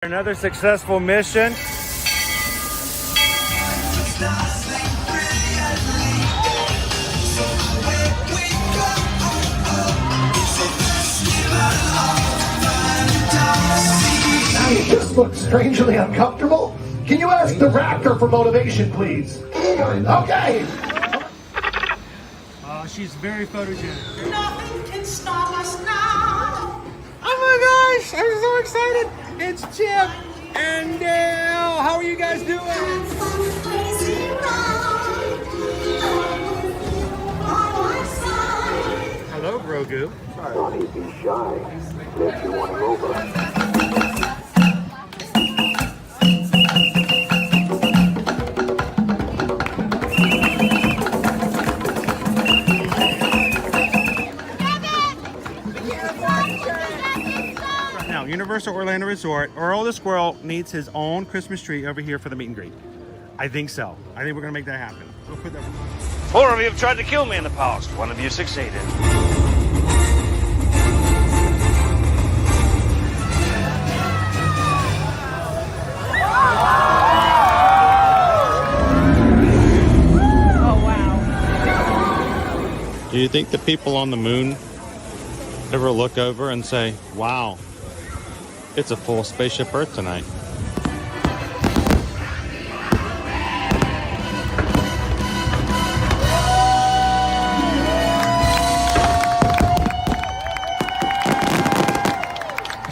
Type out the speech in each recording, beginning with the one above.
Another successful mission. You just look strangely uncomfortable. Can you ask the raptor for motivation, please? Okay. She's very photogenic. Nothing can stop us now. Oh my gosh, I'm so excited. It's Chip and Dale. How are you guys doing? Hello, Grogu. Johnny, be shy. If you want him over. Universal Orlando Resort, Earl the Squirrel needs his own Christmas tree over here for the meet and greet. I think so. I think we're gonna make that happen. We'll put that. 4 of you have tried to kill me in the past. 1 of you succeeded. Oh wow. Do you think the people on the moon ever look over and say, wow, it's a full spaceship Earth tonight?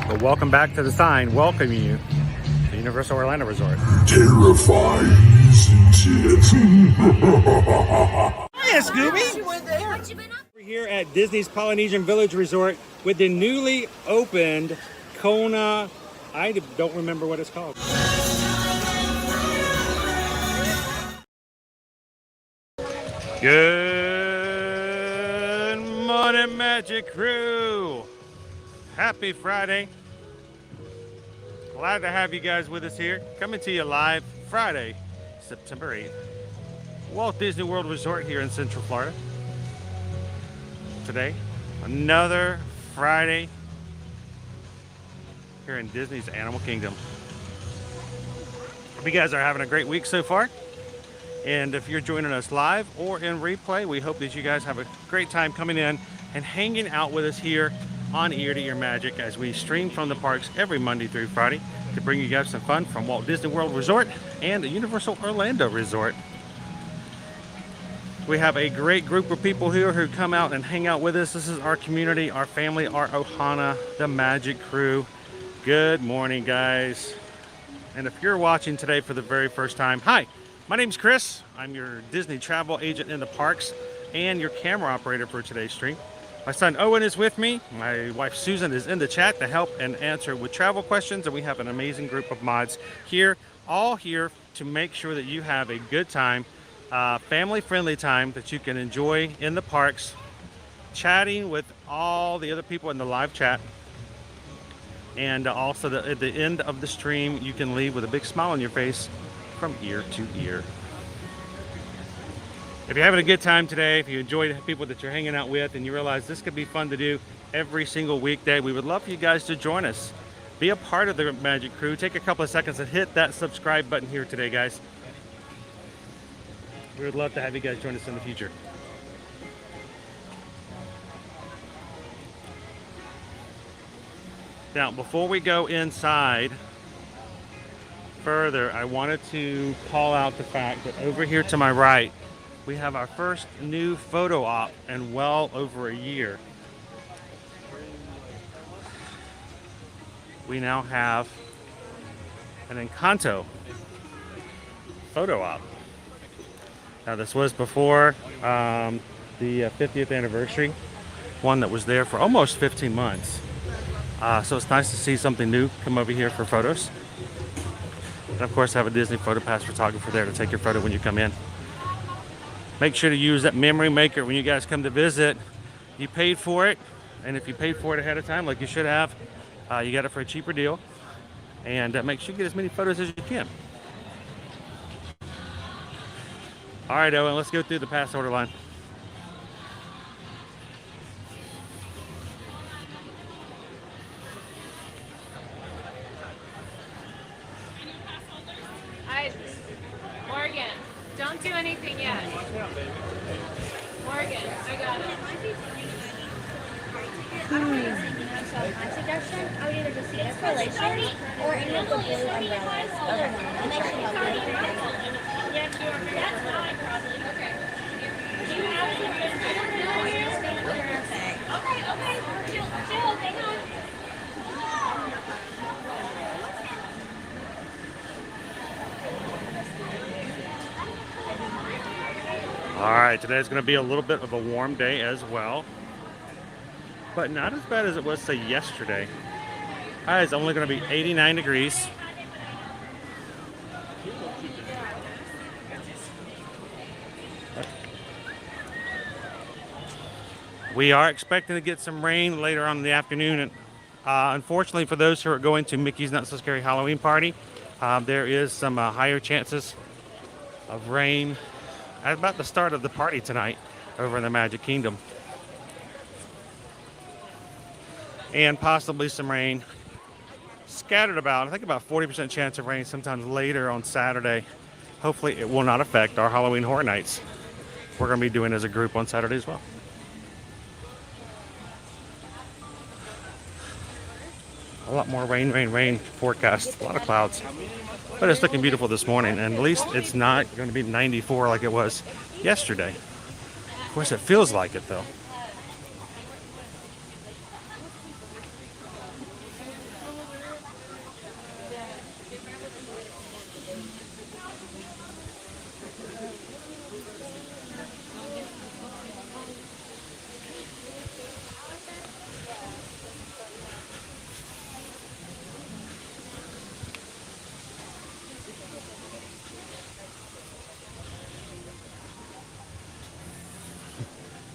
Well, welcome back to the sign welcoming you to Universal Orlando Resort. Terrifying, isn't it? Hiya, Scooby! We're here at Disney's Polynesian Village Resort with the newly opened Kona, I don't remember what it's called. Good morning, Magic Crew. Happy Friday. Glad to have you guys with us here. Coming to you live Friday, September 8th. Walt Disney World Resort here in Central Florida. Today, another Friday here in Disney's Animal Kingdom. Hope you guys are having a great week so far. And if you're joining us live or in replay, we hope that you guys have a great time coming in and hanging out with us here on Ear to Ear Magic as we stream from the parks every Monday through Friday to bring you guys some fun from Walt Disney World Resort and the Universal Orlando Resort. We have a great group of people here who come out and hang out with us. This is our community, our family, our Ohana, the Magic Crew. Good morning, guys. And if you're watching today for the very first time, hi, my name's Chris. I'm your Disney travel agent in the parks and your camera operator for today's stream. My son Owen is with me. My wife Susan is in the chat to help and answer with travel questions. And we have an amazing group of mods here, all here to make sure that you have a good time, family-friendly time that you can enjoy in the parks, chatting with all the other people in the live chat. And also at the end of the stream, you can leave with a big smile on your face from ear to ear. If you're having a good time today, if you enjoy the people that you're hanging out with and you realize this could be fun to do every single weekday, we would love for you guys to join us. Be a part of the Magic Crew. Take a couple of seconds and hit that subscribe button here today, guys. We would love to have you guys join us in the future. Now, before we go inside further, I wanted to call out the fact that over here to my right, we have our first new photo op in well over a year. We now have an Encanto photo op. Now, this was before the 50th anniversary, one that was there for almost 15 months. So it's nice to see something new come over here for photos. And of course, have a Disney PhotoPass photographer there to take your photo when you come in. Make sure to use that memory maker when you guys come to visit. You paid for it, and if you paid for it ahead of time, like you should have, you got it for a cheaper deal. And make sure you get as many photos as you can. All right, Owen, let's go through the pass order line. My suggestion, I would either just see installation or any of the blue umbrellas. And they should help All right, today's going to be a little bit of a warm day as well, but not as bad as it was, say, yesterday. It's only going to be 89 degrees. We are expecting to get some rain later on in the afternoon, and unfortunately for those who are going to Mickey's Not So Scary Halloween Party, there is some higher chances of rain at about the start of the party tonight over in the Magic Kingdom. And possibly some rain scattered about, I think about 40% chance of rain sometime later on Saturday. Hopefully it will not affect our Halloween Horror Nights we're going to be doing as a group on Saturday as well. A lot more rain forecast, a lot of clouds. But it's looking beautiful this morning, and at least it's not going to be 94 like it was yesterday. Of course, it feels like it, though.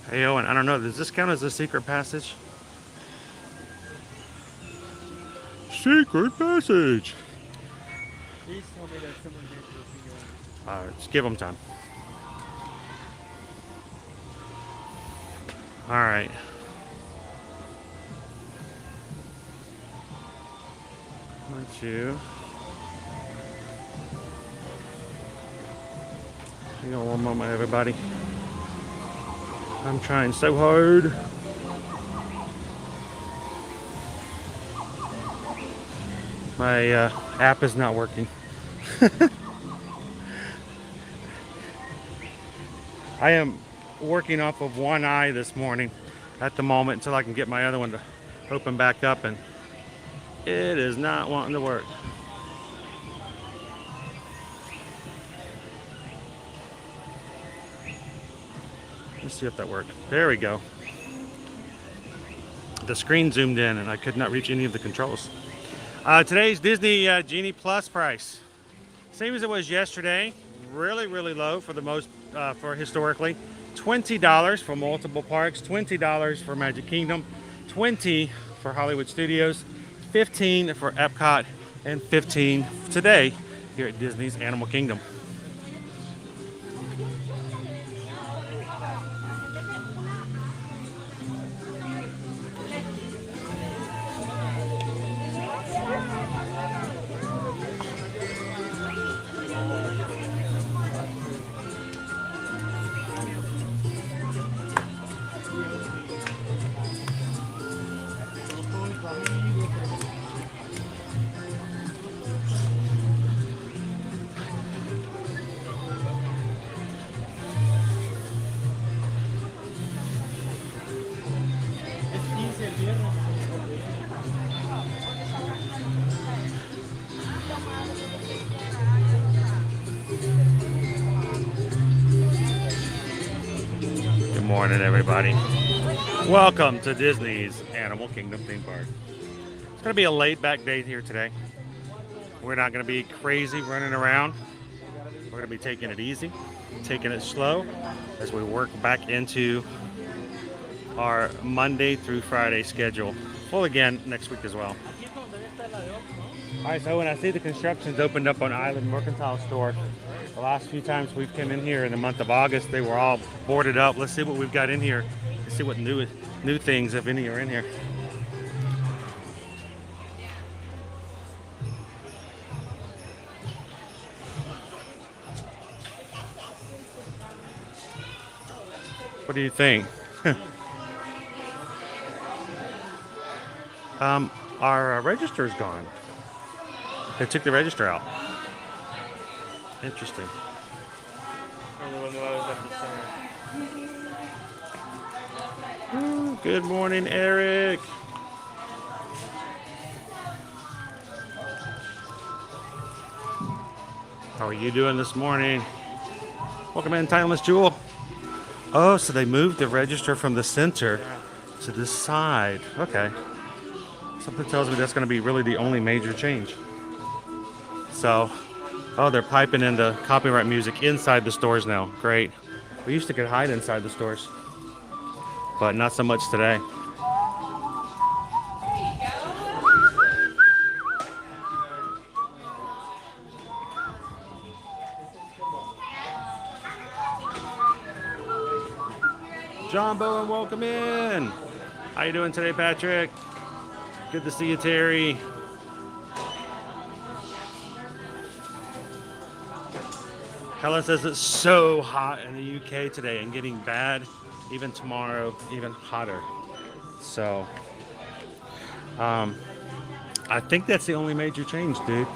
Hey Owen, I don't know, does this count as a secret passage? Secret passage! Just give them time. Alright. Want you. Hang on one moment, everybody. I'm trying so hard. My app is not working. I am working off of one eye this morning at the moment until I can get my other one to open back up, and it is not wanting to work. Let's see if that worked. There we go. The screen zoomed in and I could not reach any of the controls. Today's Disney Genie Plus price, same as it was yesterday. Really low for the most, for historically. $20 for multiple parks, $20 for Magic Kingdom, $20 for Hollywood Studios, $15 for Epcot, and $15 today here at Disney's Animal Kingdom. Good morning, everybody. Welcome to Disney's Animal Kingdom theme park. It's going to be a laid-back day here today. We're not going to be crazy running around. We're going to be taking it easy, taking it slow as we work back into our Monday through Friday schedule. Full again next week as well. All right, so when I see the construction's opened up on Island Mercantile Store, the last few times we've come in here in the month of August, they were all boarded up. Let's see what we've got in here. Let's see what new things, if any, are in here. What do you think? Our register's gone. They took the register out. Interesting. Ooh, good morning, Eric. How are you doing this morning? Welcome in, Timeless Jewel. Oh, so they moved the register from the center to the side. Okay. Something tells me that's going to be really the only major change. So, oh, they're piping into copyright music inside the stores now. Great. We used to could hide inside the stores, but not so much today. John Bowen, welcome in. How you doing today, Patrick? Good to see you, Terry. Helen says it's so hot in the UK today and getting bad even tomorrow, even hotter. So, I think that's the only major change, dude.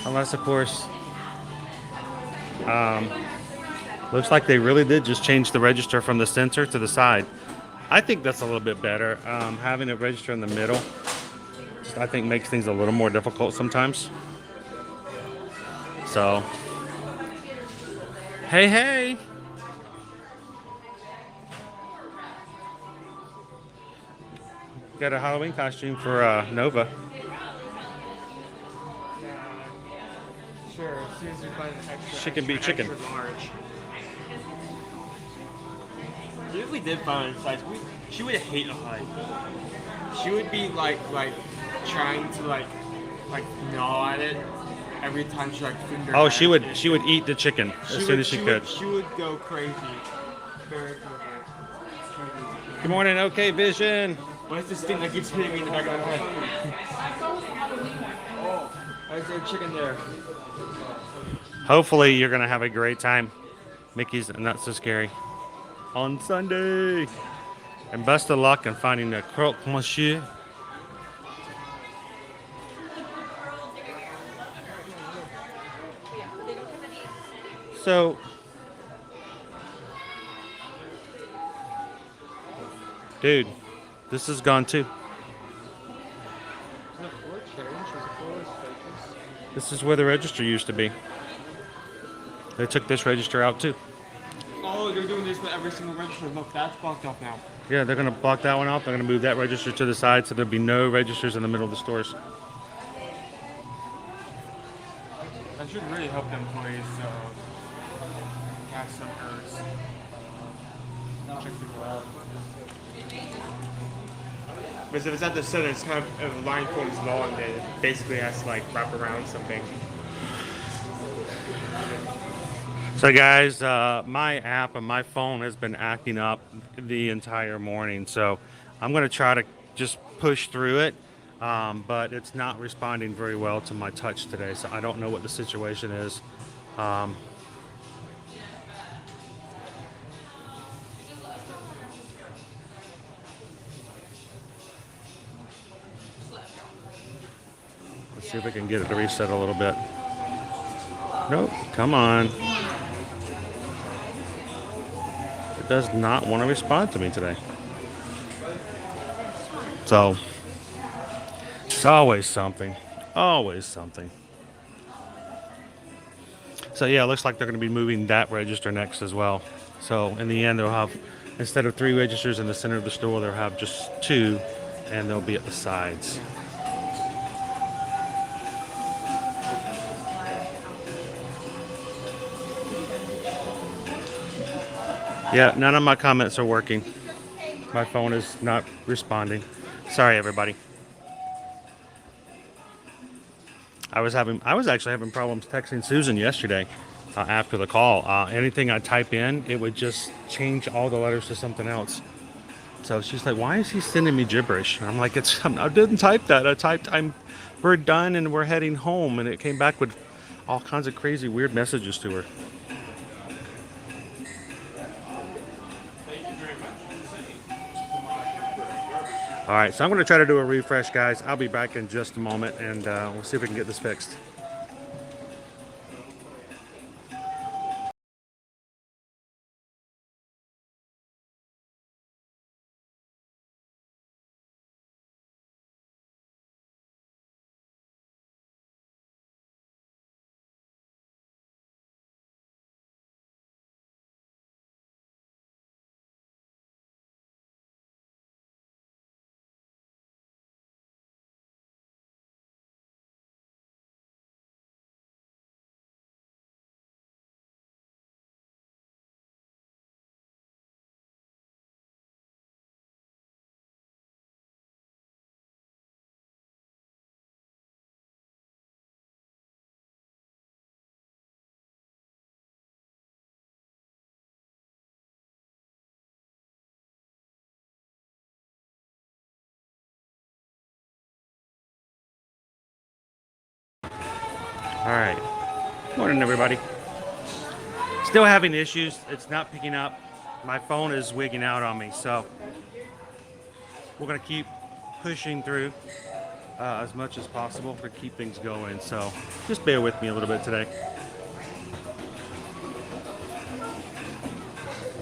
Unless, of course, looks like they really did just change the register from the center to the side. I think that's a little bit better. Having it register in the middle, I think makes things a little more difficult sometimes. So, hey. Got a Halloween costume for Nova. Sure, as soon as you find an extra. Chicken be chicken. Extra large. If we did find a size, she would hate a hike. She would be like trying to like gnaw at it every time she fingered. Oh, she would eat the chicken as soon as she could. She would go crazy. Very crazy. Good morning, OK Vision. What's this thing that keeps hitting me in the back of my head? Oh, there's a chicken there. Hopefully you're gonna have a great time. Mickey's Not So Scary on Sunday. And best of luck in finding the croque monsieur. So, dude, this is gone too. This is where the register used to be. They took this register out too. Oh, they're doing this with every single register. Look, that's blocked off now. Yeah, they're going to block that one out. They're going to move that register to the side so there'll be no registers in the middle of the stores. That should really help the employees have some errors. Check people out. Because if it's at the center, it's kind of, if the line code is long, then it basically has to wrap around something. So guys, my app on my phone has been acting up the entire morning. So I'm going to try to just push through it. But it's not responding very well to my touch today. So I don't know what the situation is. Let's see if we can get it to reset a little bit. Nope, come on. It does not want to respond to me today. So, it's always something. Always something. So yeah, it looks like they're going to be moving that register next as well. So in the end, they'll have, instead of 3 registers in the center of the store, they'll have just 2, and they'll be at the sides. Yeah, none of my comments are working. My phone is not responding. Sorry, everybody. I was actually having problems texting Susan yesterday after the call. Anything I type in, it would just change all the letters to something else. So she's like, "Why is he sending me gibberish?" And I'm like, I didn't type that. I typed, we're done and we're heading home," and it came back with all kinds of crazy, weird messages to her. All right, so I'm going to try to do a refresh, guys. I'll be back in just a moment, and we'll see if we can get this fixed. All right. Morning, everybody. Still having issues. It's not picking up. My phone is wigging out on me, so we're going to keep pushing through as much as possible to keep things going. So just bear with me a little bit today.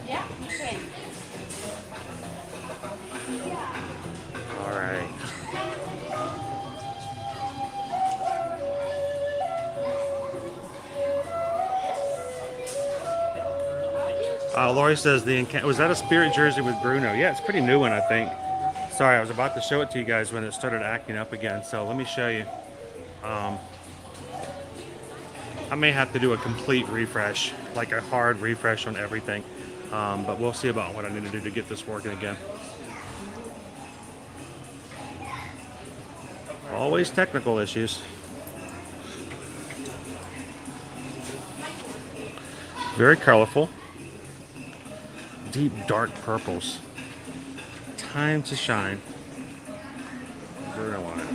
Yeah, you can. All right. Lori says was that a Spirit jersey with Bruno? Yeah, it's a pretty new one, I think. Sorry, I was about to show it to you guys when it started acting up again. So let me show you. I may have to do a complete refresh, like a hard refresh on everything. But we'll see about what I need to do to get this working again. Always technical issues. Very colorful. Deep dark purples. Time to shine. Bruno on it.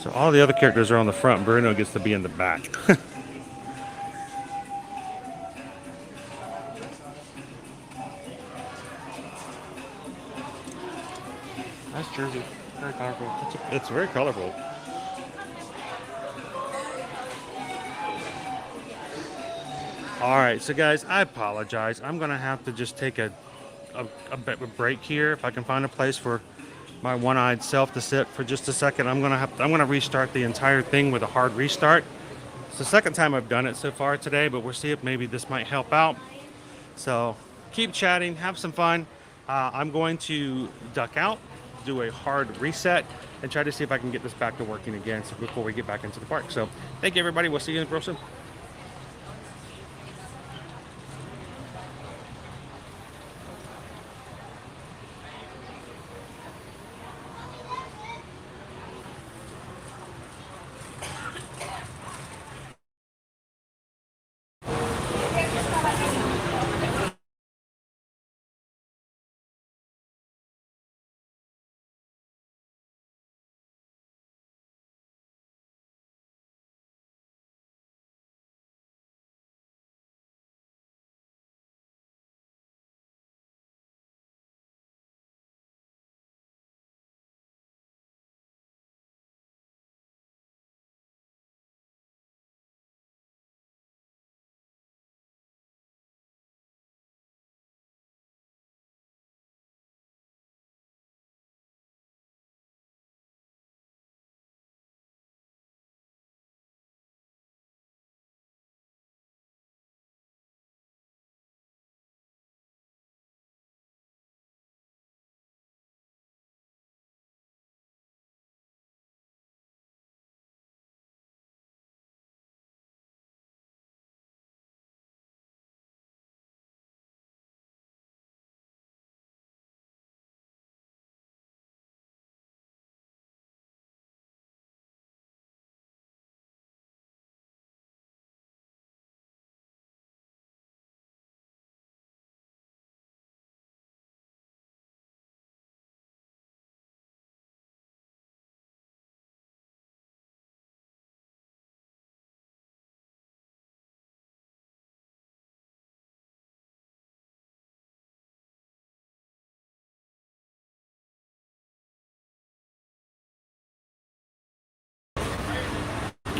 So all the other characters are on the front. Bruno gets to be in the back. Nice jersey. Very colorful. It's very colorful. All right, so guys, I apologize. I'm gonna have to just take a bit of a break here. If I can find a place for my one-eyed self to sit for just a second, I'm gonna restart the entire thing with a hard restart. It's the second time I've done it so far today, but we'll see if maybe this might help out. So keep chatting, have some fun. I'm going to duck out, do a hard reset, and try to see if I can get this back to working again before we get back into the park. So thank you, everybody. We'll see you real soon.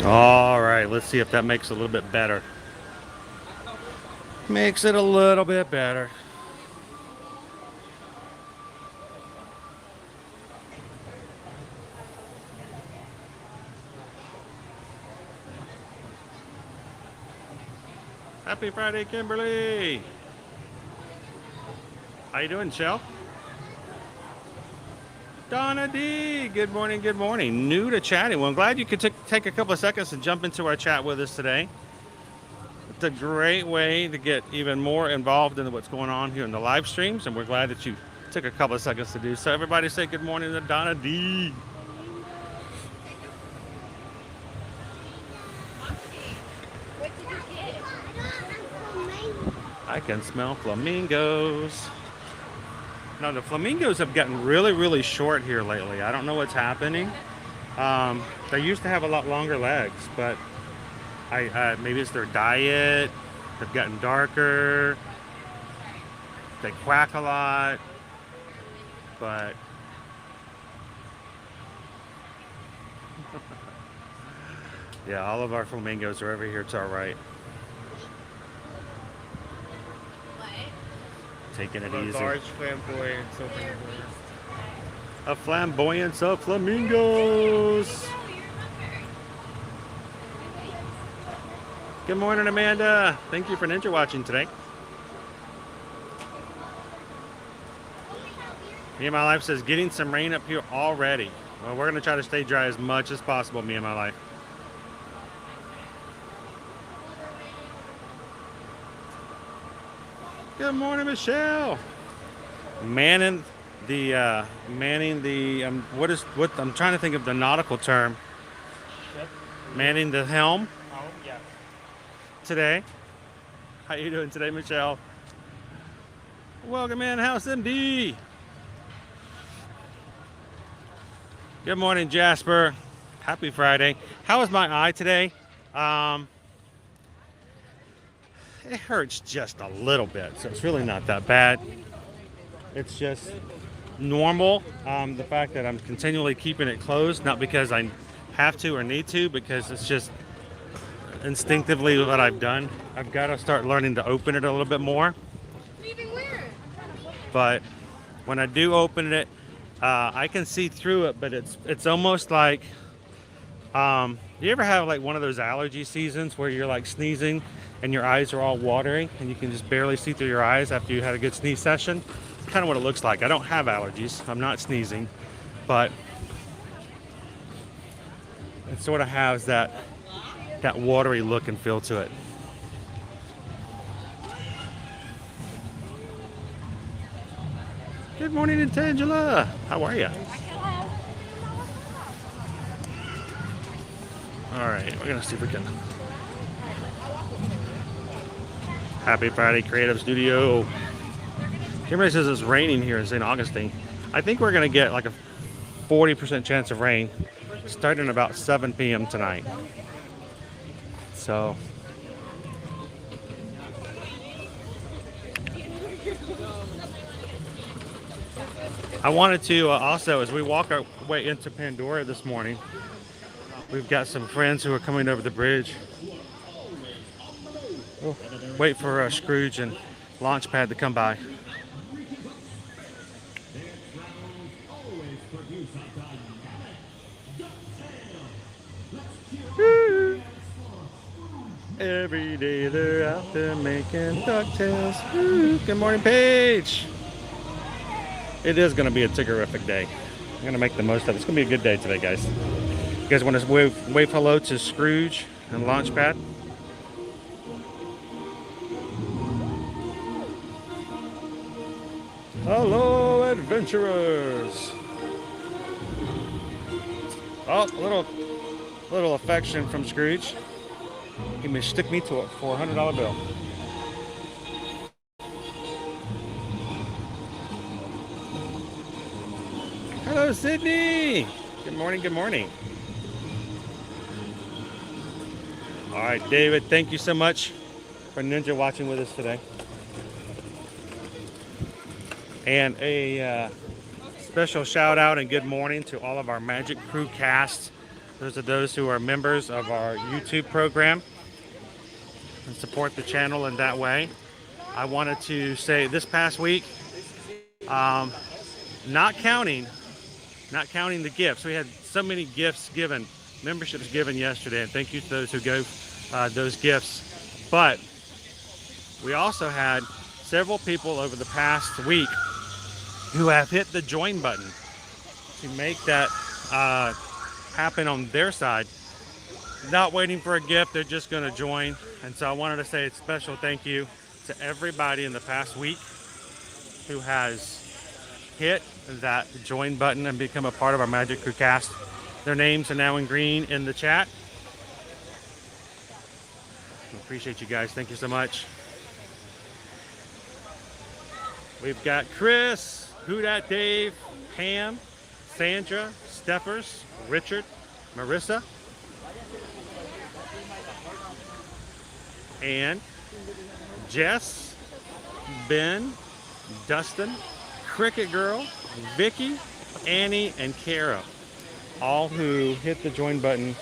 All right, let's see if that makes it a little bit better. Makes it a little bit better. Happy Friday, Kimberly. How you doing, Shell? Donna D, good morning, good morning. New to chatting. Well, I'm glad you could take a couple of seconds and jump into our chat with us today. It's a great way to get even more involved in what's going on here in the live streams, and we're glad that you took a couple of seconds to do so. Everybody say good morning to Donna D. I can smell flamingos. Now the flamingos have gotten really, really short here lately. I don't know what's happening. They used to have a lot longer legs, but maybe it's their diet. They've gotten darker. They quack a lot, but yeah, all of our flamingos are over here to our right. Taking it easy. Large flamboyance of A flamboyance of flamingos. Good morning, Amanda. Thank you for ninja watching today. Me and My Life says getting some rain up here already. Well, we're gonna try to stay dry as much as possible, Me and My Life. Good morning, Michelle. Manning the what I'm trying to think of the nautical term. Manning the helm. Oh, yeah. Today. How you doing today, Michelle? Welcome in, House MD. Good morning, Jasper. Happy Friday. How is my eye today? It hurts just a little bit, so it's really not that bad. It's just normal. The fact that I'm continually keeping it closed, not because I have to or need to, because it's just instinctively what I've done. I've got to start learning to open it a little bit more. But when I do open it, I can see through it, but it's almost like, you ever have like one of those allergy seasons where you're like sneezing and your eyes are all watery and you can just barely see through your eyes after you had a good sneeze session? It's kind of what it looks like. I don't have allergies. I'm not sneezing, but it sort of has that watery look and feel to it. Good morning, Tangela. How are you? All right, we're gonna see if we can. Happy Friday, Creative Studio. Kimberly says it's raining here in St. Augustine. I think we're gonna get like a 40% chance of rain starting about 7 p.m. tonight. So I wanted to also, as we walk our way into Pandora this morning, we've got some friends who are coming over the bridge. We'll wait for Scrooge and Launchpad to come by. Woo. Every day they're out there making DuckTales. Woo. Good morning, Paige. It is going to be a terrific day. I'm going to make the most of it. It's going to be a good day today, guys. You guys want to wave hello to Scrooge and Launchpad? Hello, adventurers. Oh, a little affection from Scrooge. He may stick me to a $400 bill. Hello, Sydney. Good morning, good morning. All right, David, thank you so much for ninja watching with us today. And a special shout out and good morning to all of our Magic Crew cast Those are those who are members of our YouTube program and support the channel in that way. I wanted to say this past week, not counting the gifts. We had so many gifts given, memberships given yesterday, and thank you to those who gave those gifts. But we also had several people over the past week who have hit the join button to make that happen on their side. Not waiting for a gift, they're just going to join. And so I wanted to say a special thank you to everybody in the past week who has hit that join button and become a part of our Magic Crew cast. Their names are now in green in the chat. I appreciate you guys. Thank you so much. We've got Chris, Who Dat Dave, Pam, Sandra, Steffers, Richard, Marissa, and Jess, Ben, Dustin, Cricket Girl, Vicky, Annie, and Kara, all who hit the join button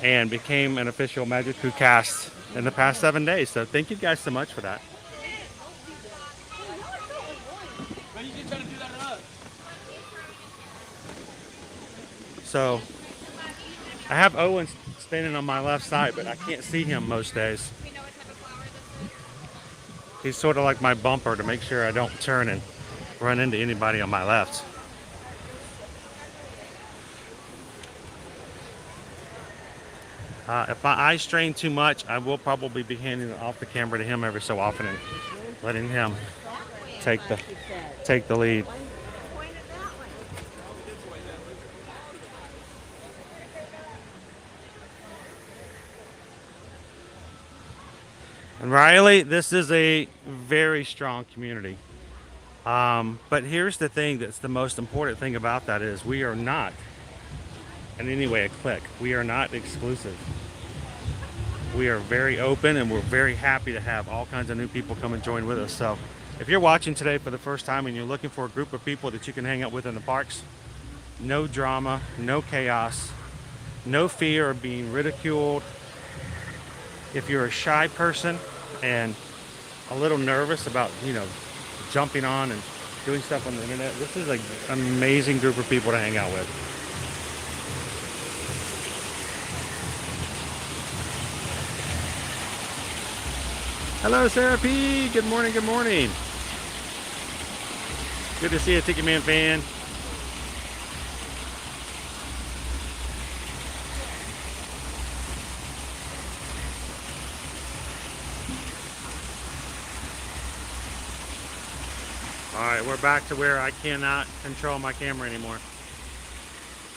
and became an official Magic Crew cast in the past 7 days. So thank you guys so much for that. So I have Owen standing on my left side, but I can't see him most days. He's sort of like my bumper to make sure I don't turn and run into anybody on my left. If my eyes strain too much, I will probably be handing it off the camera to him every so often and letting him take the lead. And Riley, this is a very strong community. But here's the thing that's the most important thing about that is we are not in any way a clique. We are not exclusive. We are very open, and we're very happy to have all kinds of new people come and join with us. So if you're watching today for the first time and you're looking for a group of people that you can hang out with in the parks, no drama, no chaos, no fear of being ridiculed. If you're a shy person and a little nervous about, jumping on and doing stuff on the internet, this is an amazing group of people to hang out with. Hello, Sarah P. Good morning, good morning. Good to see you, Ticket Man fan. All right, we're back to where I cannot control my camera anymore.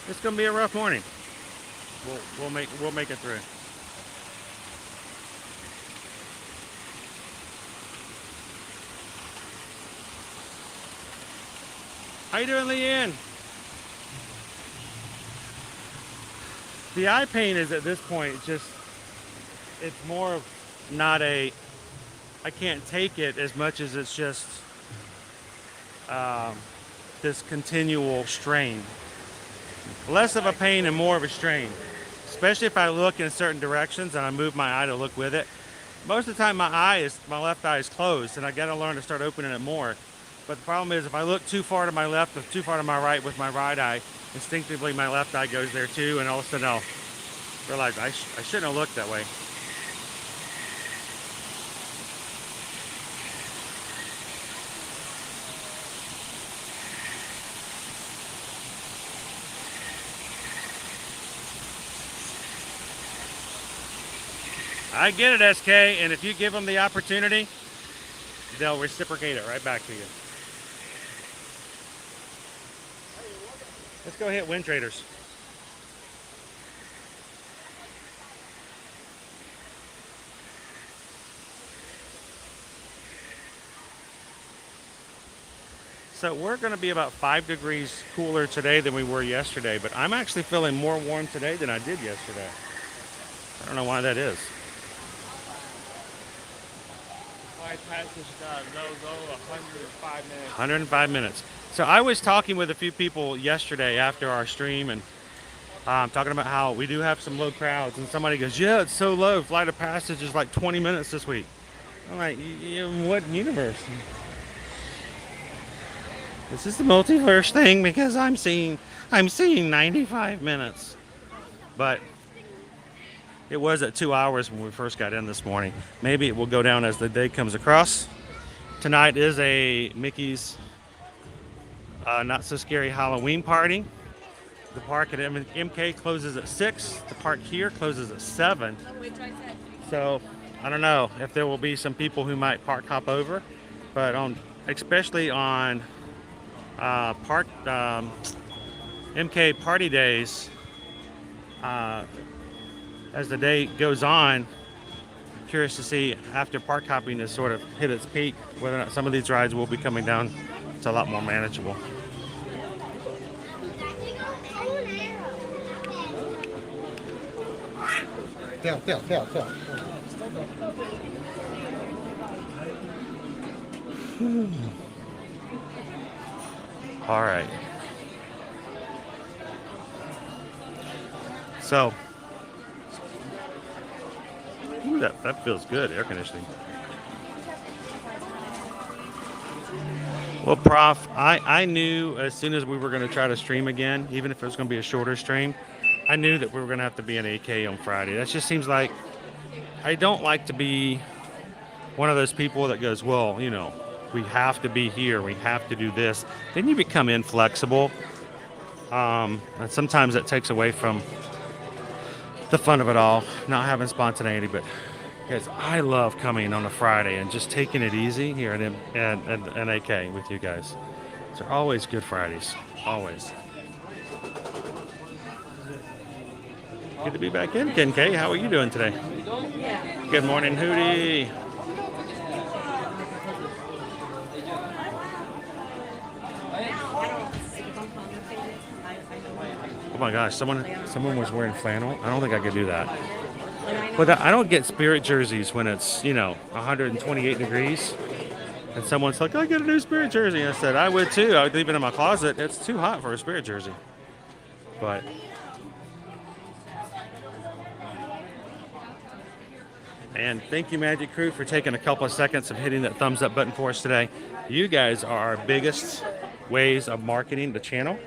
It's gonna be a rough morning. We'll make it through. How you doing, Leanne? The eye pain is at this point it's more of not I can't take it as much as it's just this continual strain. Less of a pain and more of a strain, especially if I look in certain directions and I move my eye to look with it. Most of the time my left eye is closed, and I got to learn to start opening it more. But the problem is if I look too far to my left or too far to my right with my right eye, instinctively my left eye goes there too, and all of a sudden I'll realize I shouldn't have looked that way. I get it, SK, and if you give them the opportunity, they'll reciprocate it right back to you. Let's go hit Wind Traders. So we're going to be about 5 degrees cooler today than we were yesterday, but I'm actually feeling more warm today than I did yesterday. I don't know why that is. Passage go 105 minutes. 105 minutes. So I was talking with a few people yesterday after our stream, and I'm talking about how we do have some low crowds, and somebody goes, yeah, it's so low. Flight of Passage is like 20 minutes this week. I'm like, in what universe? This is the multiverse thing because I'm seeing 95 minutes. But it was at 2 hours when we first got in this morning. Maybe it will go down as the day comes across. Tonight is a Mickey's Not So Scary Halloween party. The park at MK closes at 6. The park here closes at 7. So I don't know if there will be some people who might park hop over, but especially on MK party days, as the day goes on, curious to see after park hopping has sort of hit its peak, whether or not some of these rides will be coming down to a lot more manageable. All right. So, ooh, that feels good, air conditioning. Well, Prof, I knew as soon as we were going to try to stream again, even if it was going to be a shorter stream, I knew that we were going to have to be in AK on Friday. That just seems like, I don't like to be one of those people that goes, well, you know, we have to be here, we have to do this. Then you become inflexible. And sometimes that takes away from the fun of it all, not having spontaneity. But guys, I love coming on a Friday and just taking it easy here at AK with you guys. They're always good Fridays, always. Good to be back in, Ken K. How are you doing today? Good morning, Hootie. Oh my gosh, someone was wearing flannel. I don't think I could do that. But I don't get Spirit jerseys when it's, 128 degrees. And someone's like, I got a new Spirit jersey. And I said, I would too. I would leave it in my closet. It's too hot for a Spirit jersey. But and thank you, Magic Crew, for taking a couple of seconds of hitting that thumbs up button for us today. You guys are our biggest ways of marketing the channel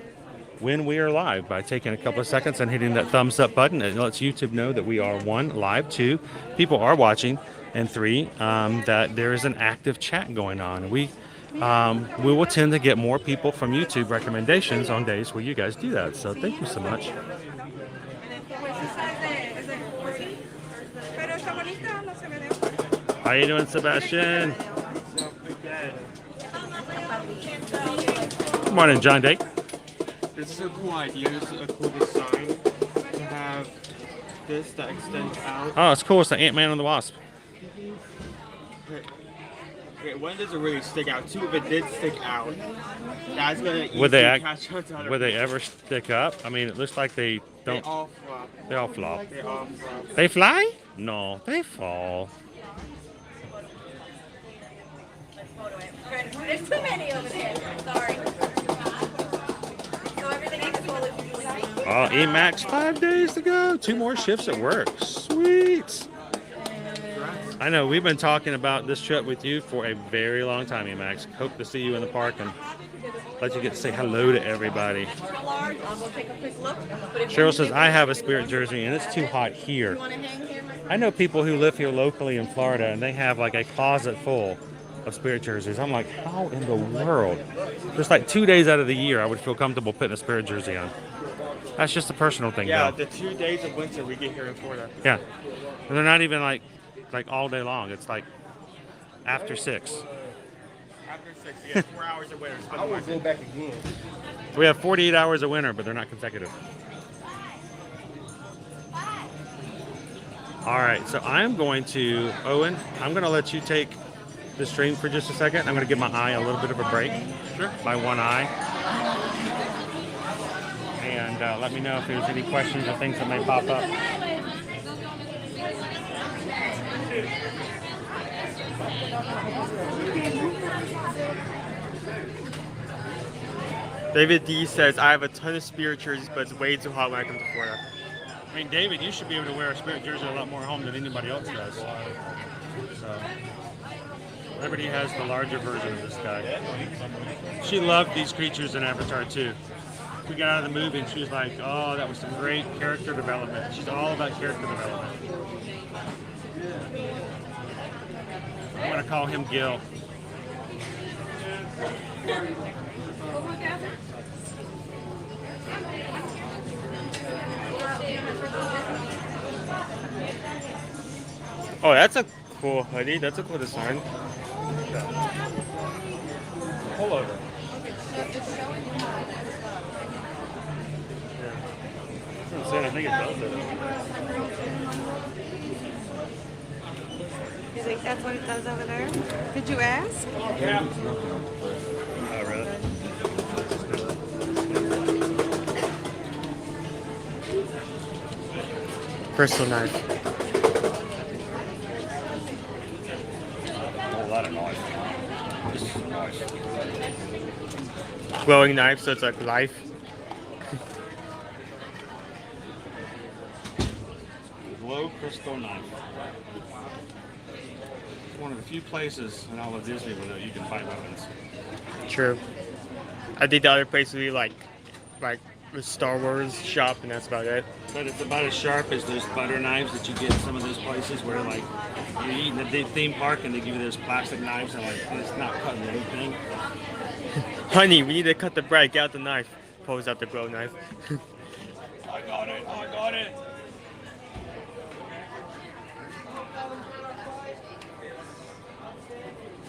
when we are live, by taking a couple of seconds and hitting that thumbs up button. It lets YouTube know that we are 1, live, 2, people are watching, and 3, that there is an active chat going on. We will tend to get more people from YouTube recommendations on days where you guys do that. So thank you so much. How you doing, Sebastian? Good morning, John Day. This is a cool idea. This is a cool design to have this that extends out. Oh, it's cool. It's the Ant-Man and the Wasp. Okay, one doesn't really stick out. 2, if it did stick out, that's gonna easily Would they catch on to other would they people. ever stick up? I mean, it looks like they don't. They all flop. They all flop. They all flop. They fly? No, they fall. There's too many over there. Sorry. So everything is slowly moving. Oh, Emax, 5 days to go. 2 more shifts at work. Sweet. I know we've been talking about this trip with you for a very long time, Emax. Hope to see you in the park and let you get to say hello to everybody. Cheryl says, I have a Spirit jersey and it's too hot here. I know people who live here locally in Florida and they have like a closet full of Spirit jerseys. I'm like, how in the world? There's like 2 days out of the year I would feel comfortable putting a Spirit jersey on. That's just a personal thing, Yeah, though. the 2 days of winter we get here in Florida. Yeah. And they're not even like all day long. It's like after 6. After 6, you get 4 hours of winter. I will go back again. We have 48 hours of winter, but they're not consecutive. All right, so I am going to, Owen, I'm going to let you take the stream for just a second. I'm going to give my eye a little bit of a break. Sure. My one eye. And let me know if there's any questions or things that may pop up. David D says, I have a ton of Spirit jerseys, but it's way too hot when I come to Florida. I mean, David, you should be able to wear a Spirit jersey a lot more home than anybody else does. So, Liberty has the larger version of this guy. She loved these creatures in Avatar too. We got out of the movie and she was like, oh, that was some great character development. She's all about character development. I'm going to call him Gil. Oh, that's a cool hoodie. That's a cool design. Pull over. I think it does it. You think that's what it does over there? Did you ask? Yeah. Oh, really? Crystal knife. A whole lot of noise. Just noise. Glowing knife, so it's like life. Glow crystal knife. It's one of the few places in all of Disney where you can find weapons. True. I think the other place would be like the Star Wars shop, and that's about it. But it's about as sharp as those butter knives that you get in some of those places where like you're eating at the theme park and they give you those plastic knives and like it's not cutting anything. Honey, we need to cut the bread. Get out the knife. Pulls out the glow knife. I got it. I got it.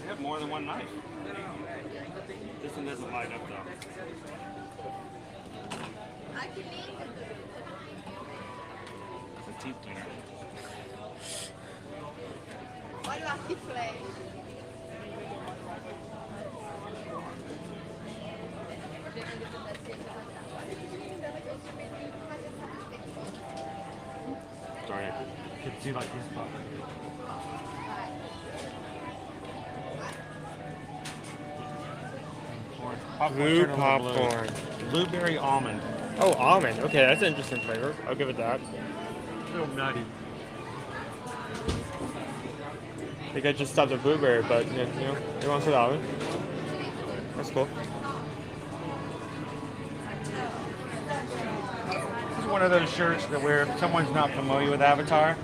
You have more than one knife. This one doesn't light up though. It's a teeth cleaner. Sorry, I could see like this pop. Blue popcorn. Blueberry almond. Oh, almond. Okay, that's an interesting flavor. I'll give it that. A little nutty. I think I just stopped at blueberry, but you know, you want to say almond? That's cool. This is one of those shirts that where if someone's not familiar with Avatar,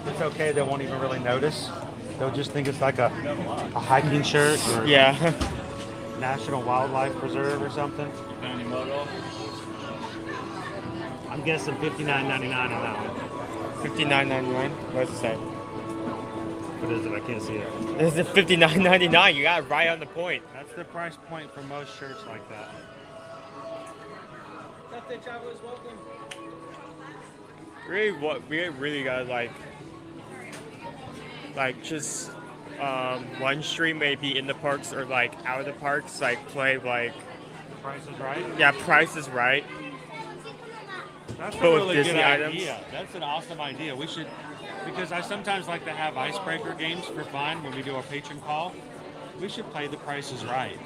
it's okay, they won't even really notice. They'll just think it's like a hiking shirt or Yeah. National Wildlife Preserve or something. I'm guessing $59.99 on that one. $59.99. What does it say? What is it? I can't see it. This is $59.99. You got it right on the point. That's the price point for most shirts like that. We really got like just one stream maybe in the parks or like out of the parks, like play like Price is Right? yeah, Price is Right. That's a But with really Disney good items. idea. That's an awesome idea. We should, because I sometimes like to have icebreaker games for fun when we do our patron call. We should play The Price is Right.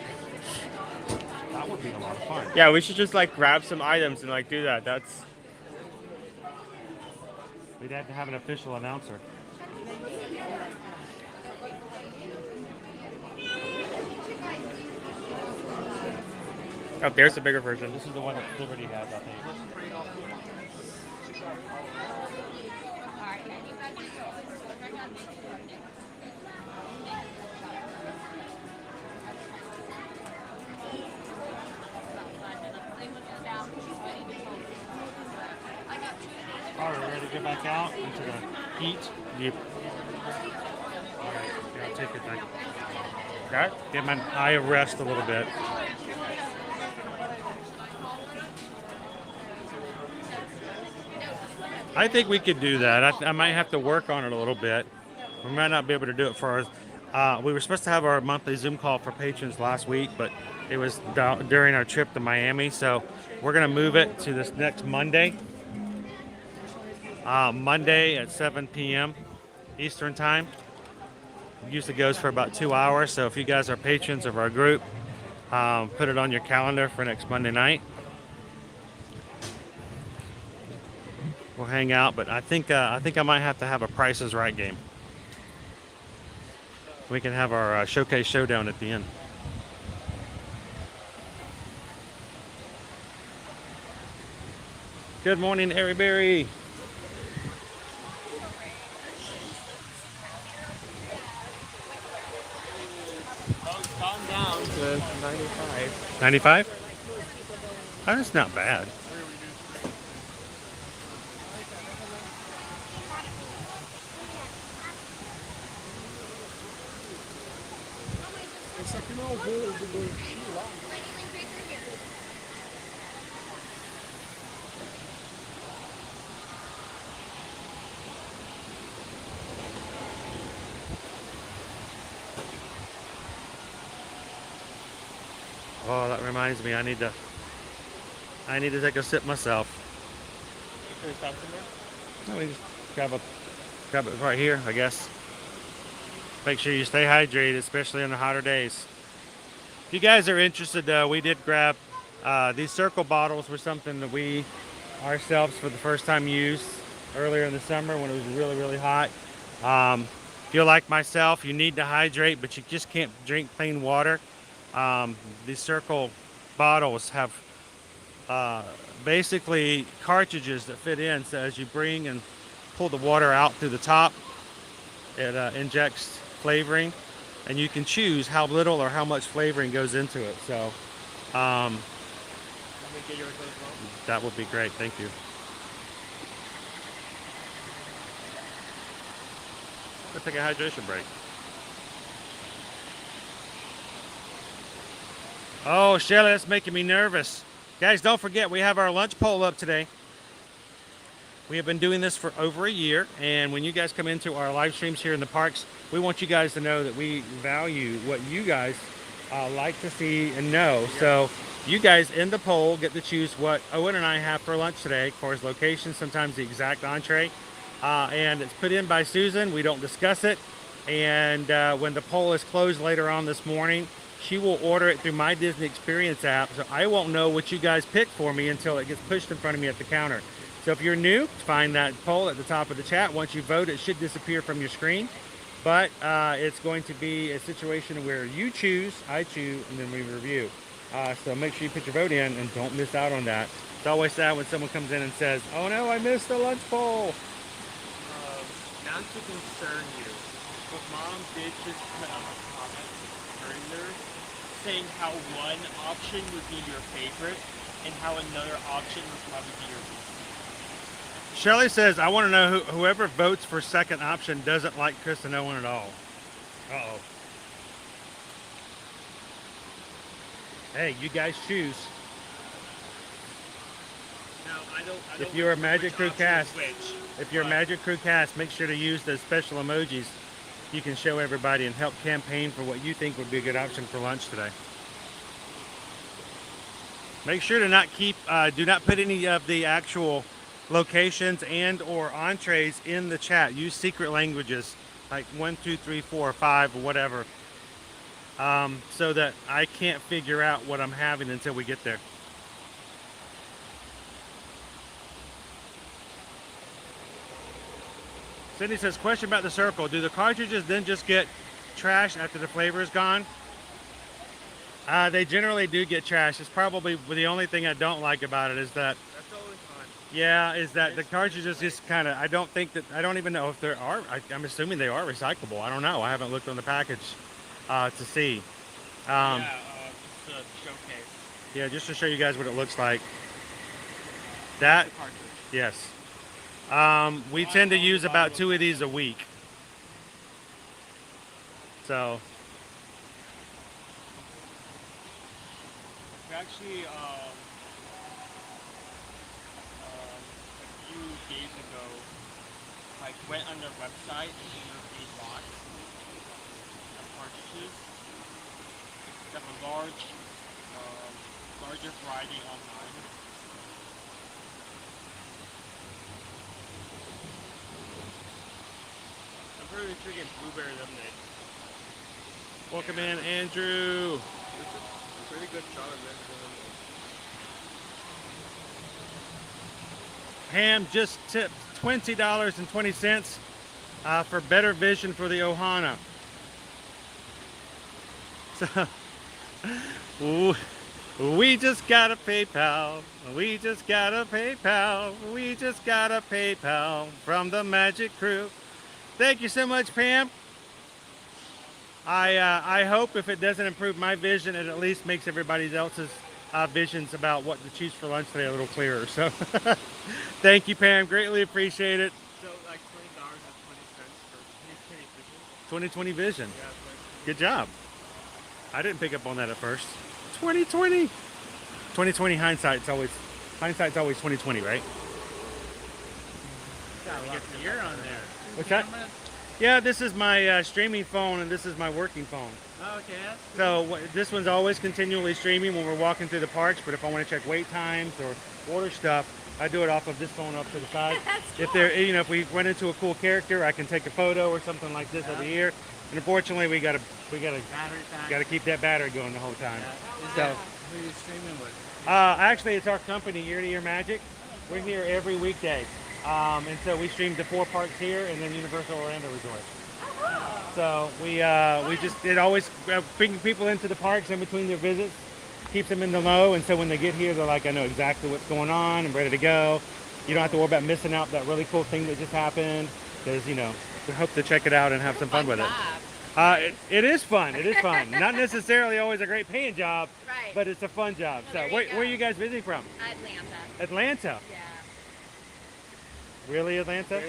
That would be a lot of fun. Yeah, we should just like grab some items and like do that. That's We'd have to have an official announcer. oh, there's a bigger version. This is the one that Liberty has, I think. All right, ready to get back out into the heat? Yep. All right, yeah, I'll take it back. That? Get my eye rest a little bit. I think we could do that. I might have to work on it a little bit. We might not be able to do it for us. We were supposed to have our monthly Zoom call for patrons last week, but it was during our trip to Miami. So we're going to move it to this next Monday. Monday at 7 p.m. Eastern Time. It usually goes for about 2 hours. So if you guys are patrons of our group, Put it on your calendar for next Monday night. We'll hang out, but I think I might have to have a Price is Right game. We can have our showcase showdown at the end. Good morning, Airyberry. Oh, it's gone down to 95. 95? Oh, that's not bad. Esse aqui não é o voo do Xi lá. Oh, that reminds me, I need to take a sip myself. No, we just grab it right here, I guess. Make sure you stay hydrated, especially on the hotter days. If you guys are interested, we did grab these circle bottles were something that we ourselves for the first time used earlier in the summer when it was really, really hot. If you're like myself, you need to hydrate, but you just can't drink clean water. These circle bottles have basically cartridges that fit in, so as you bring and pull the water out through the top, it injects flavoring, and you can choose how little or how much flavoring goes into it. So that would be great. Thank you. Let's take a hydration break. Oh, Shelly, that's making me nervous. Guys, don't forget, we have our lunch poll up today. We have been doing this for over a year, and when you guys come into our live streams here in the parks, we want you guys to know that we value what you guys like to see and know. So you guys in the poll get to choose what Owen and I have for lunch today. Of course, location, sometimes the exact entree. And it's put in by Susan. We don't discuss it. And when the poll is closed later on this morning, she will order it through my Disney Experience app. So I won't know what you guys pick for me until it gets pushed in front of me at the counter. So if you're new, find that poll at the top of the chat. Once you vote, it should disappear from your screen. But it's going to be a situation where you choose, I choose, and then we review. So make sure you put your vote in and don't miss out on that. It's always sad when someone comes in and says, oh no, I missed the lunch poll. Not to concern you, but Mom did just put up a comment earlier saying how one option would be your favorite and how another option would probably be your least. Shelley says, I want to know whoever votes for second option doesn't like Chris and Owen at all. Uh-oh. Hey, you guys choose. No, I don't If you're a Magic Crew cast, make sure to use those special emojis. You can show everybody and help campaign for what you think would be a good option for lunch today. Make sure to not do not put any of the actual locations and or entrees in the chat. Use secret languages like 1, 2, 3, 4, 5, or whatever, so that I can't figure out what I'm having until we get there. Cindy says, question about the circle. Do the cartridges then just get trashed after the flavor is gone? They generally do get trashed. It's probably the only thing I don't like about it is that, That's totally fine. yeah, is that the cartridges just kind of, I don't even know if there are, I'm assuming they are recyclable. I don't know. I haven't looked on the package to see. Just a showcase. Yeah, just to show you guys what it looks like. That, Cartridge. yes. We tend to use about 2 of these a week. So, We actually, a few days ago, went on their website and ordered a box of cartridges. They have a larger variety online. I'm pretty freaking blueberry lemonade. welcome in, Andrew. pretty good shot of it. Ham just tipped $20.20 for better vision for the Ohana. So, we just got a PayPal. We just got a PayPal. We just got a PayPal from the Magic Crew. Thank you so much, Pam. I hope if it doesn't improve my vision, it at least makes everybody else's visions about what to choose for lunch today a little clearer. So thank you, Pam. Greatly appreciate it. So like $20.20 for 2020 vision. 2020 vision. Yeah, Good job. I didn't pick up on that at first. 2020. 2020 hindsight's always 2020, right? got a lot of gear on there. What's that? Yeah, this is my streaming phone and this is my working phone. Oh, okay. So this one's always continually streaming when we're walking through the parks, but if I want to check wait times or order stuff, I do it off of this phone up to the side. If there, you know, if we run into a cool character, I can take a photo or something like this over here. And unfortunately, we gotta keep that battery going the whole time. So who are you streaming with? actually, it's our company, Year to Year Magic. We're here every weekday, and so we stream the 4 parks here and then Universal Orlando Resort. So it always bringing people into the parks in between their visits, keeps them in the know, and so when they get here, they're like, I know exactly what's going on, I'm ready to go. You don't have to worry about missing out that really cool thing that just happened, because, you know, we hope to check it out and have some fun with it. It is fun. It is fun. Not necessarily always a great paying job, Right. but it's a fun job. Well, So where are you guys visiting from? Atlanta. Atlanta? Yeah. Really, Atlanta?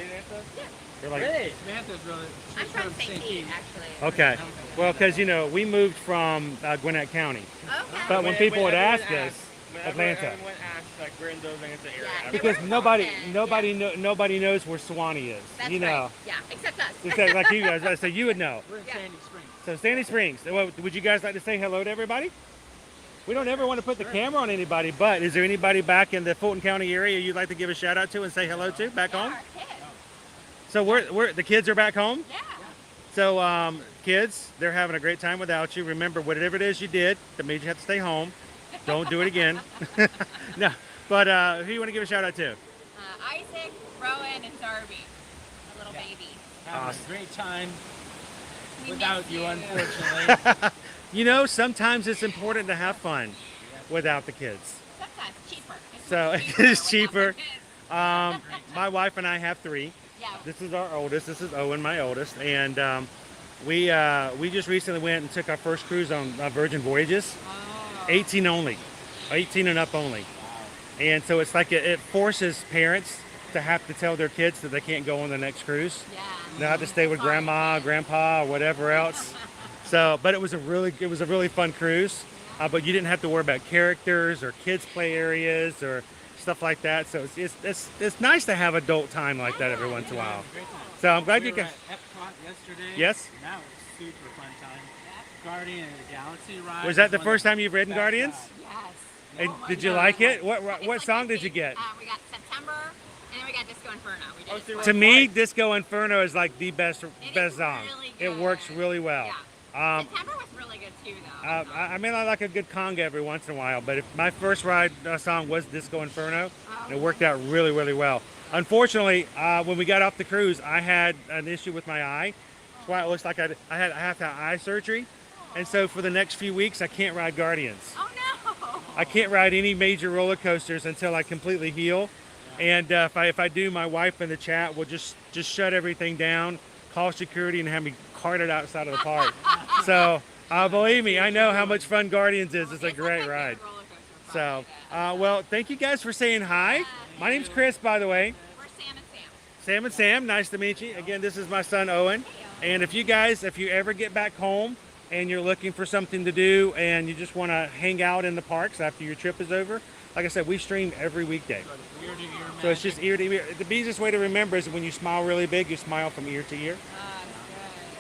You're like, Really? Samantha's really. I'm from St. Pete, actually. okay. Well, because, you know, we moved from Gwinnett County. Okay. But when people would ask us, Atlanta. Everyone asks, like, we're in the Atlanta area. Yeah, Because we're nobody Fulton, nobody knows where Suwannee is. That's you know. right. Yeah, except us. Except like you guys, so you would know. We're in Yeah. Sandy Springs. So Sandy Springs. Well, would you guys like to say hello to everybody? We don't ever want to put the camera on anybody, but is there anybody back in the Fulton County area you'd like to give a shout out to and say hello to back home? Our kids. So we're the kids are back home. Yeah. So kids, they're having a great time without you. Remember, whatever it is you did that made you have to stay home, don't do it again. No, but who you want to give a shout out to? Isaac, Rowan, and Darby. A little baby. Having a great time We without miss you, unfortunately. You know, sometimes it's important to have fun without the kids. Sometimes cheaper. So much it is without cheaper. the kids. My wife and I have 3. Yeah. This is our oldest. This is Owen, my oldest, and we just recently went and took our first cruise on Virgin Voyages. Oh. 18 only, 18 and up only, and so it's like it forces parents to have to tell their kids that they can't go on the next cruise. Yeah. They have to stay with grandma, grandpa, or whatever else. So, but it was a really fun cruise. But you didn't have to worry about characters or kids play areas or stuff like that. So it's nice to have adult time like that every once in a while. Great time. So I'm glad We you were can. at Epcot yesterday. Yes. And that was super fun time. Guardian of the Galaxy ride. Was that the one first of time you've ridden best Guardians? rides. Yes. And did you like it? What song did you get? We got September, and then we got Disco Inferno. We did Oh, it so twice. To me, Disco Inferno is like the best is song. really It good. works really well. Yeah. September was really good too, though. I mean, I like a good conga every once in a while, but my first ride song was Disco Inferno, and it worked out really, really well. Unfortunately, when we got off the cruise, I had an issue with my eye. That's why it looks like I have to have eye surgery, and so for the next few weeks, I can't ride Guardians. Oh no! I can't ride any major roller coasters until I completely heal. And if I do, my wife in the chat will just shut everything down, call security, and have me carted outside of the park. So believe me, I know how much fun Guardians is. It's a great ride. So, well, thank you guys for saying hi. My name's Chris, by the way. We're Sam and Sam. Sam and Sam, nice to meet you. Again, this is my son, Owen. And if you ever get back home and you're looking for something to do and you just want to hang out in the parks after your trip is over, like I said, we stream every weekday. So it's just ear to ear. The easiest way to remember is when you smile really big, you smile from ear to ear.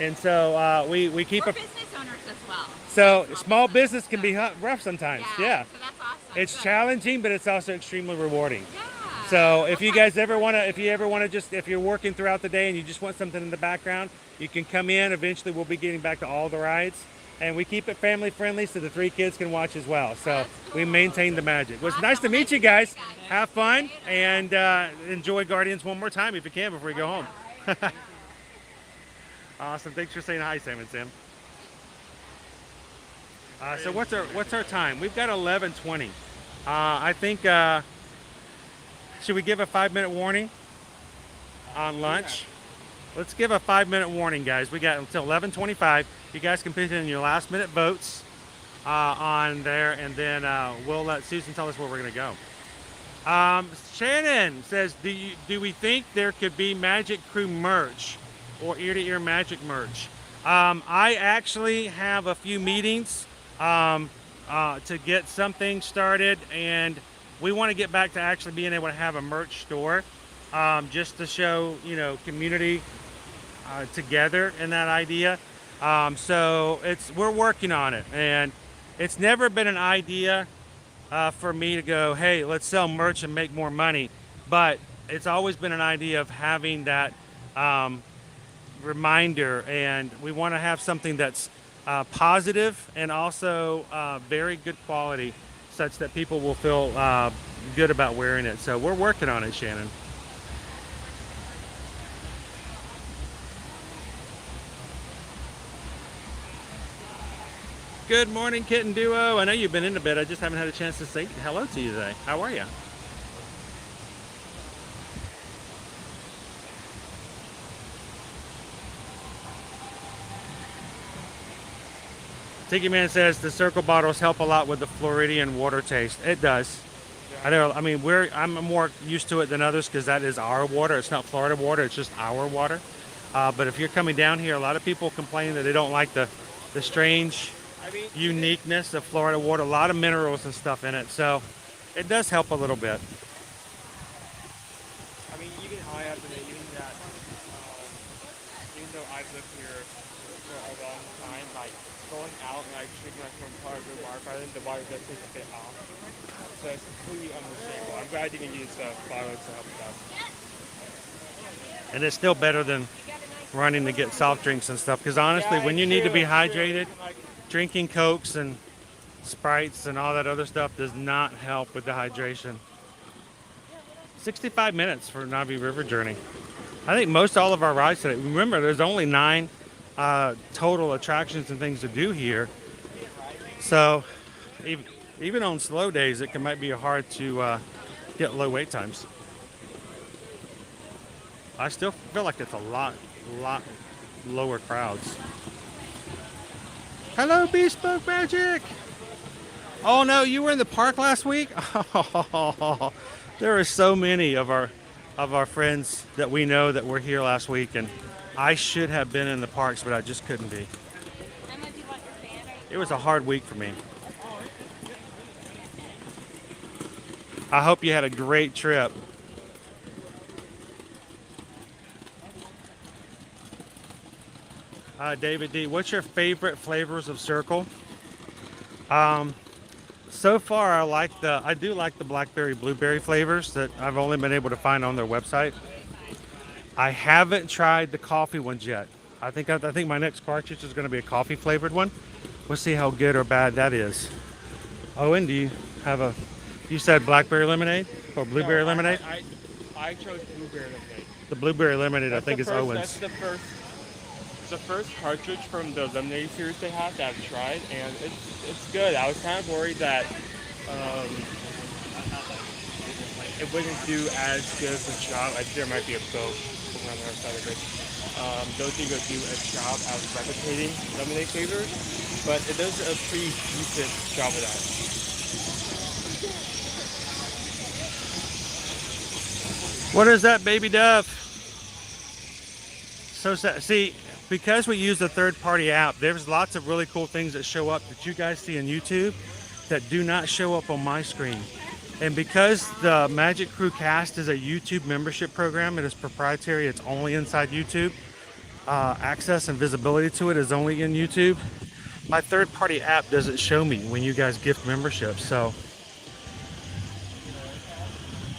And so we keep We're a. business owners as well. So small business can be rough sometimes. Yeah. So that's awesome. It's Good. challenging, but it's also extremely rewarding. Yeah. So if you guys ever want to, if you're working throughout the day and you just want something in the background, you can come in. Eventually we'll be getting back to all the rides. And we keep it family friendly so the 3 kids can watch as well. So we maintain the magic. Well, it's nice to meet you guys. Have fun and enjoy Guardians one more time if you can before you go home. Awesome. Thanks for saying hi, Sam and Sam. So what's our time? We've got 11:20. I think should we give a 5-minute warning on lunch? Let's give a 5-minute warning, guys. We got until 11:25. You guys can put in your last-minute votes on there, and then we'll let Susan tell us where we're going to go. Shannon says, do we think there could be Magic Crew merch or ear-to-ear magic merch? I actually have a few meetings to get something started, and we want to get back to actually being able to have a merch store, just to show, you know, community together in that idea. So we're working on it, and it's never been an idea for me to go, hey, let's sell merch and make more money, but it's always been an idea of having that reminder, and we want to have something that's positive and also very good quality, such that people will feel good about wearing it. So we're working on it, Shannon. Good morning, Kitten Duo. I know you've been in a bit. I just haven't had a chance to say hello to you today. How are you? Tiki Man says the circle bottles help a lot with the Floridian water taste. It does. I know. I mean, I'm more used to it than others because that is our water. It's not Florida water. It's just our water. But if you're coming down here, a lot of people complain that they don't like the strange uniqueness of Florida water. A lot of minerals and stuff in it. So it does help a little bit. I mean, even I have been eating that, even though I've lived here for a long time, like going out and like drinking like from part of the water, the water does taste a bit off. So it's completely understandable. I'm glad you can use the bottles to help with that. And it's still better than running to get soft drinks and stuff. Because honestly, when you need to be hydrated, drinking Cokes and Sprites and all that other stuff does not help with the hydration. 65 minutes for Navi River journey. I think most all of our rides today, remember there's only 9 total attractions and things to do here. So even on slow days, it might be hard to get low wait times. I still feel like it's a lot lower crowds. Hello, Bespoke Magic. Oh no, you were in the park last week? Oh, there are so many of our friends that we know that were here last week, and I should have been in the parks, but I just couldn't be. It was a hard week for me. I hope you had a great trip. David D, what's your favorite flavors of Circle? So far, I do like the blackberry blueberry flavors that I've only been able to find on their website. I haven't tried the coffee ones yet. I think my next cartridge is going to be a coffee flavored one. We'll see how good or bad that is. Owen, do you have you said blackberry lemonade or blueberry lemonade? I chose blueberry lemonade. The blueberry lemonade, I think, is Owen's. That's the first cartridge from the lemonade series they have that I've tried, and it's good. I was kind of worried that it wouldn't do as good as the job. I think there might be a boat on the other side of it. Don't think it'll do a job as replicating lemonade flavors, but it does a pretty decent job of that. What is that, baby dove? So see, because we use a third-party app, there's lots of really cool things that show up that you guys see on YouTube that do not show up on my screen. And because the Magic Crew Cast is a YouTube membership program, it is proprietary, it's only inside YouTube. Access and visibility to it is only in YouTube. My third-party app doesn't show me when you guys gift memberships. So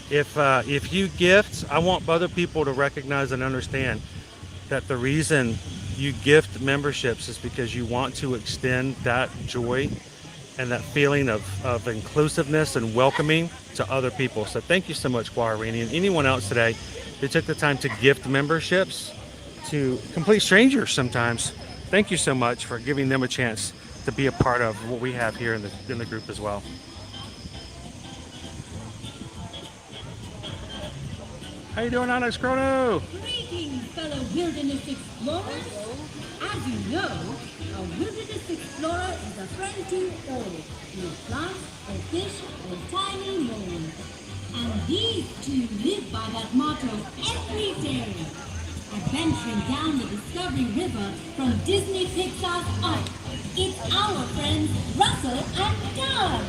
if you gift, I want other people to recognize and understand that the reason you gift memberships is because you want to extend that joy and that feeling of inclusiveness and welcoming to other people. So thank you so much, Guarini, and anyone else today who took the time to gift memberships to complete strangers sometimes. Thank you so much for giving them a chance to be a part of what we have here in the group as well. How you doing, Onyx Chrono? Greetings, fellow wilderness explorers. As you know, a wilderness explorer is a friend to all, be it plants or fish or tiny moles. And these two live by that motto every day. Adventuring down the Discovery River from Disney Pixar's Up, it's our friends Russell and Doug.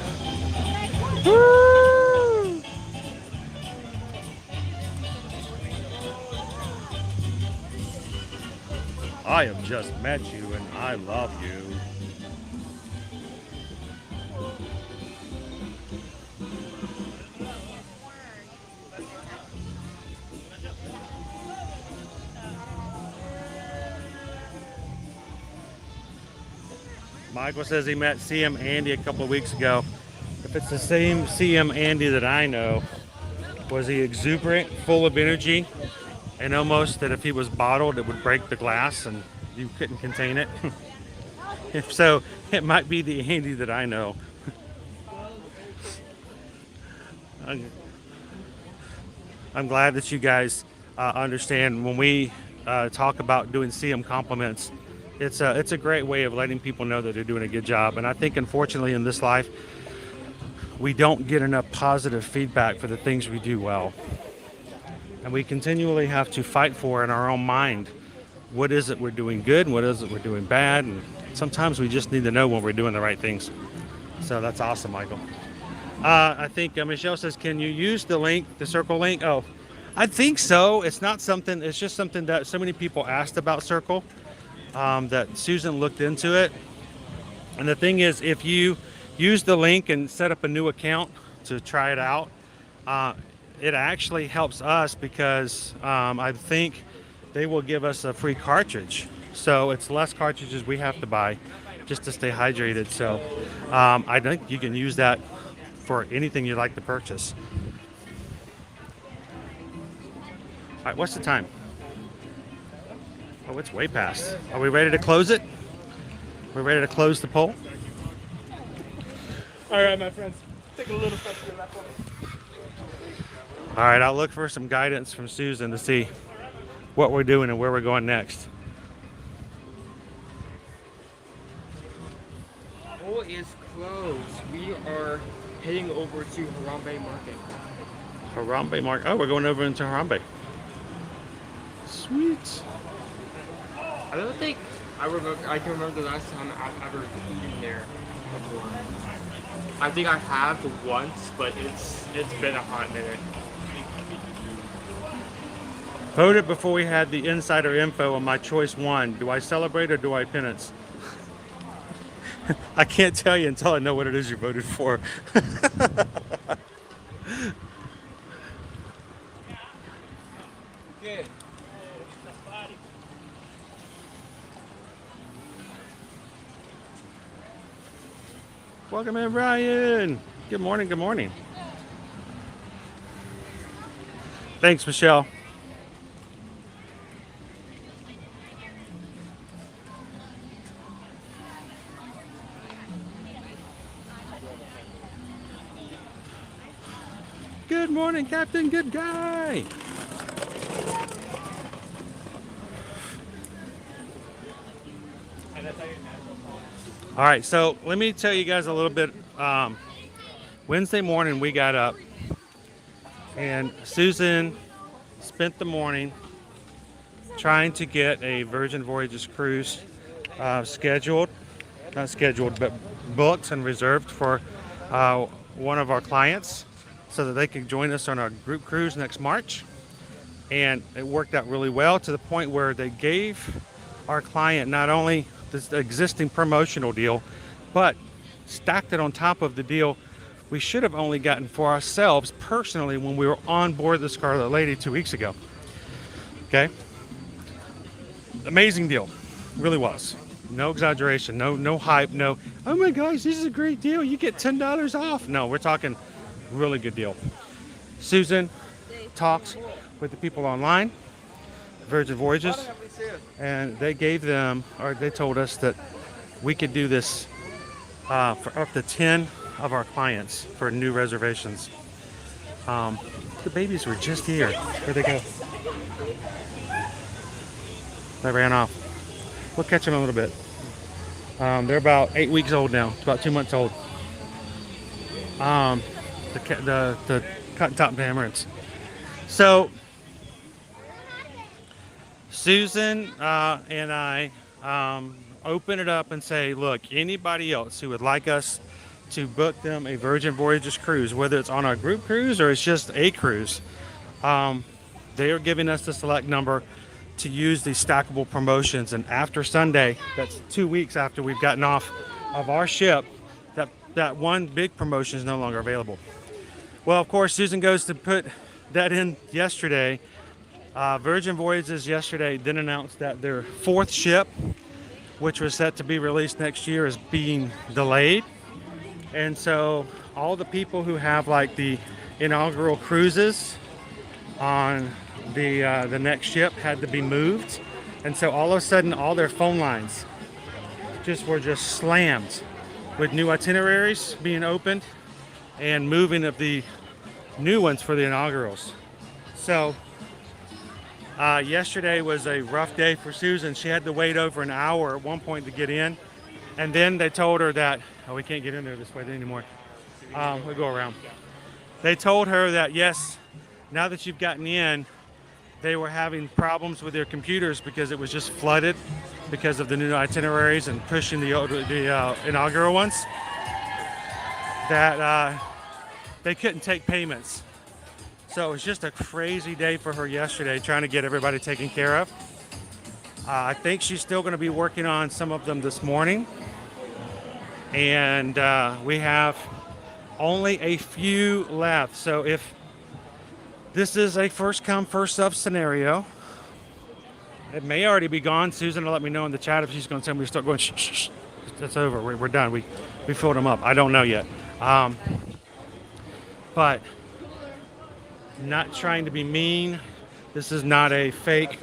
Woo! I have just met you and I love you. Michael says he met CM Andy a couple of weeks ago. If it's the same CM Andy that I know, was he exuberant, full of energy, and almost that if he was bottled, it would break the glass and you couldn't contain it? If so, it might be the Andy that I know. I'm glad that you guys understand when we talk about doing CM compliments. It's a great way of letting people know that they're doing a good job. And I think, unfortunately, in this life, we don't get enough positive feedback for the things we do well. And we continually have to fight for in our own mind, what is it we're doing good and what is it we're doing bad. And sometimes we just need to know when we're doing the right things. So that's awesome, Michael. I think Michelle says, can you use the link, the circle link? Oh, I think so. It's not something, it's just something that so many people asked about Circle. That Susan looked into it. And the thing is, if you use the link and set up a new account to try it out, it actually helps us because I think they will give us a free cartridge. So it's less cartridges we have to buy just to stay hydrated. So I think you can use that for anything you'd like to purchase. All right, what's the time? Oh, it's way past. Are we ready to close it? We're ready to close the poll? All right, my friends. Take a little step to the left. All right, I'll look for some guidance from Susan to see what we're doing and where we're going next. Poll is closed. We are heading over to Harambe Market. Harambe Market. Oh, we're going over into Harambe. Sweet. I don't think I can remember the last time I've ever been there before. I think I have once, but it's been a hot minute. Voted before we had the insider info on my choice one. Do I celebrate or do I penance? I can't tell you until I know what it is you voted for. Good. Welcome in, Brian. Good morning, good morning. Thanks, Michelle. Good morning, Captain Good Guy. All right, so let me tell you guys a little bit. Wednesday morning we got up and Susan spent the morning trying to get a Virgin Voyages cruise not scheduled, but booked and reserved for one of our clients so that they could join us on our group cruise next March. And it worked out really well to the point where they gave our client not only this existing promotional deal, but stacked it on top of the deal we should have only gotten for ourselves personally when we were on board the Scarlet Lady 2 weeks ago. Okay, amazing deal. Really was. No exaggeration, no hype, no, oh my gosh, this is a great deal. You get $10 off. No, we're talking really good deal. Susan talks with the people online, Virgin Voyages, and they gave them, or they told us that we could do this for up to 10 of our clients for new reservations. The babies were just here. Where'd they go? They ran off. We'll catch them in a little bit. They're about 8 weeks old now. About 2 months old. The cotton-top tamarins. So Susan and I open it up and say, look, anybody else who would like us to book them a Virgin Voyages cruise, whether it's on a group cruise or it's just a cruise, they are giving us the select number to use these stackable promotions. And after Sunday, that's 2 weeks after we've gotten off of our ship, that one big promotion is no longer available. Well, of course, Susan goes to put that in yesterday. Virgin Voyages yesterday then announced that their 4th ship, which was set to be released next year, is being delayed. And so all the people who have like the inaugural cruises on the next ship had to be moved. And so all of a sudden, all their phone lines were just slammed with new itineraries being opened and moving of the new ones for the inaugurals. So yesterday was a rough day for Susan. She had to wait over an hour at one point to get in. And then they told her that, oh, we can't get in there this way anymore. We'll go around. They told her that, yes, now that you've gotten in, they were having problems with their computers because it was just flooded because of the new itineraries and pushing the inaugural ones, that they couldn't take payments. So it was just a crazy day for her yesterday, trying to get everybody taken care of. I think she's still going to be working on some of them this morning. And we have only a few left. So if this is a first come, first served scenario, it may already be gone. Susan will let me know in the chat if she's going to tell me to start going, shh, shh, shh. That's over. We're done. We filled them up. I don't know yet. But not trying to be mean. This is not a fake,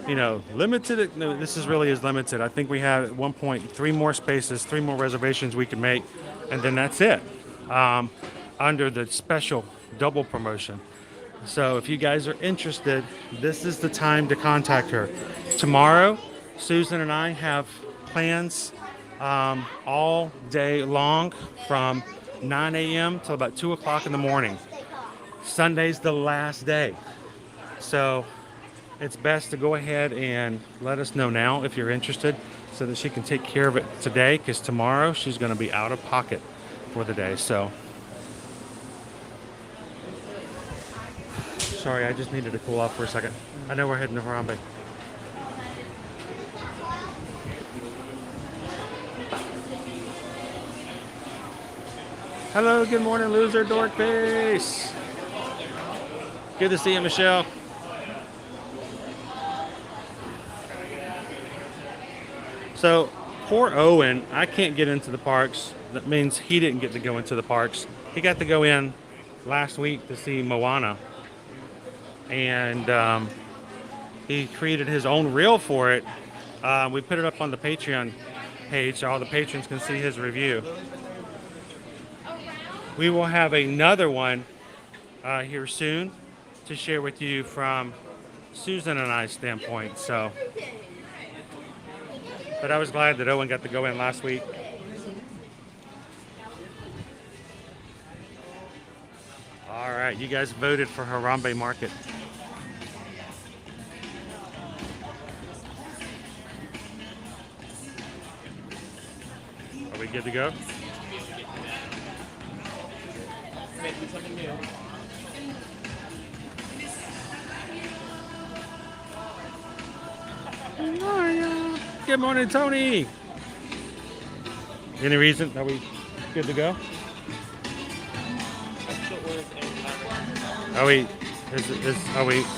limited. No, this really is limited. I think we have at one point 3 more spaces, 3 more reservations we can make, and then that's it, under the special double promotion. So if you guys are interested, this is the time to contact her. Tomorrow, Susan and I have plans all day long from 9 a.m. till about 2 o'clock in the morning. Sunday's the last day. So it's best to go ahead and let us know now if you're interested so that she can take care of it today, because tomorrow she's going to be out of pocket for the day. So sorry, I just needed to cool off for a second. I know we're heading to Harambe. Hello, good morning, loser dork face. Good to see you, Michelle. So, poor Owen, I can't get into the parks. That means he didn't get to go into the parks. He got to go in last week to see Moana. And he created his own reel for it. We put it up on the Patreon page so all the patrons can see his review. We will have another one here soon to share with you from Susan and I's standpoint. So, but I was glad that Owen got to go in last week. All right, you guys voted for Harambe Market. Are we good to go? Good morning, Tony. Any reason? Are we good to go? Are we?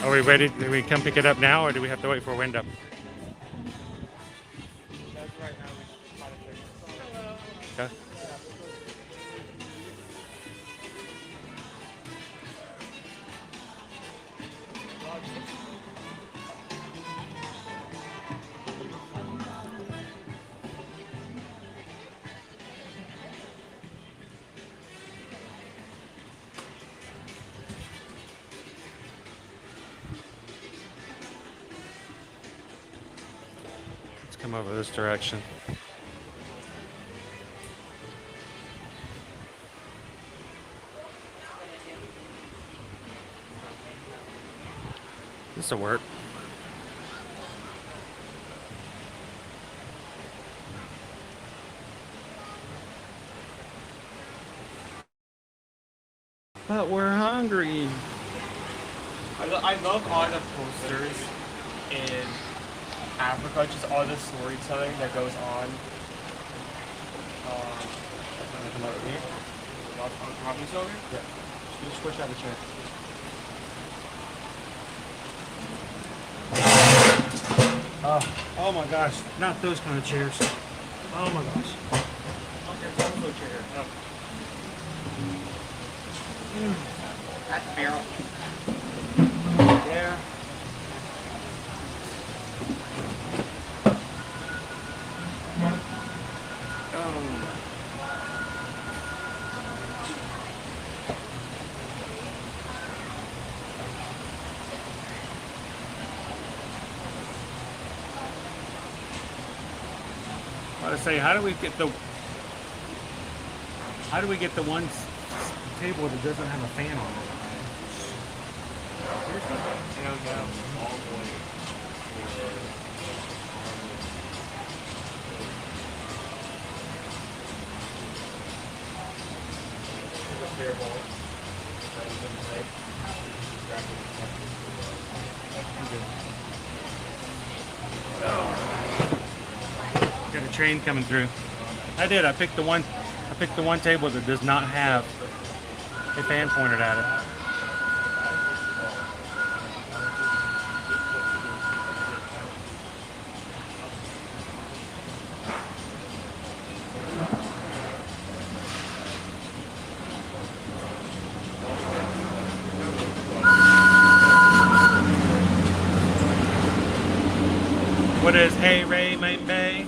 Are we ready? Do we come pick it up now, or do we have to wait for a window? come over this direction. This'll work. But we're hungry. I love all the posters in Africa, just all the storytelling that goes on. Copies over? Yeah. Just push out the chair. Oh my gosh, not those kind of chairs. Oh my gosh. That's barrel. Yeah. I was say, how do we get the one table that doesn't have a fan on it? Got a train coming through. I did. I picked the one table that does not have a fan pointed at it. What is hey Ray mate Bay?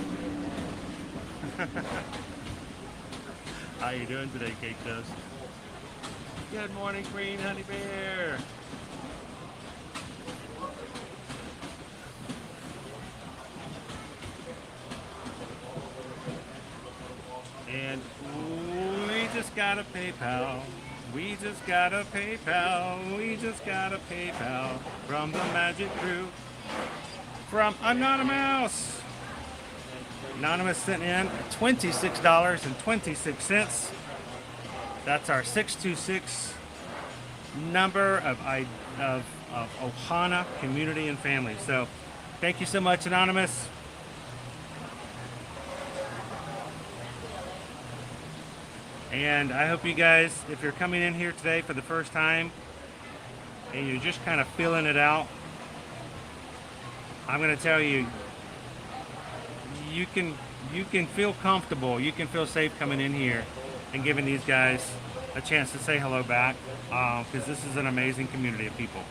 How you doing today, Cake Toast? Good morning, Queen Honey Bear. And we just got a PayPal. We just got a PayPal. We just got a PayPal from the Magic Crew. From Anonymous. Anonymous sent in $26.26. That's our 626 number of Ohana community and family. So thank you so much, Anonymous. And I hope you guys, if you're coming in here today for the first time and you're just kind of feeling it out, I'm going to tell you, you can feel comfortable, you can feel safe coming in here and giving these guys a chance to say hello back, because this is an amazing community of people.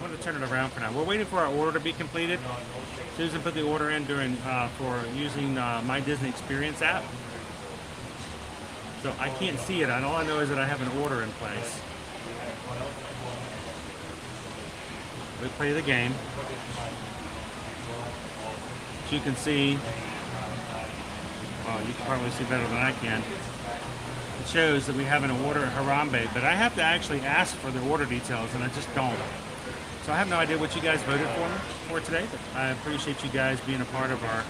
I'm going to turn it around for now. We're waiting for our order to be completed. Susan put the order in during for using My Disney Experience app. So I can't see it. And all I know is that I have an order in place. We play the game. As you can see, well, you can probably see better than I can. It shows that we have an order at Harambe, but I have to actually ask for the order details, and I just don't. So I have no idea what you guys voted for today, but I appreciate you guys being a part of our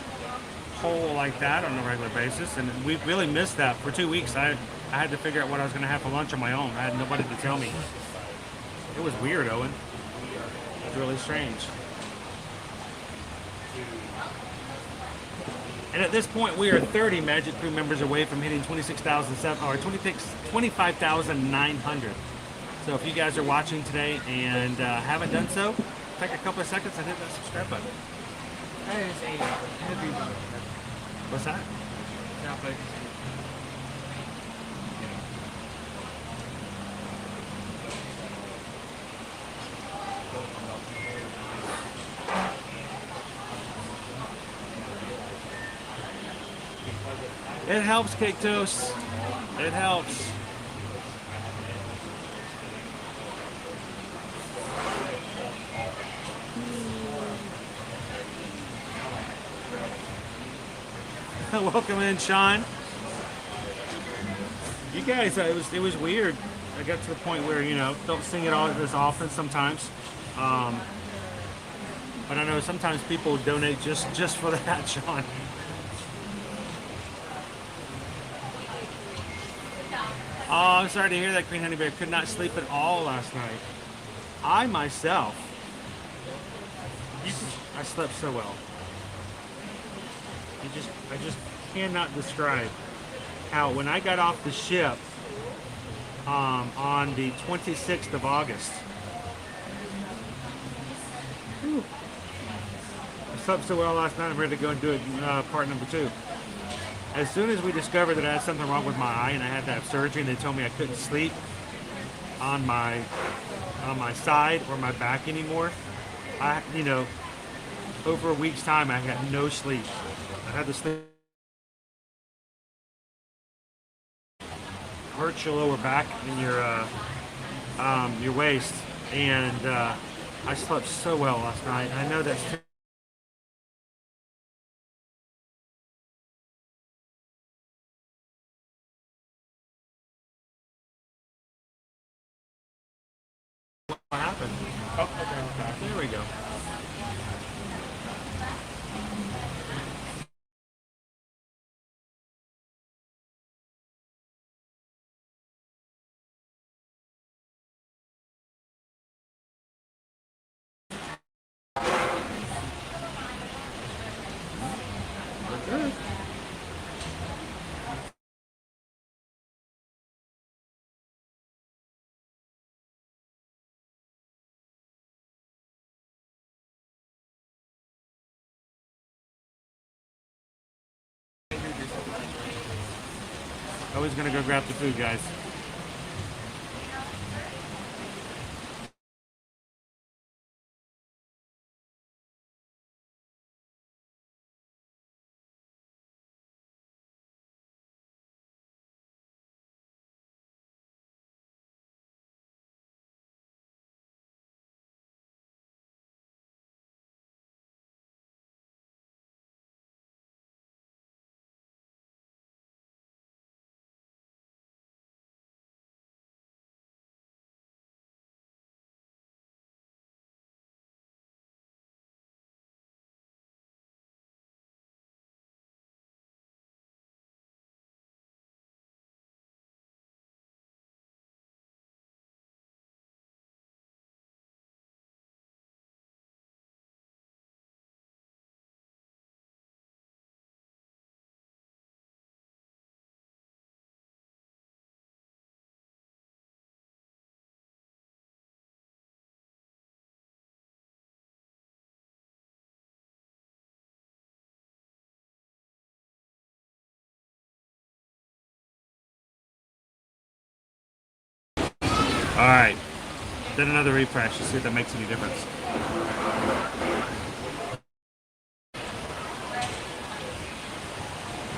poll like that on a regular basis. And we really missed that. For 2 weeks, I had to figure out what I was going to have for lunch on my own. I had nobody to tell me. It was weird, Owen. It was really strange. And at this point, we are 30 Magic Crew members away from hitting 25,900. So if you guys are watching today and haven't done so, take a couple of seconds and hit that subscribe button. That is a heavy one. What's that? Yeah, but It helps, Cake Toast. It helps. Welcome in, Sean. You guys, it was weird. I got to the point where, you know, don't sing it all as often sometimes. But I know sometimes people donate just for that, Sean. Oh, I'm sorry to hear that, Queen Honey Bear. Could not sleep at all last night. I myself, I slept so well. I just cannot describe how when I got off the ship on the 26th of August, I slept so well last night. I'm ready to go and do it part number 2. As soon as we discovered that I had something wrong with my eye and I had to have surgery, and they told me I couldn't sleep on my side or my back anymore, over a week's time I had no sleep. I had to sleep. Hurts your lower back and your waist, and I slept so well last night. I know that's what happened. Oh, okay. There we go. I was gonna go grab the food, guys. All right, then another refresh to see if that makes any difference.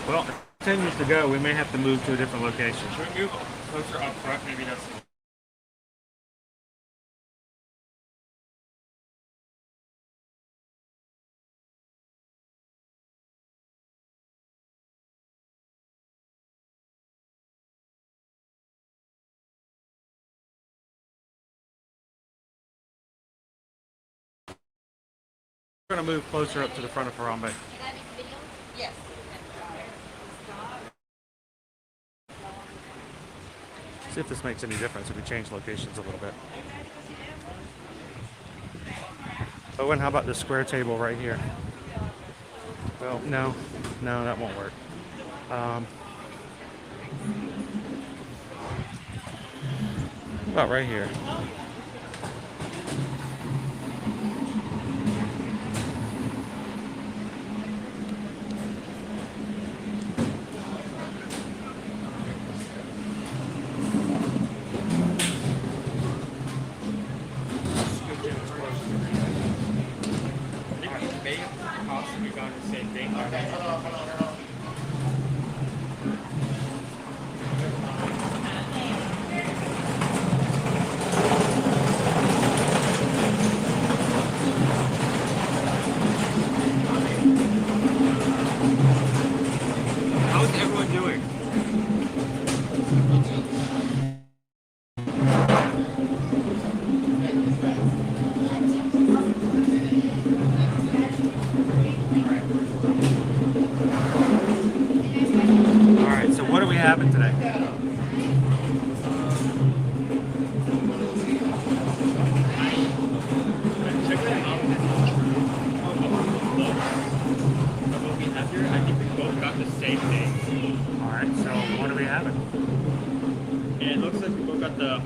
Well, it continues to go. We may have to move to a different location. Should we move closer up front? Maybe that's... We're going to move closer up to the front of Harambe. Yes. See if this makes any difference if we change locations a little bit. Owen, how about this square table right here? Well, no, that won't work. How about right here?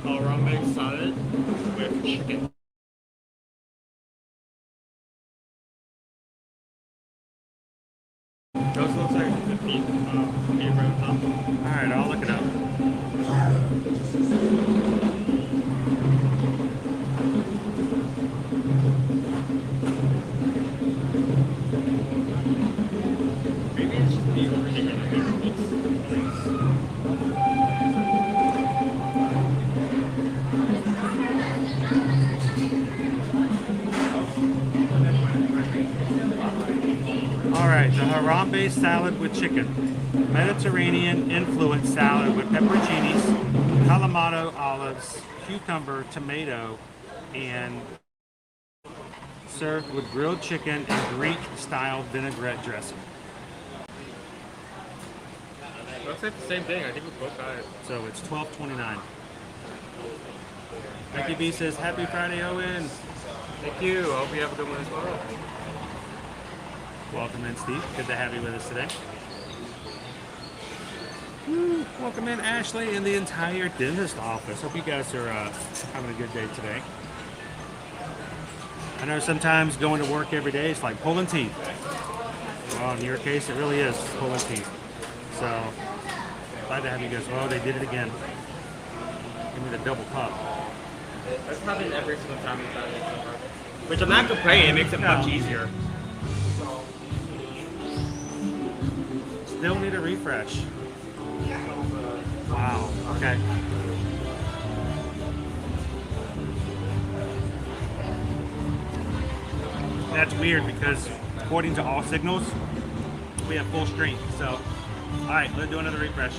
Harambe salad with chicken. Those looks like the beef around top. Alright, I'll look it up. Maybe it's just the original mix. Alright, the Harambe salad with chicken. Mediterranean influenced salad with pepperoncinis, Kalamata olives, cucumber, tomato, and served with grilled chicken and Greek-style vinaigrette dressing. Looks like the same thing. I think we both got it. So it's $12.29. Becky B says, Happy Friday, Owen. Thank you. I hope you have a good one as well. Welcome in, Steve. Good to have you with us today. Woo. Welcome in, Ashley, and the entire dentist office. Hope you guys are having a good day today. I know sometimes going to work every day is like pulling teeth. Well, in your case, it really is pulling teeth. So, glad to have you guys. Oh, they did it again. Give me the double cup. That's happened every single time we've done it so far. Which I'm not complaining, it makes it much easier. Still need a refresh. Wow, okay. That's weird because according to all signals, we have full strength. So, all right, let's do another refresh.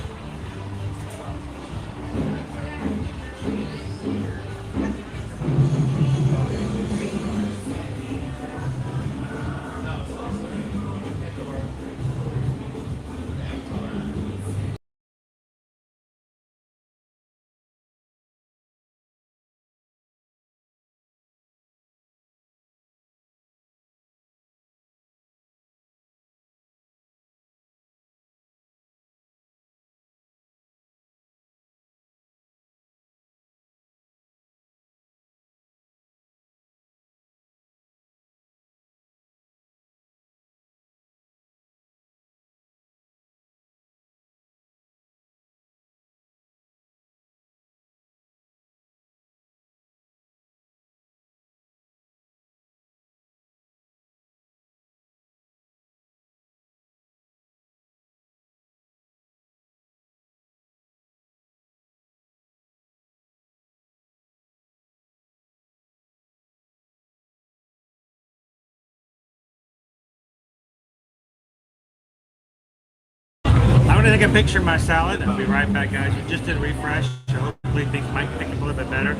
I'm gonna take a picture of my salad. I'll be right back, guys. We just did a refresh, so hopefully things might pick up a little bit better.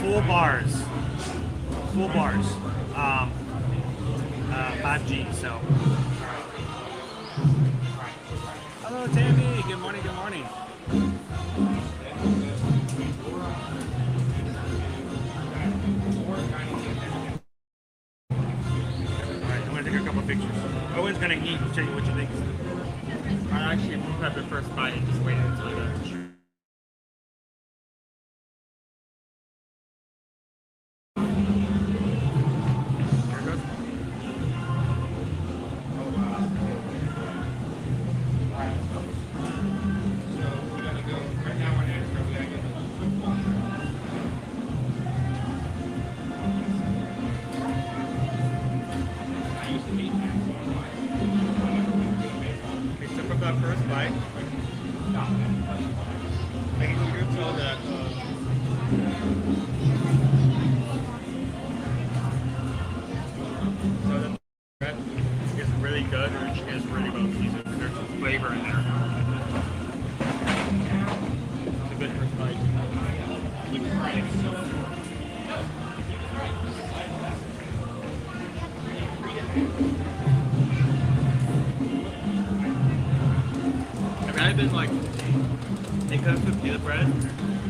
Full bars. 5G. So, hello, Tammy. Good morning. Good morning. Take a couple pictures. Owen's gonna eat and show you what you think. I actually have the first bite and just waited until the I've been like, they could have put pita bread,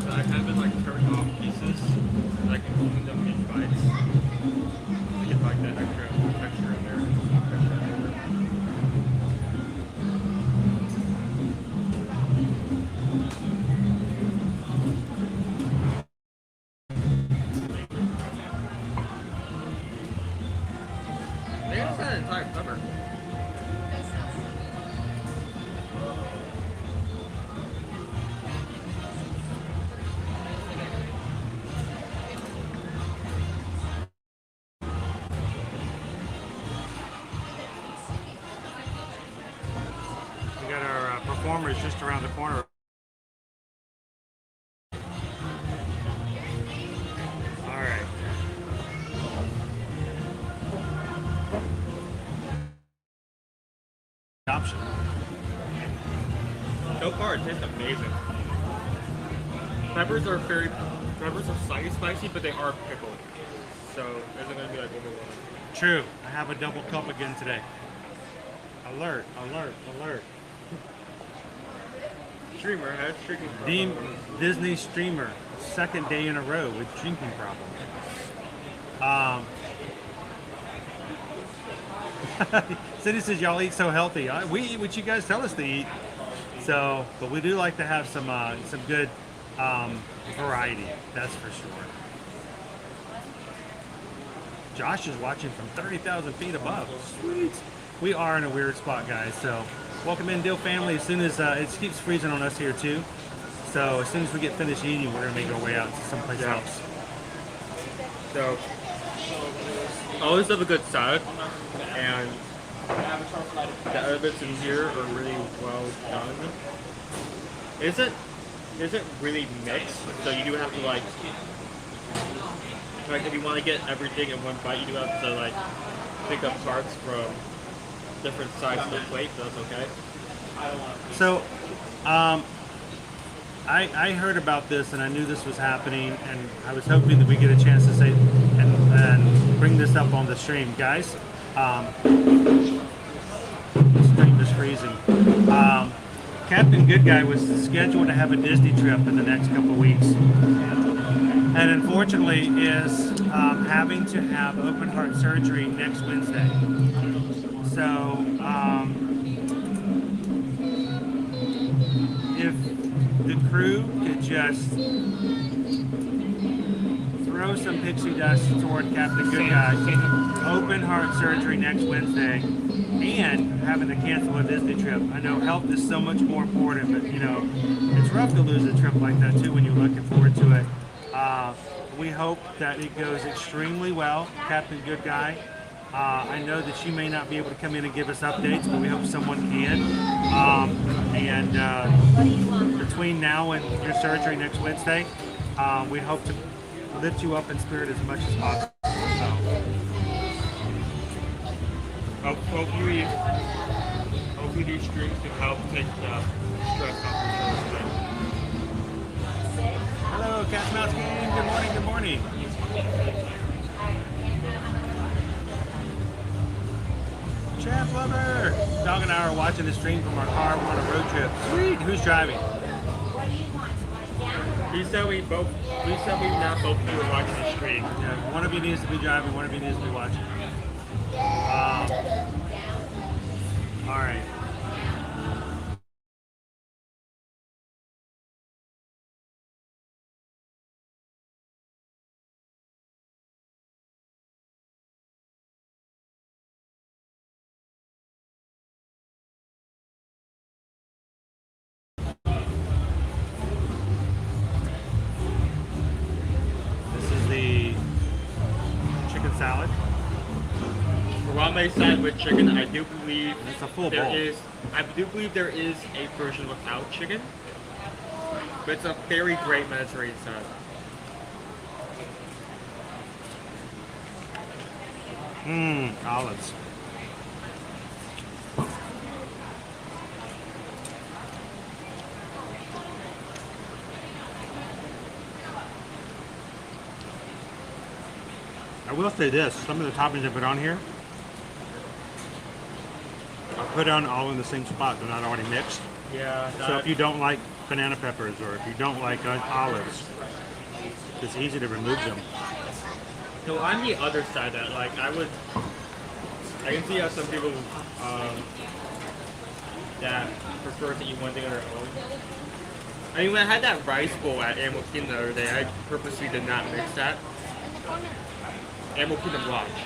but I've kind of been like turning off pieces, so I can open them in bites. To get like that extra texture in there. warmer is just around the corner. All right. Option. So far, it tastes amazing. Peppers are slightly spicy, but they are pickled. So it isn't gonna be like overwhelming. True. I have a double cup again today. Alert, alert, alert. Streamer has drinking problem. Disney streamer, second day in a row with drinking problem. Cindy says y'all eat so healthy. We eat what you guys tell us to eat. So, but we do like to have some good variety. That's for sure. Josh is watching from 30,000 feet above. Sweet. We are in a weird spot, guys. So, welcome in, Dill family. As soon as it keeps freezing on us here too. So, as soon as we get finished eating, we're gonna make our way out to someplace else. So, always have a good salad, and the other bits in here are really well done. Isn't really mixed, so you do have to like if you want to get everything in one bite, you do have to like pick up parts from different sides of the plate. So that's okay. So, I heard about this and I knew this was happening, and I was hoping that we get a chance to say and bring this up on the stream, guys. The stream is freezing. Captain Good Guy was scheduled to have a Disney trip in the next couple of weeks, and unfortunately is having to have open heart surgery next Wednesday. So if the crew could just throw some pixie dust toward Captain Good Guy, open heart surgery next Wednesday, and having to cancel a Disney trip. I know health is so much more important, but you know, it's rough to lose a trip like that too when you're looking forward to it. We hope that it goes extremely well, Captain Good Guy. I know that she may not be able to come in and give us updates, but we hope someone can. Between now and your surgery next Wednesday, we hope to lift you up in spirit as much as possible. So, hopefully these drinks can help take the stress off your shoulders. Hello, Cat's Mouse Game. Good morning. Good morning. Chef Lover. Dog and I are watching the stream from our car. We're on a road trip. Sweet. Who's driving? We said we not both be watching the stream. Yeah, one of you needs to be driving. One of you needs to be watching. All right. Salad. Harambe salad with chicken. I do believe it's a full there bowl. I do believe there is a version without chicken, but it's a very great Mediterranean salad. Olives. I will say this, some of the toppings I put on here, I put on all in the same spot, they're not already mixed. Yeah. So if you don't like banana peppers or if you don't like olives, it's easy to remove them. So on the other side of that, like I can see how some people that prefer to eat one thing on their own. I mean, when I had that rice bowl at Animal Kingdom the other day, I purposely did not mix that. Animal Kingdom Lodge.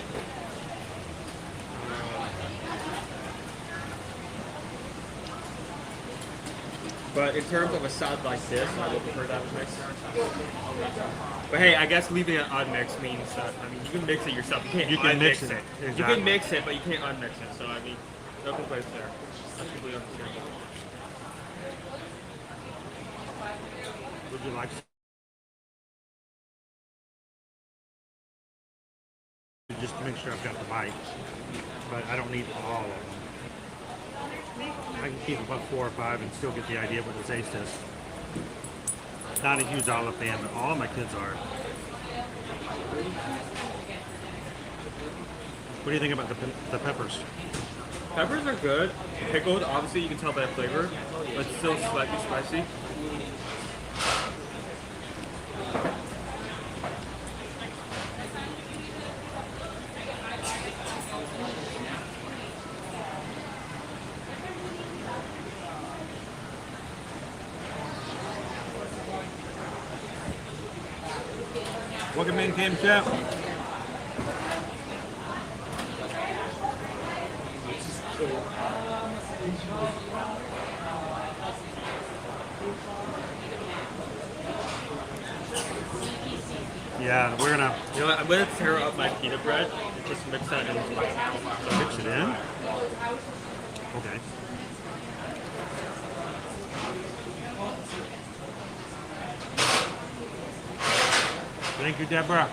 But in terms of a salad like this, I would prefer that mix. But hey, I guess leaving it unmixed means that, I mean, you can mix it yourself. You can mix it. Exactly. You can mix it, but you can't unmix it. So, I mean, no complaints there. That's completely understandable. Would you like just to make sure I've got the bite, but I don't need all of them. I can keep about 4 or 5 and still get the idea of what the taste is. Not a huge olive fan, but all of my kids are. What do you think about the peppers? Peppers are good. Pickled, obviously you can tell by the flavor, but still slightly spicy. Welcome in, Cam Chef. Yeah, we're gonna You know what? I'm gonna tear up my pita bread and just mix that into my mouth. mix it in. Okay. Thank you, Deborah.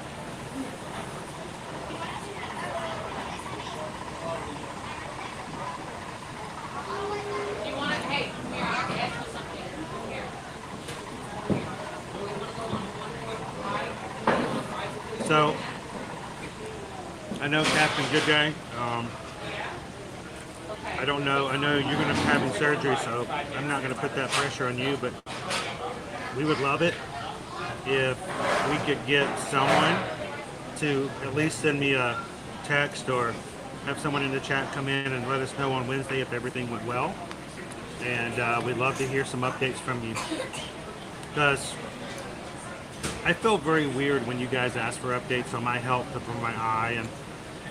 So, I know Captain Good Guy. I don't know. I know you're going to be having surgery, so I'm not going to put that pressure on you, but we would love it if we could get someone to at least send me a text or have someone in the chat come in and let us know on Wednesday if everything went well. And we'd love to hear some updates from you. Because I feel very weird when you guys ask for updates on my health for my eye, and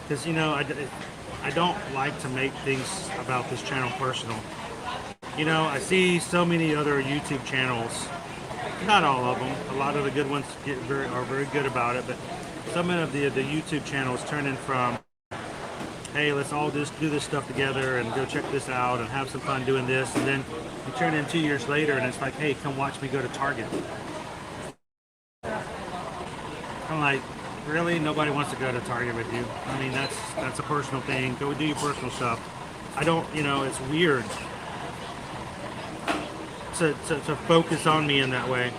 because you know I don't like to make things about this channel personal. You know, I see so many other YouTube channels, not all of them. A lot of the good ones are very good about it, but some of the YouTube channels turning from, hey, let's all just do this stuff together and go check this out and have some fun doing this, and then you turn in 2 years later and it's like, hey, come watch me go to Target. I'm like, really? Nobody wants to go to Target with you. I mean, that's a personal thing. Go do your personal stuff. I don't, you know, it's weird to focus on me in that way.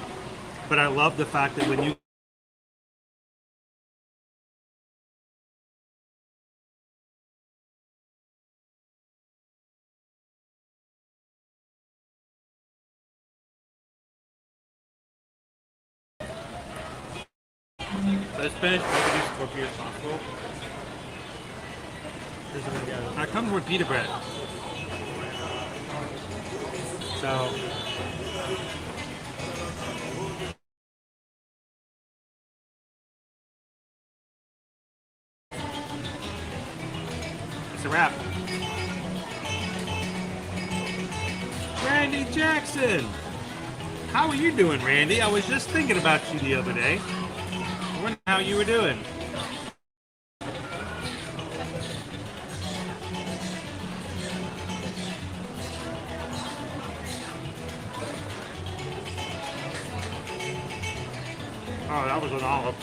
But I love the fact that when you Let's finish making these as quickly as possible. I come with pita bread. So it's a wrap. Randy Jackson! How are you doing, Randy? I was just thinking about you the other day. I wonder how you were doing. Oh, that was an olive.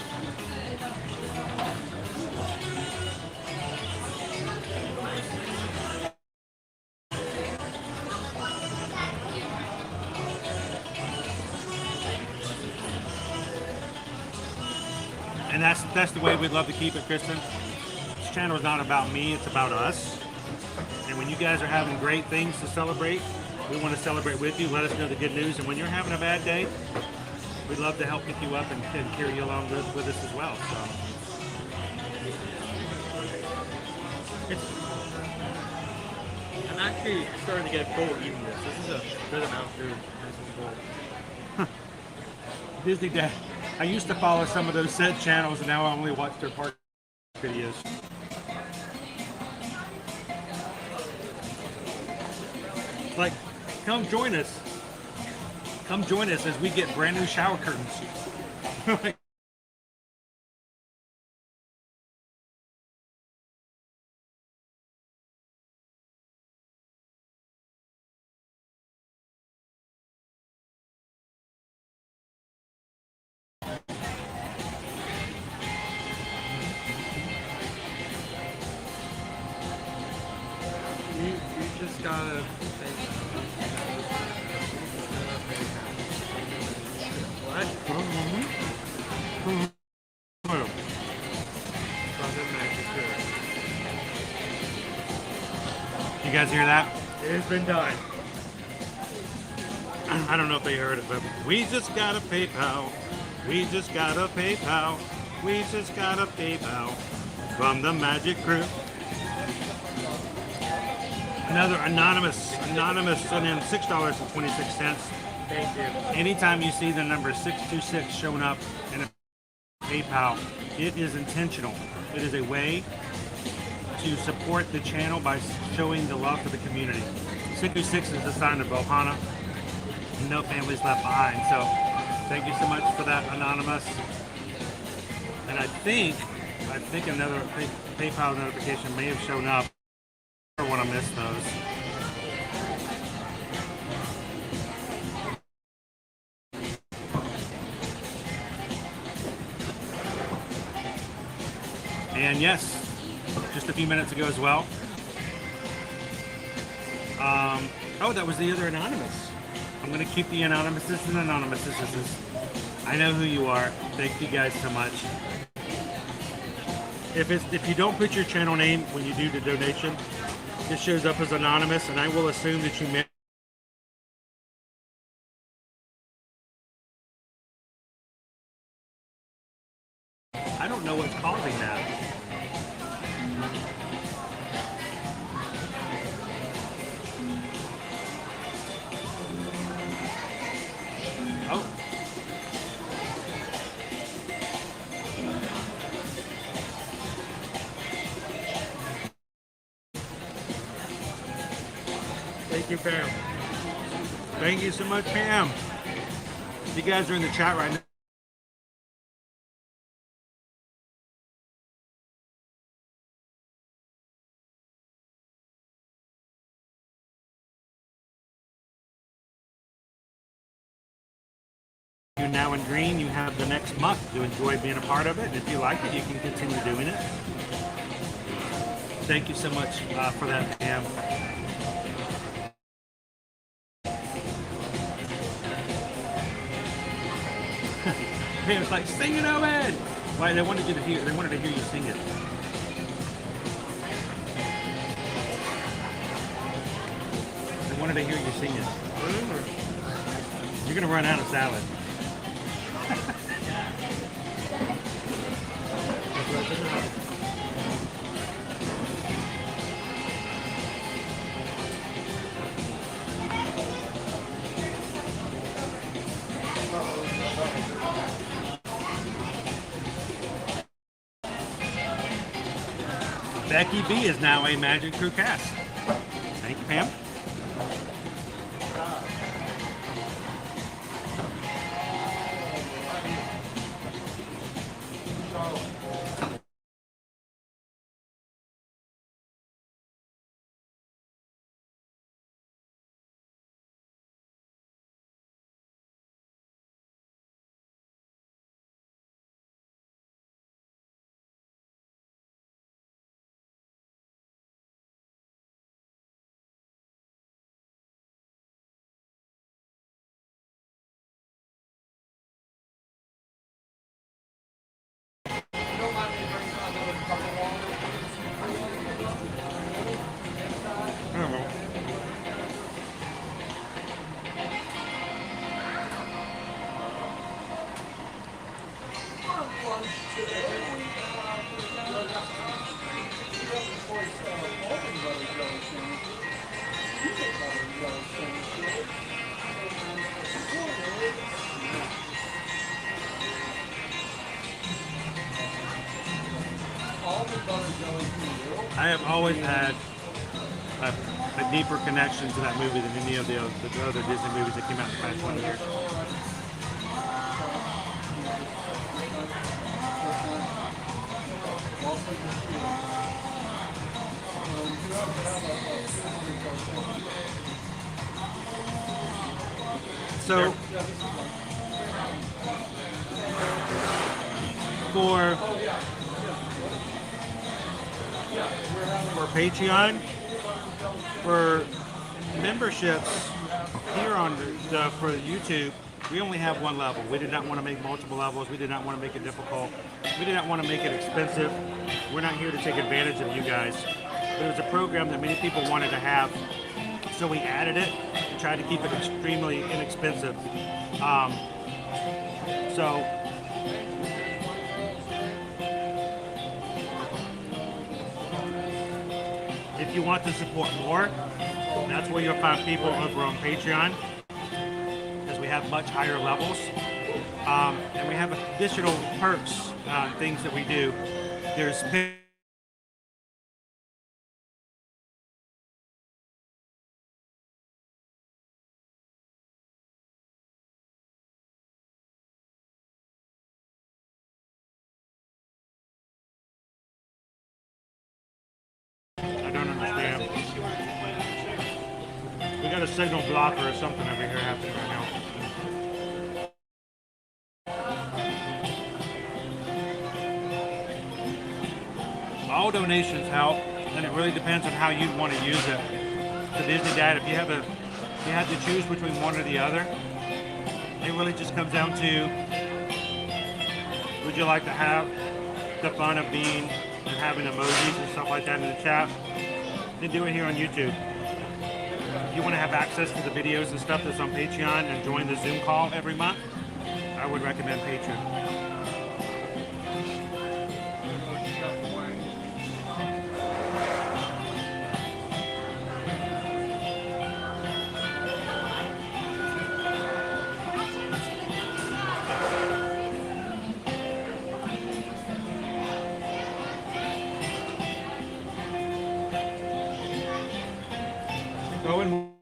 And that's the way we'd love to keep it, Kristen. This channel is not about me, it's about us. And when you guys are having great things to celebrate, we want to celebrate with you. Let us know the good news. And when you're having a bad day, we'd love to help pick you up and carry you along with us as well. So I'm actually starting to get full eating this. This is a good amount of food. Nice and full. Disney Dad. I used to follow some of those set channels, and now I only watch their park videos. Like, come join us. Come join us as we get brand new shower curtains. gotta what? You guys hear that? It's been done. I don't know if they heard it, but we just got a PayPal. We just got a PayPal. We just got a PayPal from the Magic Crew. Another anonymous sent in $6.26. Thank you. Anytime you see the number 626 showing up in a PayPal, it is intentional. It is a way to support the channel by showing the love for the community. 626 is a sign of Ohana. No families left behind. So thank you so much for that, Anonymous. And I think another PayPal notification may have shown up. I don't want to miss those. And yes, just a few minutes ago as well. Oh, that was the other Anonymous. I'm going to keep the Anonymouses and Anonymouses. I know who you are. Thank you guys so much. If you don't put your channel name when you do the donation, it shows up as Anonymous, and I will assume that you meant. I don't know what's causing that. Oh. Thank you, Pam. Thank you so much, Pam. You guys are in the chat right now. You're now in green. You have the next month to enjoy being a part of it. If you like it, you can continue doing it. Thank you so much for that, Pam. Pam's like, sing it, Owen! Why, they wanted to hear you sing it. They wanted to hear you sing it. You're gonna run out of salad. Becky B is now a Magic Crew cast. Thank you, Pam. I have always had a deeper connection to that movie than any of the other Disney movies that came out in the past 20 years. So, for Patreon, for memberships here on for YouTube, we only have one level. We did not want to make multiple levels. We did not want to make it difficult. We did not want to make it expensive. We're not here to take advantage of you guys. But it was a program that many people wanted to have, so we added it and tried to keep it extremely inexpensive. So if you want to support more, that's where you'll find people over on Patreon, because we have much higher levels. And we have additional perks, things that we do. There's I don't understand. We got a signal blocker or something over here happening right now. All donations help, and it really depends on how you want to use it. So Disney Dad, if you had to choose between one or the other, it really just comes down to, would you like to have the fun of being and having emojis and stuff like that in the chat? Then do it here on YouTube. If you want to have access to the videos and stuff that's on Patreon and join the Zoom call every month, I would recommend Patreon. Owen.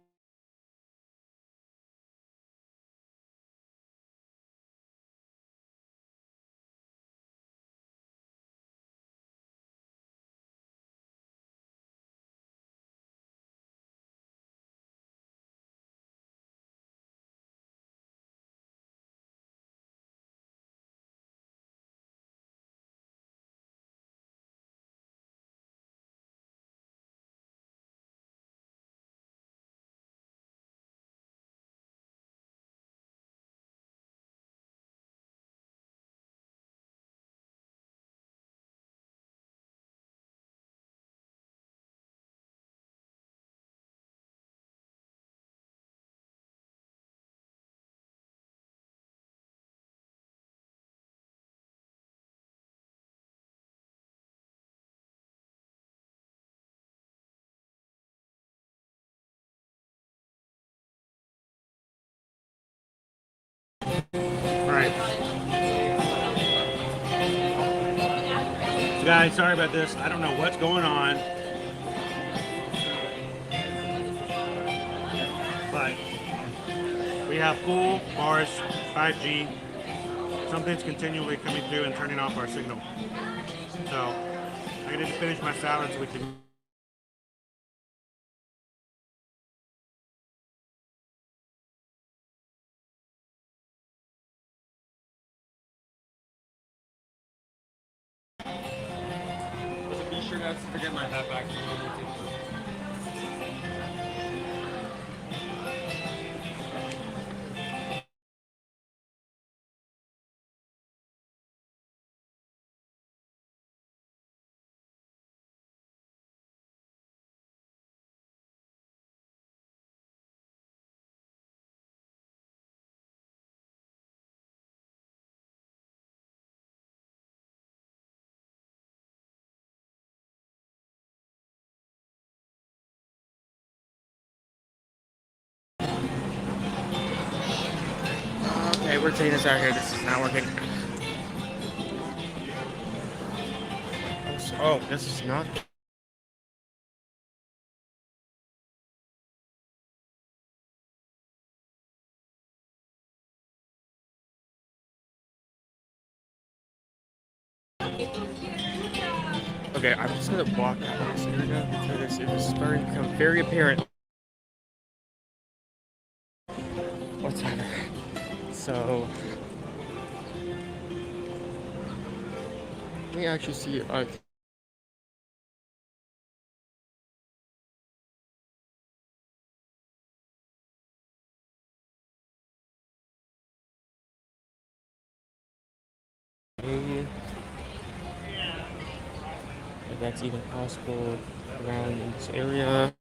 So guys, sorry about this. I don't know what's going on, but we have full bars, 5G. Something's continually coming through and turning off our signal. So I need to finish my salad so we can. Be sure not to forget my hat back. Okay, we're taking this out here. This is not working. Oh, this is not. Okay, I'm just gonna walk out of this area because it is starting to become very apparent what's happening. So let me actually see. If that's even possible around in this area.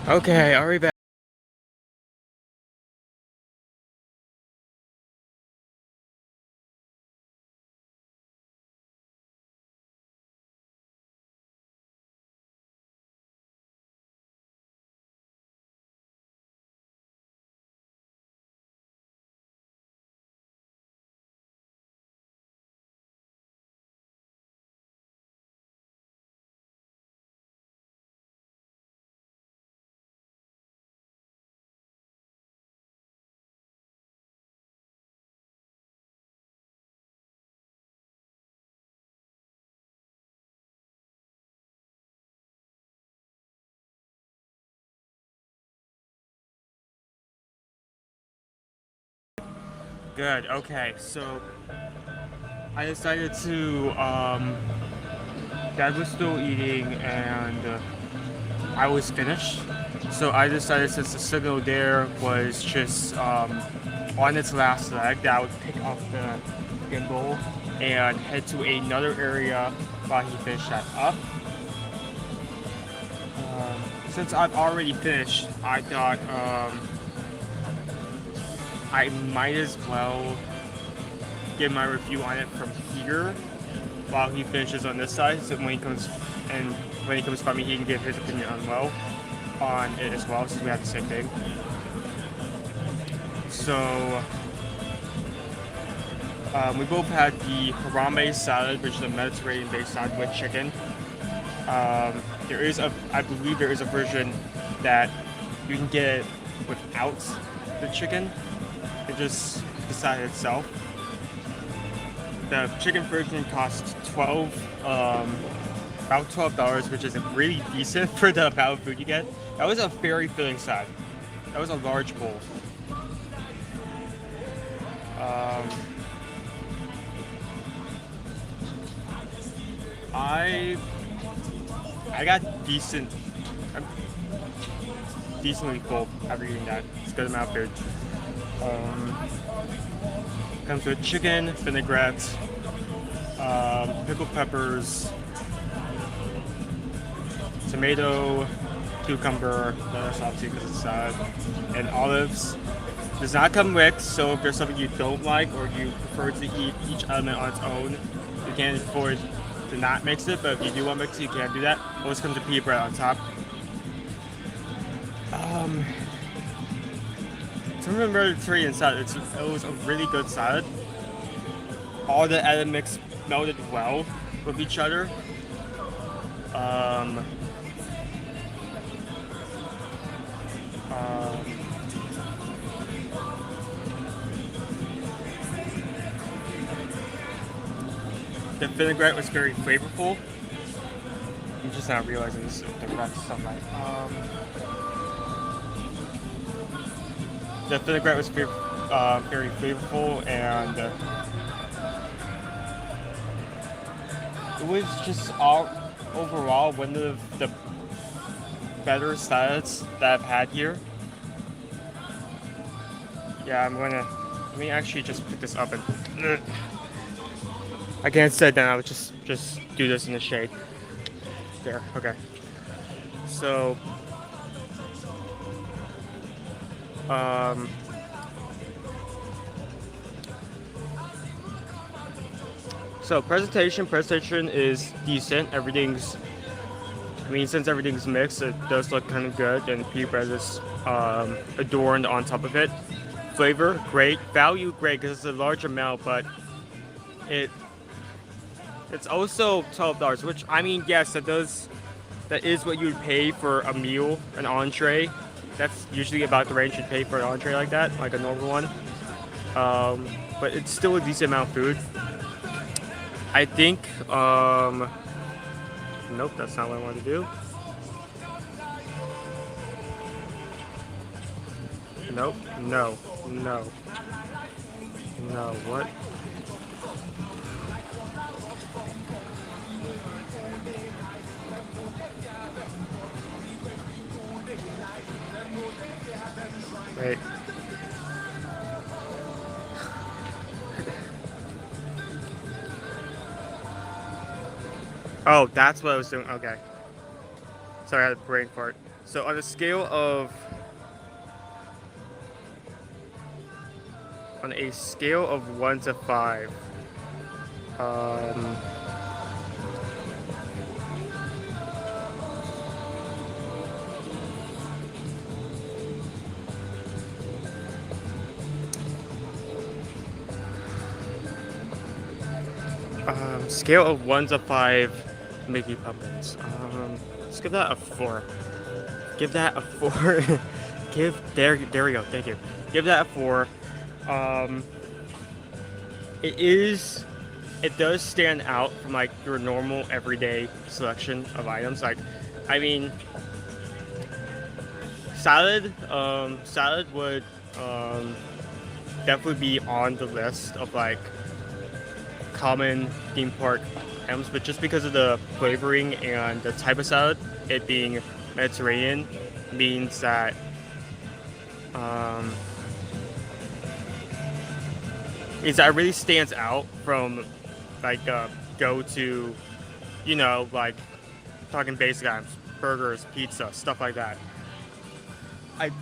Okay, I'll be back. Good, okay, so I decided to, Dad was still eating and I was finished. So I decided, since the signal there was just on its last leg, that I would pick up the gimbal and head to another area while he finished that up. Since I've already finished, I thought I might as well give my review on it from here while he finishes on this side, so when he comes from me, he can give his opinion on it as well, since we have the same thing. So we both had the Harambe salad, which is a Mediterranean-based salad with chicken. I believe there is a version that you can get it without the chicken. It just the salad itself. The chicken version costs about $12, which is really decent for the amount of food you get. That was a very filling salad. That was a large bowl. I got I'm decently full after eating that. It's a good amount of food. Comes with chicken, vinaigrette, pickled peppers, tomato, cucumber, that's obviously because it's salad, and olives. Does not come mixed, so if there's something you don't like or you prefer to eat each element on its own, you can afford to not mix it, but if you do want to mix it, you can do that. Always comes with pita bread on top. To remember Mediterranean salad, it was a really good salad. All the elements melded well with each other. The vinaigrette was very flavorful. I'm just not realizing this vinaigrette sunlight. The vinaigrette was very flavorful, and it was just overall one of the better salads that I've had here. Yeah, let me actually just pick this up and I can't sit down. I would just do this in the shade. There. Okay. So, presentation is decent. Since everything's mixed, it does look kind of good, and pita bread is adorned on top of it. Flavor, great. Value, great, because it's a large amount, but it's also $12, which, yes, that is what you would pay for a meal, an entree. That's usually about the range you'd pay for an entree like that, like a normal one. But it's still a decent amount of food. I think, nope, that's not what I wanted to do. Nope, no, what? Wait. Oh, that's what I was doing. Okay. Sorry, I had a brain fart. So on a scale of 1 to 5, scale of 1 to 5 Mickey Pumpkins. Let's give that a 4. Give that a 4. There we go. Thank you. Give that a 4. It does stand out from like your normal everyday selection of items. Like, salad would definitely be on the list of like common theme park items, but just because of the flavoring and the type of salad, it being Mediterranean, means that it really stands out from like go-to, like talking basic items, burgers, pizza, stuff like that. It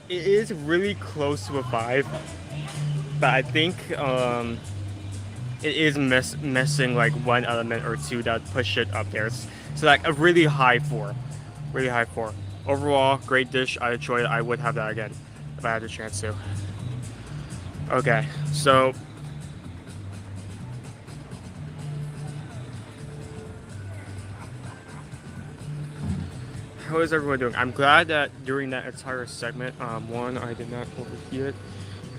is really close to a 5, but I think it is missing like one element or two that push it up there. So like a really high 4. Really high 4. Overall, great dish. I enjoyed it. I would have that again if I had the chance to. Okay, so how is everyone doing? I'm glad that during that entire segment, 1, I did not overheat it,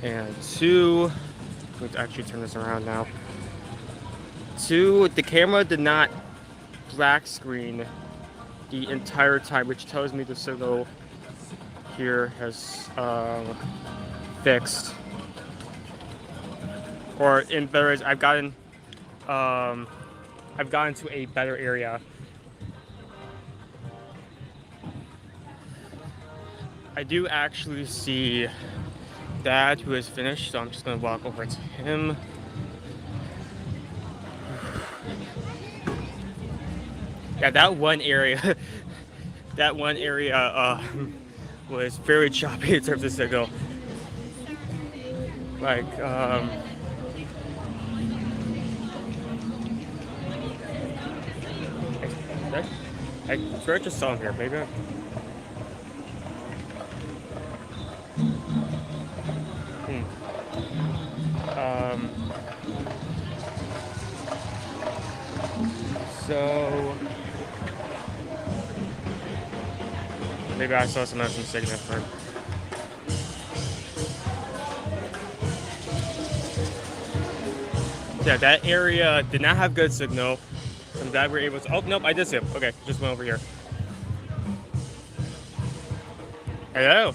and 2, let's actually turn this around now. 2, the camera did not black screen the entire time, which tells me the signal here has fixed. Or in better words, I've gotten I've gotten to a better area. I do actually see Dad who has finished, so I'm just gonna walk over to him. Yeah, that one area, was very choppy in terms of signal. Like, I swear I just saw him here, maybe. So maybe I saw some signal for. Yeah, that area did not have good signal. I'm glad we were able to. Oh nope, I did see him. Okay, just went over here. Hello.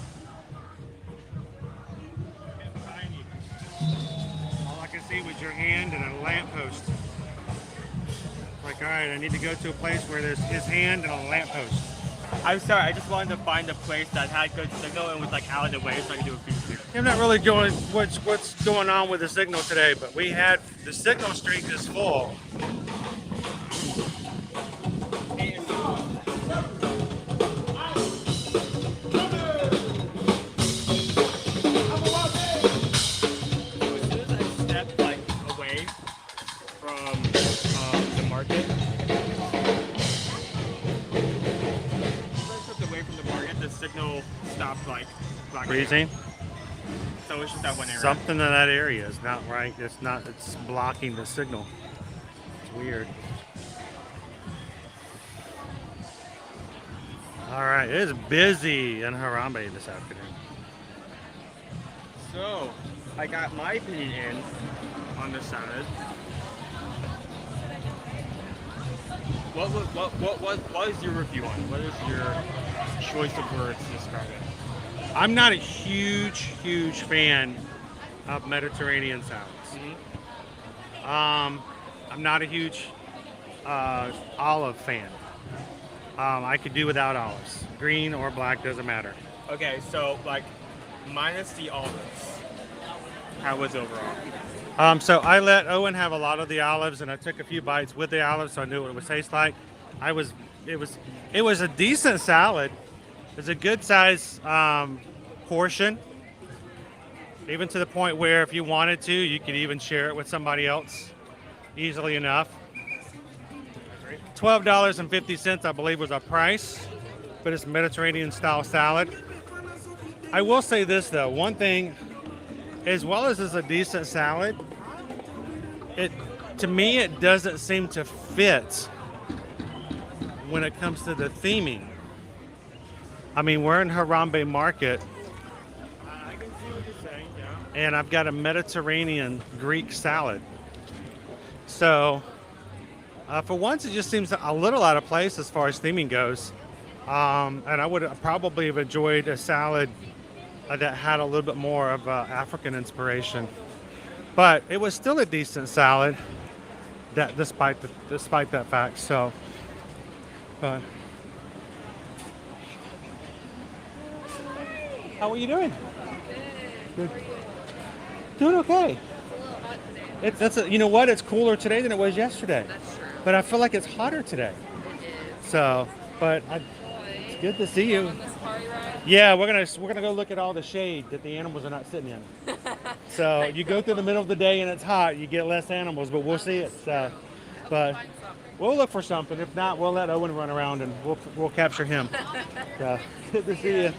All I could see was your hand and a lamppost. Like, all right, I need to go to a place where there's his hand and a lamppost. I'm sorry, I just wanted to find a place that had good signal and was like out of the way so I could do a feed. I'm not really going what's going on with the signal today, but we had the signal streak is full. Signal stopped like Freezing. So it's just that one area. Something in that area is not right. It's not. It's blocking the signal. It's weird. All right, it is busy in Harambe this afternoon. So I got my opinion in on this salad. What was your review on it? What is your choice of words to describe it? I'm not a huge fan of Mediterranean salads. I'm not a huge olive fan. I could do without olives. Green or black, doesn't matter. Okay, so like minus the olives, how was overall? So I let Owen have a lot of the olives, and I took a few bites with the olives, so I knew what it would taste like. It was a decent salad. It's a good size portion, even to the point where if you wanted to, you could even share it with somebody else easily enough. $12.50, I believe, was our price, but it's Mediterranean style salad. I will say this though, one thing. As well as it's a decent salad, to me it doesn't seem to fit when it comes to the theming. I mean, we're in Harambe Market, I can see what you're saying, yeah. and I've got a Mediterranean Greek salad. So, for once, it just seems a little out of place as far as theming goes. And I would probably have enjoyed a salad that had a little bit more of African inspiration, but it was still a decent salad. That despite that fact. So, but how are you doing? Good. Doing okay. You know what? It's cooler today than it was yesterday. That's true. But I feel like it's hotter today. So, but it's good to see you. Yeah, we're gonna go look at all the shade that the animals are not sitting in. So you go through the middle of the day and it's hot, you get less animals, but we'll see it. So, but we'll look for something. If not, we'll let Owen run around and we'll capture him. So, good to see you.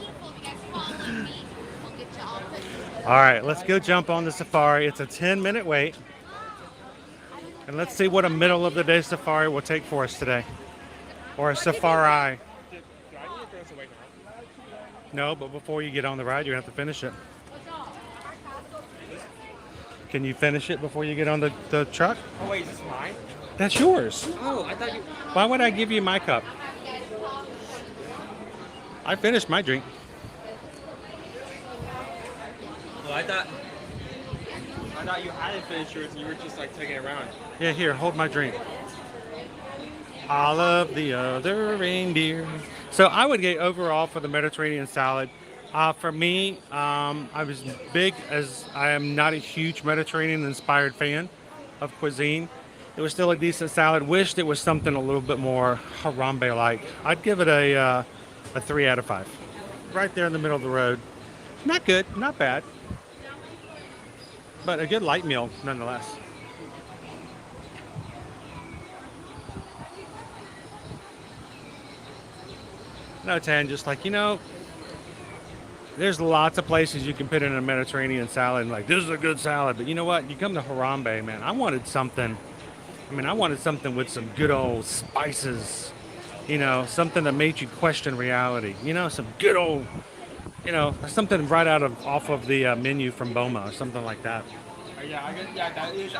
All right, let's go jump on the safari. It's a 10-minute wait, and let's see what a middle of the day safari will take for us today, or a safari. No, but before you get on the ride, you have to finish it. Can you finish it before you get on the truck? Oh wait, is this mine? That's yours. Oh, I thought you... Why would I give you my cup? I finished my drink. Well, I thought you hadn't finished yours and you were just like taking it around. Yeah, here, hold my drink. all of the other reindeer. So I would get overall for the Mediterranean salad. For me, I was big as I am not a huge Mediterranean-inspired fan of cuisine. It was still a decent salad. Wished it was something a little bit more Harambe-like. I'd give it a 3 out of 5. Right there in the middle of the road. Not good, not bad, but a good light meal nonetheless. No, 10, just like, there's lots of places you can put in a Mediterranean salad and like, this is a good salad. But you know what? You come to Harambe, man, I wanted something with some good old spices, something that made you question reality. Some good old, something right off of the menu from Boma or something like that. Yeah, I guess, yeah, that is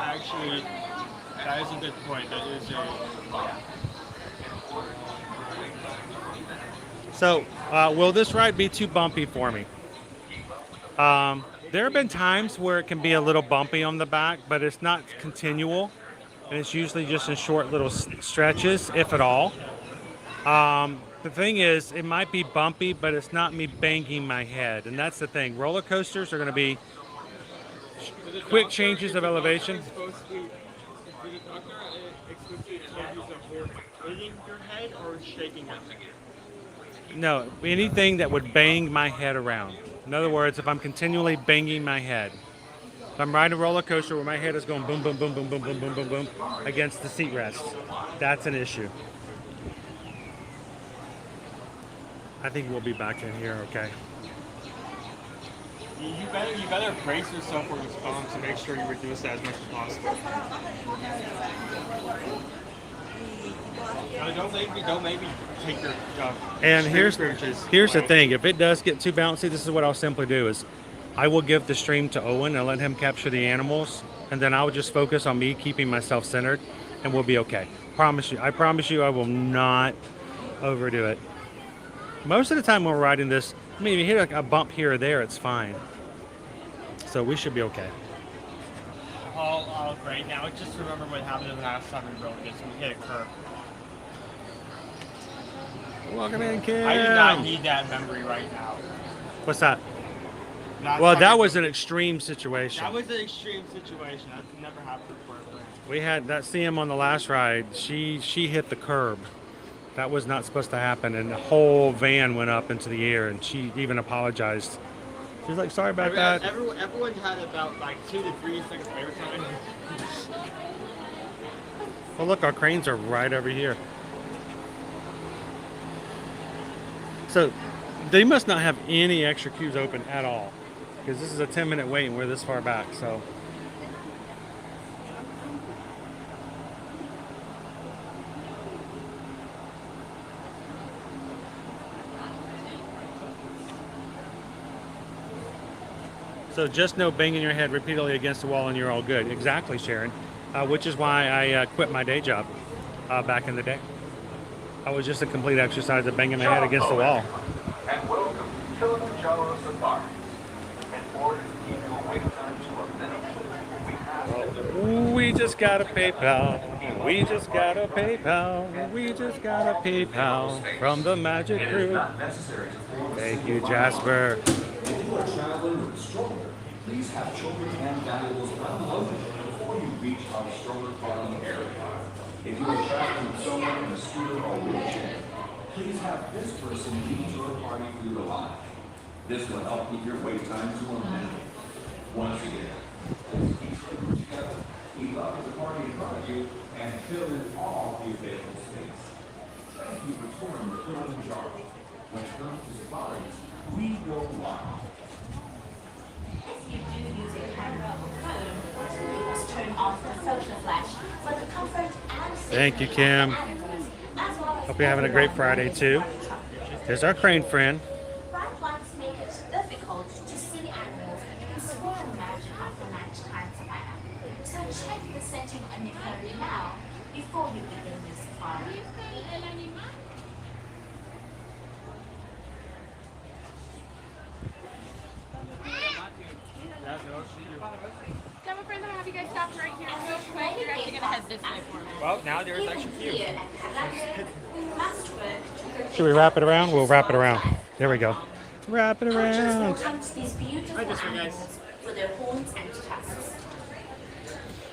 a good point. That is So, will this ride be too bumpy for me? There have been times where it can be a little bumpy on the back, but it's not continual, and it's usually just in short little stretches, if at all. The thing is, it might be bumpy, but it's not me banging my head, and that's the thing. Roller coasters are going to be quick changes of elevation. Hitting your head or shaking your head? No, anything that would bang my head around. In other words, if I'm continually banging my head. If I'm riding a roller coaster where my head is going boom, boom, boom, boom, boom, boom, boom, boom, boom against the seat rest, that's an issue. I think we'll be back in here, okay? You better brace yourself for response to make sure you reduce that as much as possible. Don't make me take your and here's the thing. If it does get too bouncy, this is what I'll simply do is I will give the stream to Owen and let him capture the animals, and then I'll just focus on me keeping myself centered, and we'll be okay. I promise you I will not overdo it. Most of the time when we're riding this, I mean, if you hit like a bump here or there, it's fine. So we should be okay. All great. Now just remember what happened the last time we rode this. We hit a curve. Welcome in, Kim. I do not need that memory right now. What's that? Well, that was an extreme situation. That was an extreme situation. That's never happened before. We had that CM on the last ride. She hit the curb. That was not supposed to happen, and the whole van went up into the air, and she even apologized. She was like, sorry about that. Everyone had about like 2 to 3 seconds of airtime. Well, look, our cranes are right over here. So they must not have any extra queues open at all, because this is a 10-minute wait and we're this far back. So just no banging your head repeatedly against the wall and you're all good. Exactly, Sharon. Which is why I quit my day job back in the day. I was just a complete exercise of banging my head against the wall. And welcome to Kilimanjaro Safari. In order to keep your wait time to a minute, We just got a PayPal. We just got a PayPal. We just got a PayPal from the Magic Crew. Thank you, Jasper. If you are traveling with a stroller, please have children and valuables unloaded before you reach our stroller parking area. If you are traveling with someone in a scooter or wheelchair, please have this person lead your party through the line. This will help keep your wait time to a minute. Once again, please keep strollers together, keep up with the party in front of you, and fill in all the available space. Thank you for touring the Kilimanjaro. When it comes to safaris, we go wild. If you do use a camera or phone, please turn off the photo flash for the comfort and safety Thank you, Kim. of animals, as well as Hope you're having a great Friday, too. Here's our crane friend. bright lights make it difficult to see animals and swirl magic of the nighttime savannah. So check the setting on your phone now before you begin your safari. Come I'm afraid to have you guys stop right here real quick. You're actually gonna head this way for me. Well, now there's extra few. Should we wrap it around? We'll wrap it around. There we go. Wrap it around. These beautiful animals for their horns and tusks.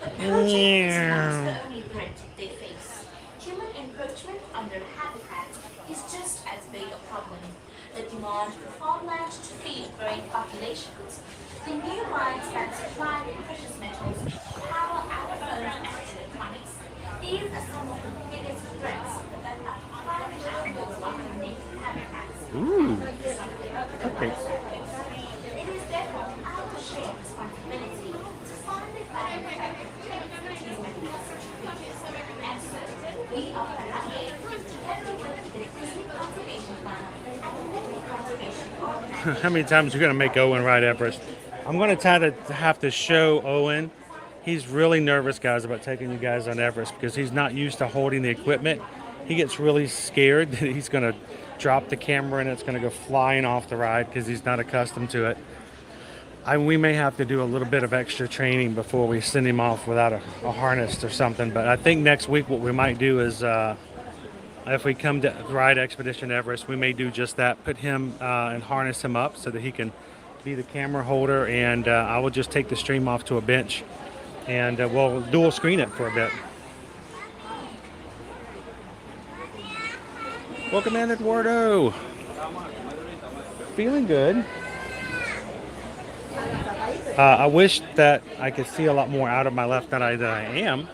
But Yeah. poaching is not the only threat they face. Human encroachment on their habitats is just as big a problem. The demand for farmland to feed growing populations, the new mines that supply the precious metals, power our phones and electronics. These are some of the biggest threats that our private animals often make habitats. Ooh. Okay. It is therefore our shared responsibility to find the value and protect human and so we are Harambe, together with the Disney Conservation Fund and the Living Conservation Organization. How many times are you going to make Owen ride Everest? I'm going to try to have to show Owen. He's really nervous, guys, about taking you guys on Everest because he's not used to holding the equipment. He gets really scared that he's going to drop the camera and it's going to go flying off the ride because he's not accustomed to it. We may have to do a little bit of extra training before we send him off without a harness or something. But I think next week what we might do is if we come to ride Expedition Everest, we may do just that. Put him and harness him up so that he can be the camera holder, and I will just take the stream off to a bench and we'll dual screen it for a bit. Welcome in, Eduardo. Feeling good. I wish that I could see a lot more out of my left eye than I am.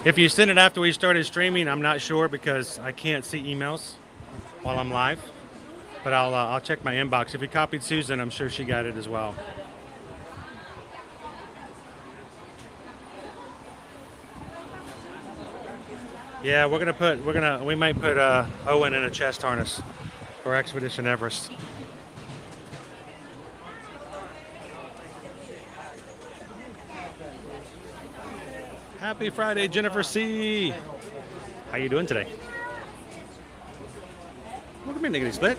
If you sent it after we started streaming, I'm not sure because I can't see emails while I'm live. But I'll check my inbox. If you copied Susan, I'm sure she got it as well. Yeah, we might put Owen in a chest harness for Expedition Everest. Happy Friday, Jennifer C. How you doing today? Welcome in, Niggity Split.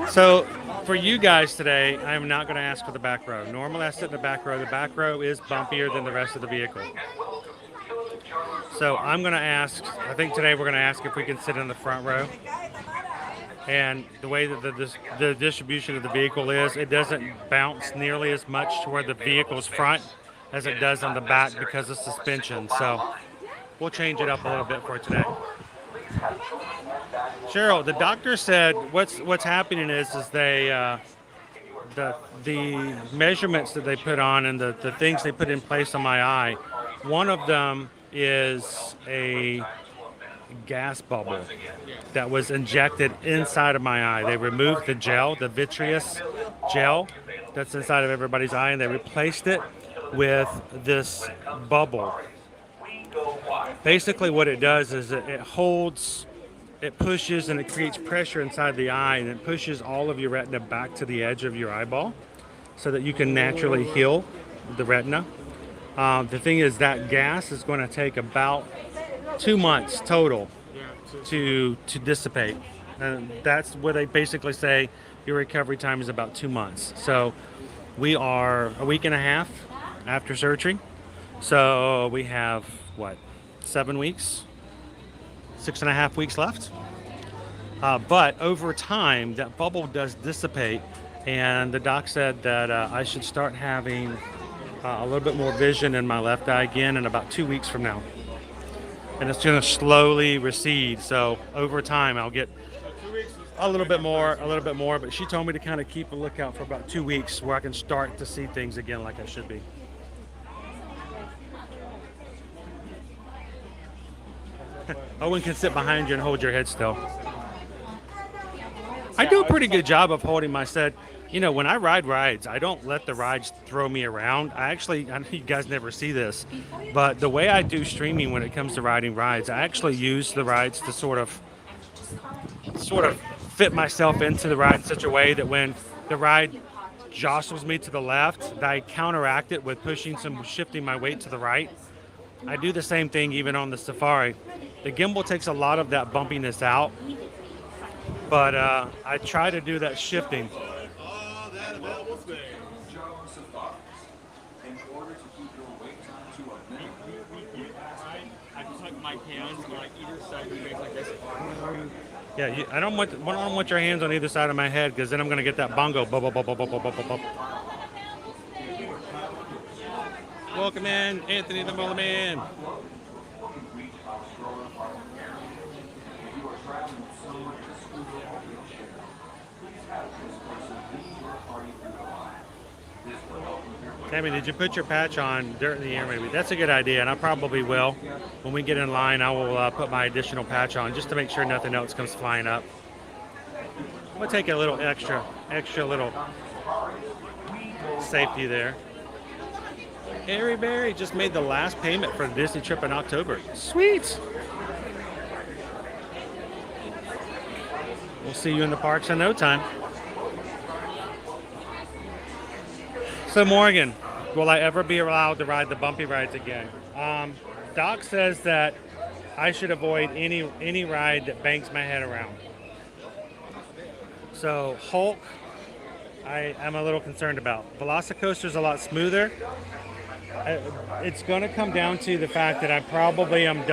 So, for you guys today, I'm not going to ask for the back row. Normally I sit in the back row. The back row is bumpier than the rest of the vehicle. So I'm going to ask, I think today we're going to ask if we can sit in the front row. And the way that the distribution of the vehicle is, it doesn't bounce nearly as much toward the vehicle's front as it does on the back because of suspension. So we'll change it up a little bit for today. Cheryl, the doctor said what's happening is they the measurements that they put on and the things they put in place on my eye, one of them is a gas bubble that was injected inside of my eye. They removed the gel, the vitreous gel that's inside of everybody's eye, and they replaced it with this bubble. Basically what it does is it holds, it pushes and it creates pressure inside the eye, and it pushes all of your retina back to the edge of your eyeball so that you can naturally heal the retina. The thing is that gas is going to take about 2 months total to dissipate. And that's what they basically say your recovery time is about 2 months. So we are a week and a half after surgery. So we have, 7 weeks? 6.5 weeks left. But over time, that bubble does dissipate. And the doc said that I should start having a little bit more vision in my left eye again in about 2 weeks from now. And it's going to slowly recede. So over time, I'll get a little bit more. But she told me to kind of keep a lookout for about 2 weeks where I can start to see things again like I should be. Owen can sit behind you and hold your head still. I do a pretty good job of holding my set. You know, when I ride rides, I don't let the rides throw me around. I know you guys never see this, but the way I do streaming when it comes to riding rides, I actually use the rides to sort of fit myself into the ride in such a way that when the ride jostles me to the left, I counteract it with shifting my weight to the right. I do the same thing even on the Safari. The gimbal takes a lot of that bumpiness out, but I try to do that shifting. I put my hands on like either side of the face like this. Yeah, I don't want your hands on either side of my head because then I'm going to get that bongo. Bop, bop, bop, bop, bop, bop, bop. Welcome in, Anthony the Mola Man. Tammy, did you put your patch on dirt in the air maybe? That's a good idea, and I probably will. When we get in line, I will put my additional patch on just to make sure nothing else comes flying up. I'm going to take a little extra little safety there. Harry Berry just made the last payment for the Disney trip in October. Sweet! We'll see you in the parks in no time. So Morgan, will I ever be allowed to ride the bumpy rides again? Doc says that I should avoid any ride that bangs my head around. So Hulk, I am a little concerned about. Velocicoaster's a lot smoother. It's going to come down to the fact that I probably am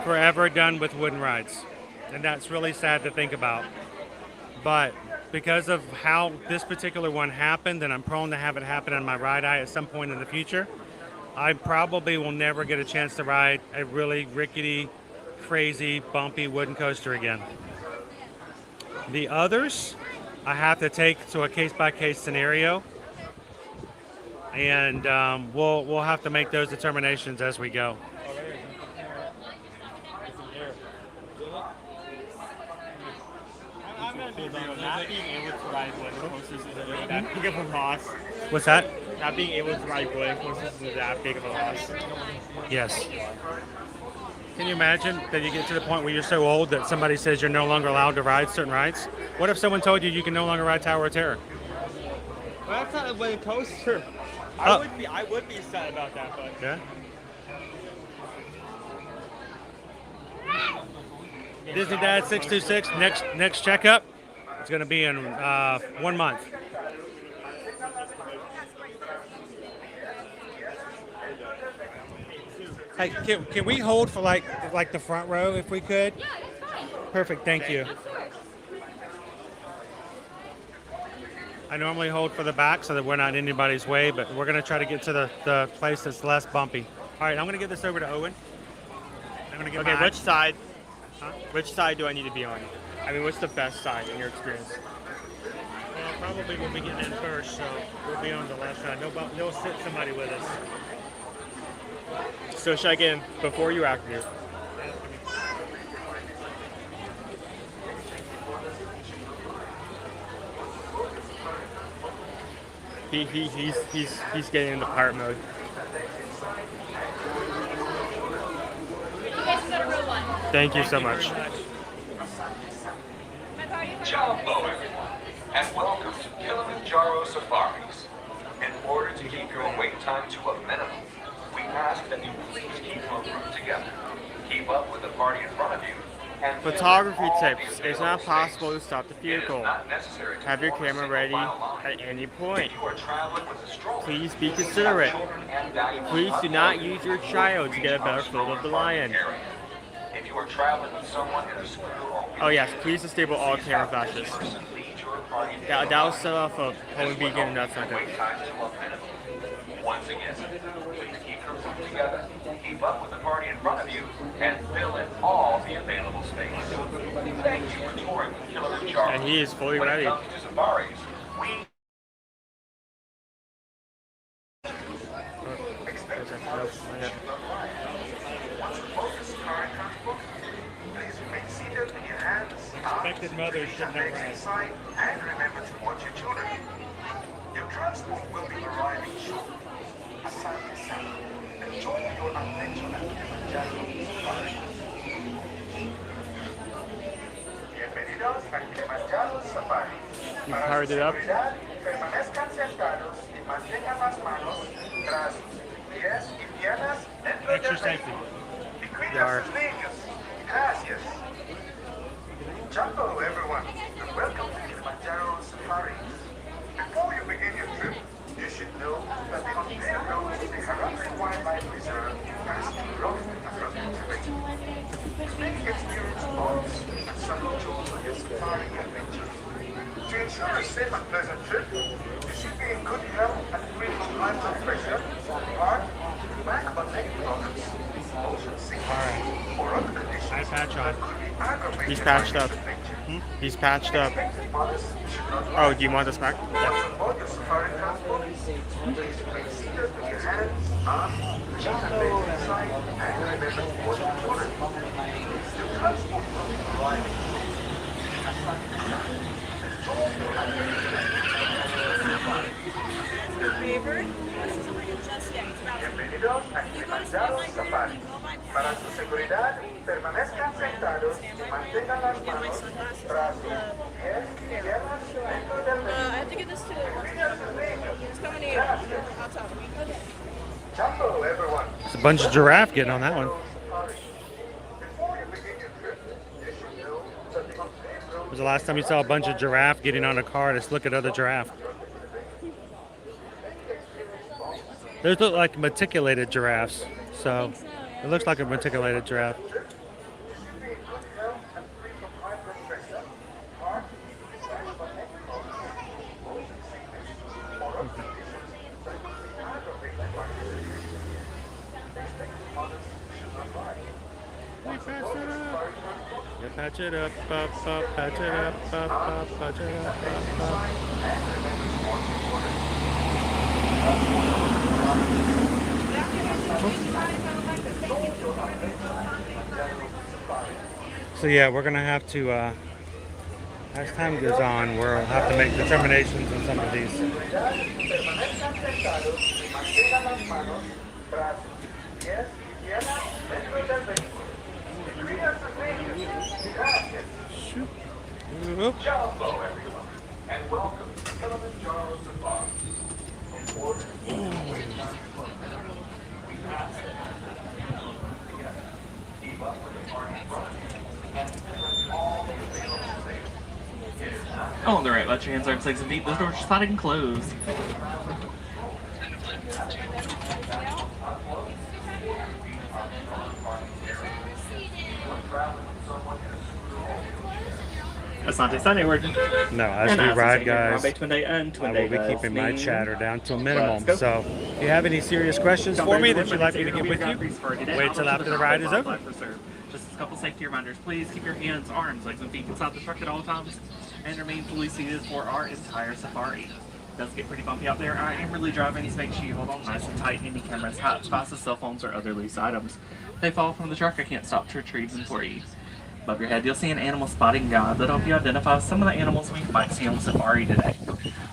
forever done with wooden rides. And that's really sad to think about. But because of how this particular one happened, and I'm prone to have it happen on my ride eye at some point in the future, I probably will never get a chance to ride a really rickety, crazy, bumpy wooden coaster again. The others, I have to take to a case-by-case scenario, and we'll have to make those determinations as we go. Not being able to ride wooden coasters is that big of a loss. What's that? Not being able to ride wooden coasters is that big of a loss. Yes. Can you imagine that you get to the point where you're so old that somebody says you're no longer allowed to ride certain rides? What if someone told you you can no longer ride Tower of Terror? Well, that's not a wooden coaster. I would be sad about that, but yeah. Disney Dad 626 next checkup. It's going to be in 1 month. Hey, can we hold for like the front row if we could? Yeah, it's fine. Perfect, thank you. I normally hold for the back so that we're not in anybody's way, but we're going to try to get to the place that's less bumpy. All right, I'm going to give this over to Owen. I'm going to get okay, which side? Huh? Which side do I need to be on? I mean, what's the best side in your experience? Well, probably we'll be getting in first, so we'll be on the left side. They'll sit somebody with us. So should I get in before you or after you? He's getting into part mode. Thank you so much. Ciao, Owen, and welcome to Kilimanjaro Safaris. In order to keep your wait time to a minimum, we ask that you please keep your group together, keep up with the party in front of you, and photography tips. It's not possible to stop the vehicle. necessary to Have your camera ready at any point. you are traveling with a stroller. Please be considerate. Please do not use your child to get a better photo of the lion. If you are traveling with someone in a scooter or wheelchair, Oh yes, please disable all camera flashes. That was set off of home beacon and that's not good. wait time to a minimum. Once again, please keep your group together, keep up with the party in front of you, and fill in all the available space. Thank you for touring with Kilimanjaro. And he is fully ready. When it comes to safaris, we Expected mothers should know right. And remember to watch your children. Your transport will be arriving shortly. Asante sana. Enjoy your adventure at Kilimanjaro Safari. Bienvenidos a Kilimanjaro Safari. You powered it up. Permanezcan sentados y mantengan las manos tras pies y piernas dentro Extra del safety. vehículo. Y cuiden They are. a sus niños. Gracias. Jumbo, everyone, and welcome to Kilimanjaro Safari. Before you begin your trip, you should know that the unpaved roads of the Harambe Wildlife Reserve are still rough and rugged terrain. To make experience bonus and some enjoy your safari adventures. To ensure a safe and pleasant trip, you should be in good health and free from high blood pressure, heart, back or neck problems, motion sickness, or other conditions Eye patch on. that could be aggravated. He's patched up. He's patched up. Oh, do you want this back? On board your safari transport, please remain seated with your hands, arms, feet and legs inside, and remember to watch your children. Your transport will be arriving. Bienvenidos a Kilimanjaro Safari. Para su seguridad, permanezcan sentados y mantengan las manos tras sus pies y piernas dentro del vehículo. I have to get this to Cuiden a sus niños. It's coming to you. I'll tell you. Okay. Jumbo, everyone. It's a bunch of giraffe getting on that one. Before you begin your trip, you should know that the unpaved roads When was the last time you saw a bunch of giraffe getting on a car to look at other giraffe? Those look like meticulated giraffes, so it looks like a meticulated giraffe. You patch it up, patch it up, patch it up, So yeah, we're gonna have to, as time goes on, we'll have to make determinations on some of these. permanezcan sentados y mantengan las manos tras sus pies y piernas dentro del vehículo. Y cuiden a sus niños. Gracias. Jumbo, everyone, and welcome to Kilimanjaro Safari. On board we pass keep up with the party front and all the available safety. It is not Oh, on the right, let your hands, arms, legs, and feet. Those doors are sliding closed. Asante Sunday word. No, as we ride, guys, I will be keeping my chatter down to a minimum. So, if you have any serious questions for me that you'd like me to get with you, wait till after the ride is over. Just a couple safety reminders. Please keep your hands, arms, legs, and feet inside the truck at all times and remain fully seated for our entire safari. It does get pretty bumpy out there. I am really driving, so make sure you hold on nice and tight. Any cameras, hats, devices, cell phones, or other loose items. If they fall from the truck, I can't stop to retrieve them for you. Above your head, you'll see an animal spotting guide that'll help you identify some of the animals we might see on the safari today.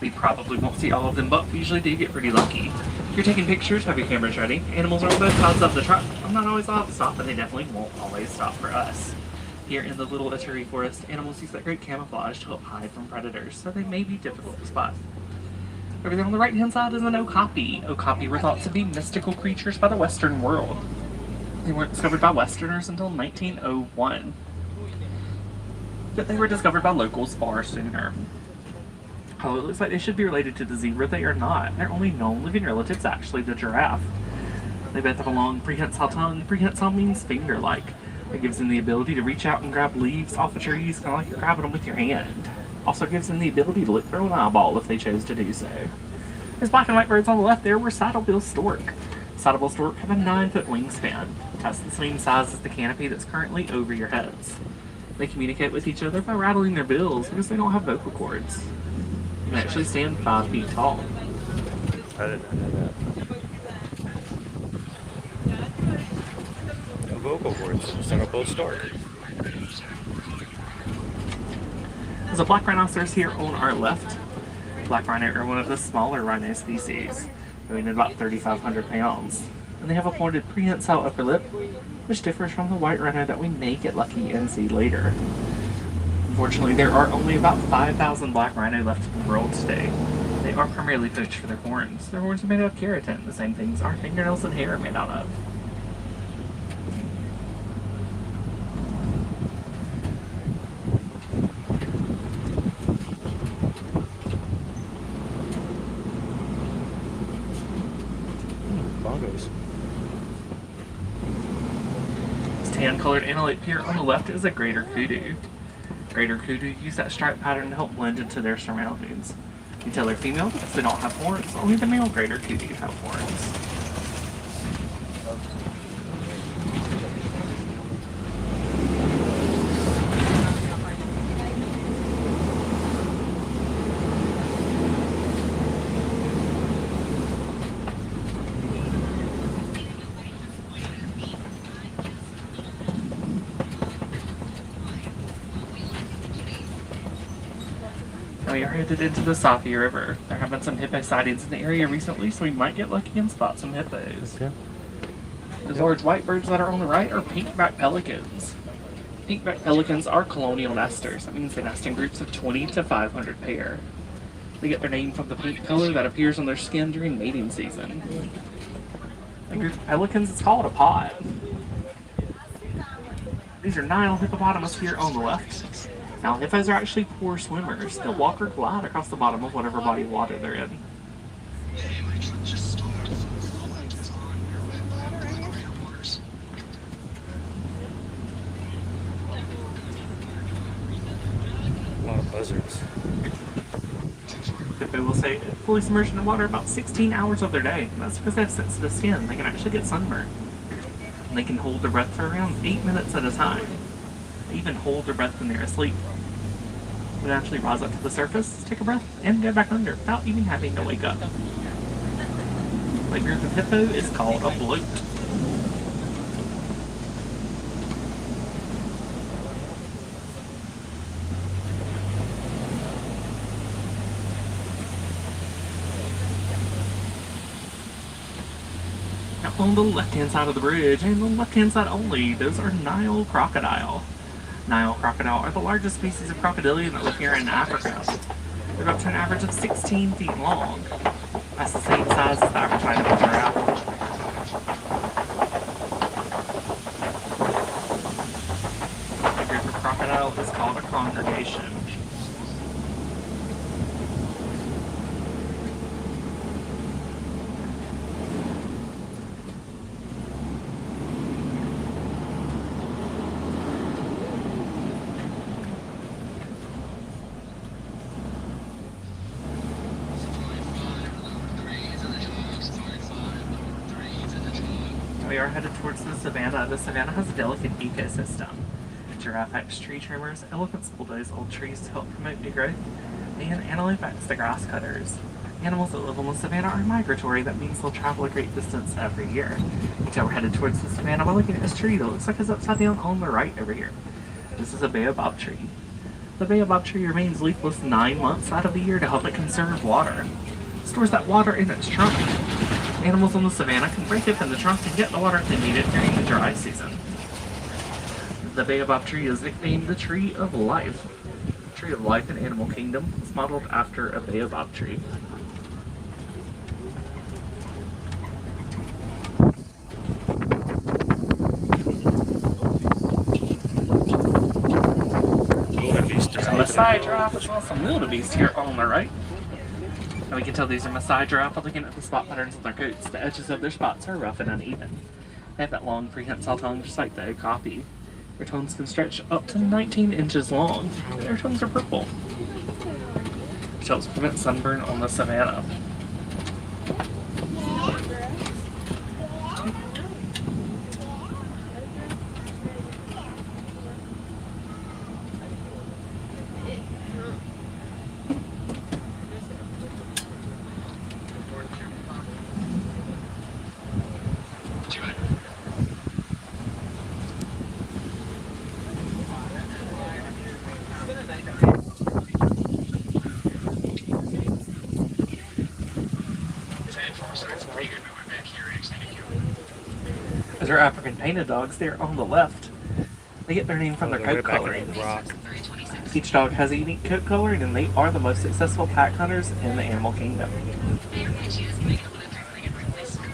We probably won't see all of them, but we usually do get pretty lucky. If you're taking pictures, have your cameras ready. Animals are on both sides of the truck. I'm not always allowed to stop, but they definitely won't always stop for us. Here in the little Ituri forest, animals use that great camouflage to help hide from predators, so they may be difficult to spot. Over there on the right-hand side is an okapi. Okapi were thought to be mystical creatures by the Western world. They weren't discovered by Westerners until 1901. But they were discovered by locals far sooner. Although it looks like they should be related to the zebra, they are not. Their only known living relative is actually the giraffe. They both have a long prehensile tongue. Prehensile means finger-like. It gives them the ability to reach out and grab leaves off of trees, kind of like you're grabbing them with your hand. Also gives them the ability to look through an eyeball if they chose to do so. These black and white birds on the left there were saddlebill stork. Saddlebill stork have a 9-foot wingspan. That's the same size as the canopy that's currently over your heads. They communicate with each other by rattling their bills because they don't have vocal cords. You can actually stand 5 feet tall. I didn't know that. No vocal cords. Saddlebill stork. There's a black rhinoceros here on our left. Black rhino are one of the smaller rhino species, weighing about 3,500 pounds. And they have a pointed prehensile upper lip, which differs from the white rhino that we may get lucky and see later. Unfortunately, there are only about 5,000 black rhino left in the world today. They are primarily poached for their horns. Their horns are made out of keratin, the same things our fingernails and hair are made out of. Bongos. This tan-colored antelope here on the left is a greater kudu. Greater kudu use that stripe pattern to help blend into their surroundings. You can tell they're female because they don't have horns. Only the male greater kudu have horns. We are headed into the Safi River. There have been some hippo sightings in the area recently, so we might get lucky and spot some hippos. Okay. Those large white birds that are on the right are pink-backed pelicans. Pink-backed pelicans are colonial nesters. That means they nest in groups of 20 to 500 pair. They get their name from the pink color that appears on their skin during mating season. A group of pelicans is called a pod. These are Nile hippopotamus here on the left. Now, hippos are actually poor swimmers. They'll walk or glide across the bottom of whatever body of water they're in. A lot of buzzards. Hippo will stay fully submerged in the water about 16 hours of their day. And that's because they have sensitive skin. They can actually get sunburned. And they can hold their breath for around 8 minutes at a time. They even hold their breath when they're asleep. They actually rise up to the surface, take a breath, and go back under without even having to wake up. The group of hippo is called a bloat. Now on the left-hand side of the bridge, and the left-hand side only, those are Nile crocodile. Nile crocodile are the largest species of crocodilian that live here in Africa. They're up to an average of 16 feet long. That's the same size as the average height of a giraffe. A group of crocodile is called a congregation. We are headed towards the savannah. The savannah has a delicate ecosystem. Giraffe acts tree trimmers, elephants bulldoze old trees to help promote new growth, and antelope acts the grass cutters. Animals that live on the savannah are migratory. That means they'll travel a great distance every year. You can tell we're headed towards the savannah by looking at this tree that looks like it's upside down on the right over here. This is a baobab tree. The baobab tree remains leafless 9 months out of the year to help it conserve water. It stores that water in its trunk. Animals on the savannah can break open the trunk and get the water if they need it during the dry season. The baobab tree is nicknamed the Tree of Life. The Tree of Life in Animal Kingdom is modeled after a baobab tree. Maasai giraffe as well as some wildebeest here on the right. And we can tell these are Maasai giraffe by looking at the spot patterns on their coats. The edges of their spots are rough and uneven. They have that long prehensile tongue just like the okapi. Their tongues can stretch up to 19 inches long. Their tongues are purple, which helps prevent sunburn on the savannah. Those are African painted dogs. They're on the left. They get their name from their coat coloring. Each dog has a unique coat color, and they are the most successful pack hunters in the animal kingdom. They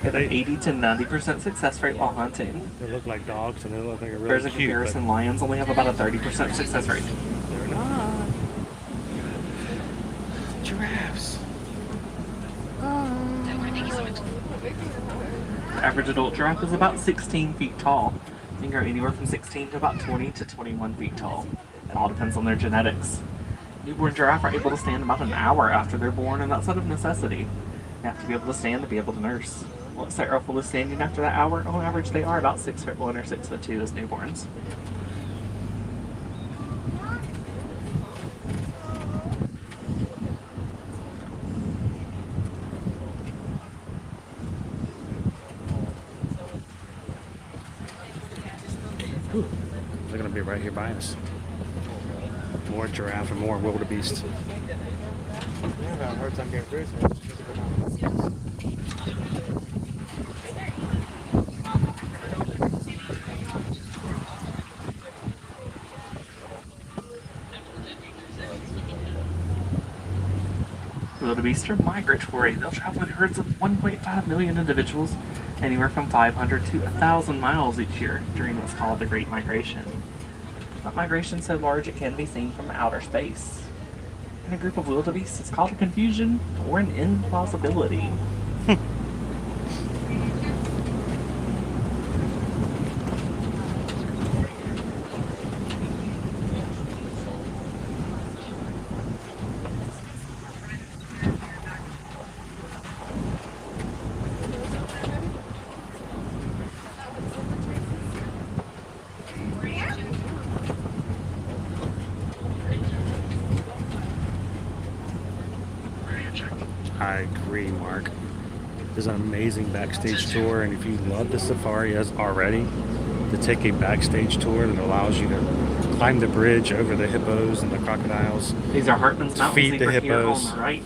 have an 80 to 90% success rate while hunting. They look like dogs and they look like a really Bears in cute. comparison, lions only have about a 30% success rate. They're not. Giraffes. The average adult giraffe is about 16 feet tall. They can grow anywhere from 16 to about 20 to 21 feet tall. It all depends on their genetics. Newborn giraffe are able to stand about an hour after they're born, and that's out of necessity. They have to be able to stand to be able to nurse. Once they're fully standing after that hour, on average they are about 6'1" or 6'2" as newborns. Ooh, they're gonna be right here by us. More giraffe and more wildebeest. Yeah, I heard something cruise. Wildebeest are migratory. They'll travel in herds of 1.5 million individuals, anywhere from 500 to 1,000 miles each year during what's called the Great Migration. That migration is so large it can be seen from outer space. In a group of wildebeest, it's called a confusion or an implausibility. I agree, Mark. There's an amazing backstage tour, and if you love the safari as already, to take a backstage tour that allows you to climb the bridge over the hippos and the crocodiles. These are Hartman's Mountain feed the Zebra here hippos. on the right.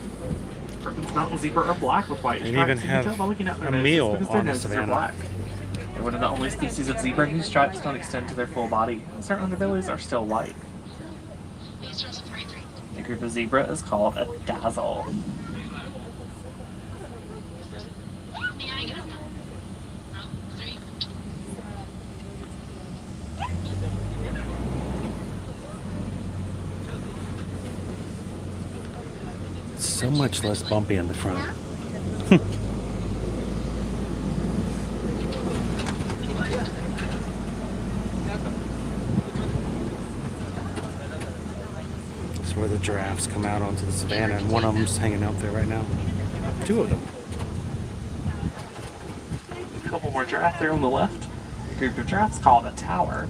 Hartman's Mountain Zebra are black with white And stripes. even You can have tell by looking at their a noses meal because their on the noses are savannah. black. They're one of the only species of zebra whose stripes don't extend to their full body. Certain underbellies are still white. The group of zebra is called a dazzle. So much less bumpy in the front. It's where the giraffes come out onto the savannah, and one of them's hanging out there right now. Two of them. A couple more giraffe there on the left. A group of giraffes called a tower.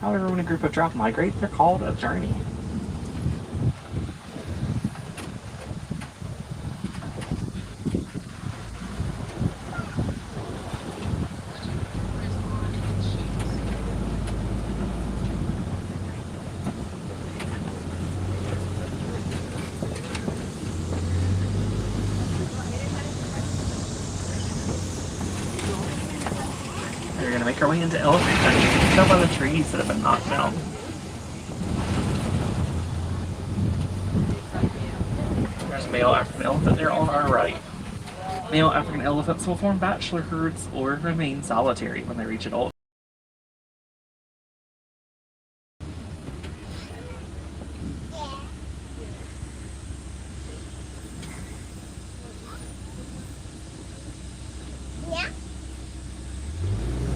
However, when a group of giraffe migrate, they're called a journey. We're gonna make our way into elephant country. You can tell by the trees that have been knocked down. There's a male African elephant there on our right. Male African elephants will form bachelor herds or remain solitary when they reach adulthood.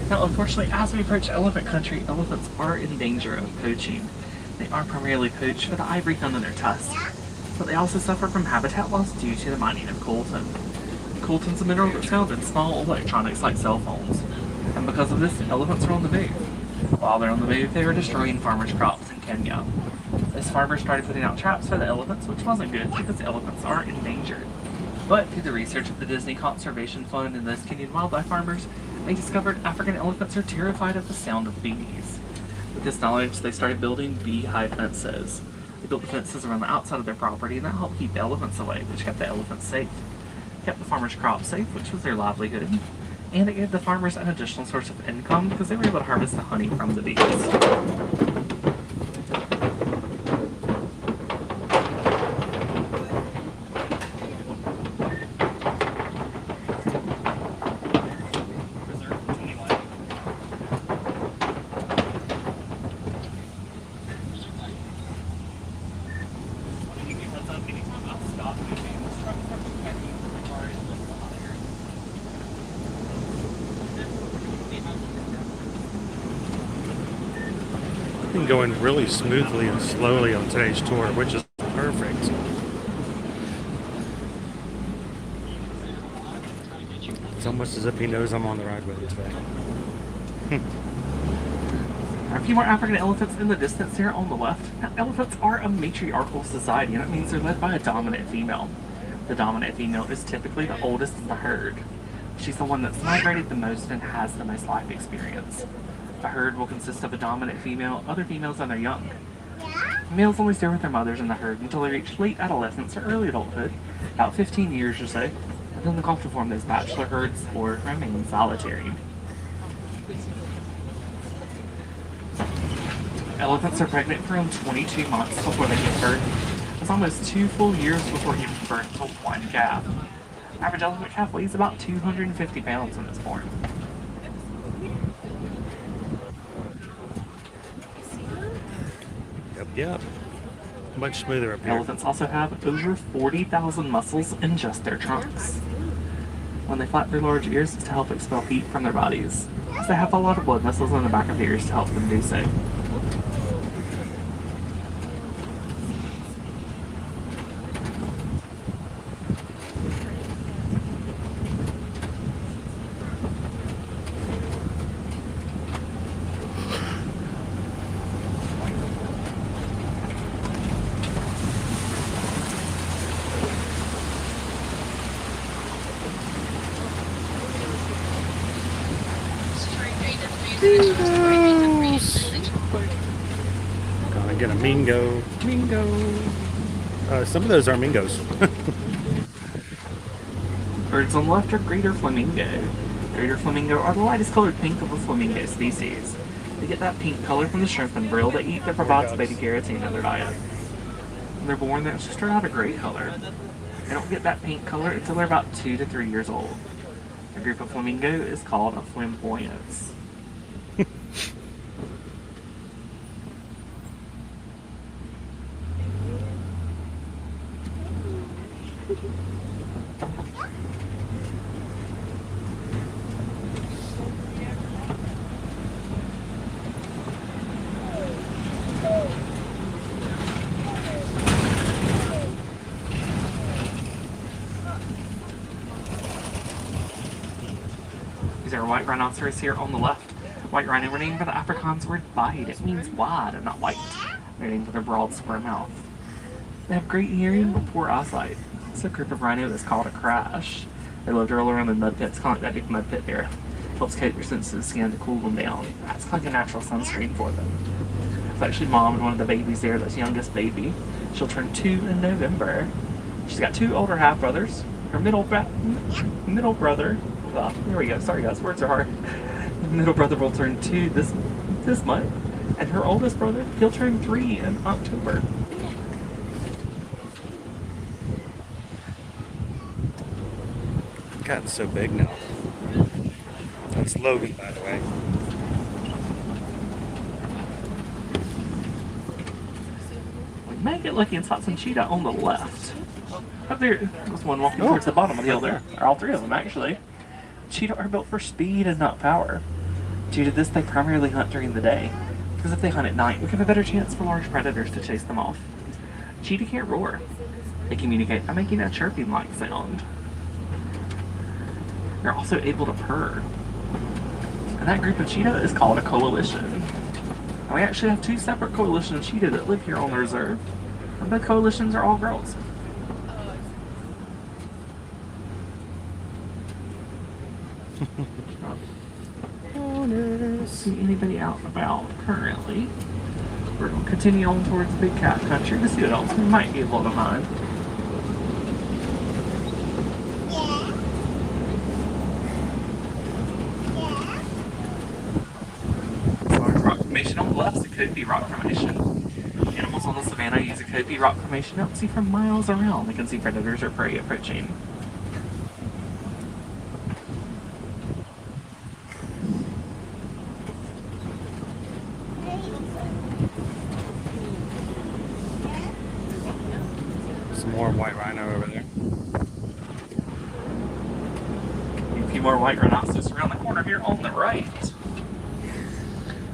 Now, unfortunately, as we approach elephant country, elephants are in danger of poaching. They are primarily poached for the ivory found in their tusks, but they also suffer from habitat loss due to the mining of coltan. Coltan's a mineral that's found in small electronics like cell phones, and because of this, elephants are on the move. While they're on the move, they are destroying farmers' crops in Kenya. This farmer started putting out traps for the elephants, which wasn't good because the elephants are endangered. But through the research of the Disney Conservation Fund and those Kenyan wildlife farmers, they discovered African elephants are terrified of the sound of bees. With this knowledge, they started building beehive fences. They built the fences around the outside of their property, and that helped keep the elephants away, which kept the elephants safe. It kept the farmers' crops safe, which was their livelihood. And it gave the farmers an additional source of income because they were able to harvest the honey from the bees. everything going really smoothly and slowly on today's tour, which is perfect. It's almost as if he knows I'm on the ride with him today. There are a few more African elephants in the distance here on the left. Now, elephants are a matriarchal society, and that means they're led by a dominant female. The dominant female is typically the oldest in the herd. She's the one that's migrated the most and has the most life experience. A herd will consist of a dominant female, other females, and their young. Males only stay with their mothers in the herd until they reach late adolescence or early adulthood, about 15 years or so, and then they'll go off to form those bachelor herds or remain solitary. Elephants are pregnant for around 22 months before they give birth. It's almost 2 full years before giving birth to one calf. Average elephant calf weighs about 250 pounds when it's born. Yep. Much smoother up here. Elephants also have over 40,000 muscles in just their trunks. When they flap their large ears, it's to help expel heat from their bodies, as they have a lot of blood vessels in the back of the ears to help them do so. Gonna get a mingo. Some of those are mingos. Birds on the left are greater flamingo. Greater flamingo are the lightest colored pink of the flamingo species. They get that pink color from the shrimp and brill they eat that provides beta carotene in their diet. When they're born, they just start out a gray color. They don't get that pink color until they're about 2 to 3 years old. A group of flamingo is called a flamboyance. These are white rhinoceros here on the left. White rhino were named for the Afrikaans word wide. It means wide and not white. They're named for their broad square mouth. They have great hearing but poor eyesight. It's a group of rhino that's called a crash. They love to roll around in mud pits, kind of like that big mud pit there. Helps coat their sensitive skin to cool them down. That's like a natural sunscreen for them. It's actually mom and one of the babies there, that's youngest baby. She'll turn 2 in November. She's got 2 older half-brothers. Her middle brother, there we go, sorry guys, words are hard. Middle brother will turn 2 this month, and her oldest brother, he'll turn 3 in October. Gotten so big now. That's Logan, by the way. We may get lucky and spot some cheetah on the left. Up there, there's one walking towards the bottom of the hill there. Or all 3 of them, actually. Cheetah are built for speed and not power. Due to this, they primarily hunt during the day, because if they hunt at night, we have a better chance for large predators to chase them off. Cheetah can't roar. They communicate by making a chirping-like sound. They're also able to purr. And that group of cheetah is called a coalition. And we actually have 2 separate coalitions of cheetah that live here on the reserve. And both coalitions are all girls. Don't see anybody out and about currently. We're going to continue on towards Big Cat Country to see what else we might be able to find. Rock formation on the left is a Kopi rock formation. Animals on the savannah use a Kopi rock formation to see from miles around. They can see predators or prey approaching. Some more white rhino over there. A few more white rhinoceros around the corner here on the right.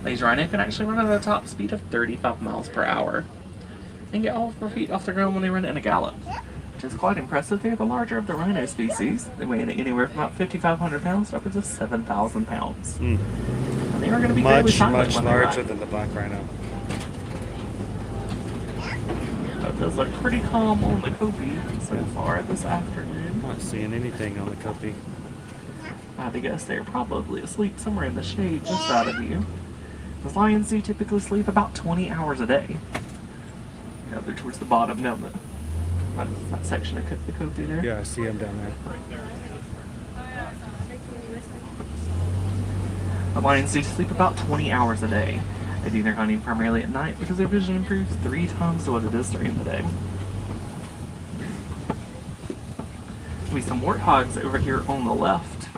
These rhino can actually run at a top speed of 35 miles per hour and get all 4 feet off the ground when they run in a gallop, which is quite impressive. They're the larger of the rhino species. They weigh anywhere from about 5,500 pounds to upwards of 7,000 pounds. And they are going to be fairly silent much when they larger ride. than the black rhino. It does look pretty calm on the Kobe so far this afternoon. I'm not seeing anything on the Kobe. I have to guess they're probably asleep somewhere in the shade just out of view. Because lions do typically sleep about 20 hours a day. Yeah, they're towards the bottom down that section of the Kobe there. Yeah, I see him down there. The lions do sleep about 20 hours a day. They do their hunting primarily at night because their vision improves 3 times to what it is during the day. There'll be some warthogs over here on the left.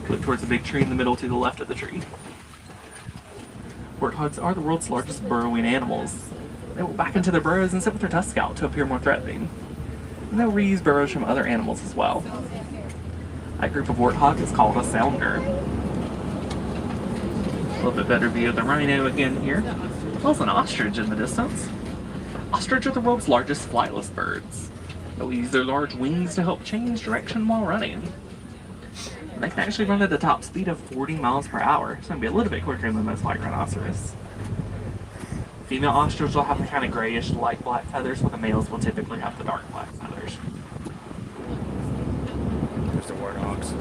Look towards the big tree in the middle to the left of the tree. Warthogs are the world's largest burrowing animals. They will back into their burrows and sit with their tusks out to appear more threatening. And they'll reuse burrows from other animals as well. That group of warthogs is called a sounder. A little bit better view of the rhino again here. There's an ostrich in the distance. Ostrich are the world's largest flightless birds. They'll use their large wings to help change direction while running. They can actually run at a top speed of 40 miles per hour. It's going to be a little bit quicker than most white rhinoceros. Female ostrich will have the kind of grayish light black feathers, while the males will typically have the dark black feathers. There's the warthogs.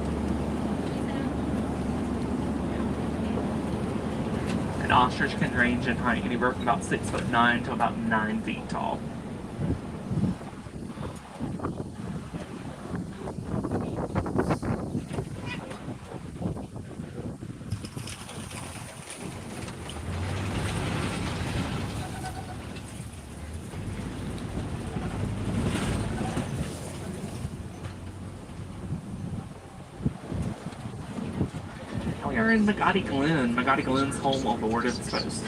An ostrich can range in height anywhere from about 6'9" to about 9 feet tall. We are in Magadi Glen. Magadi Glen's home on the Warden's Coast.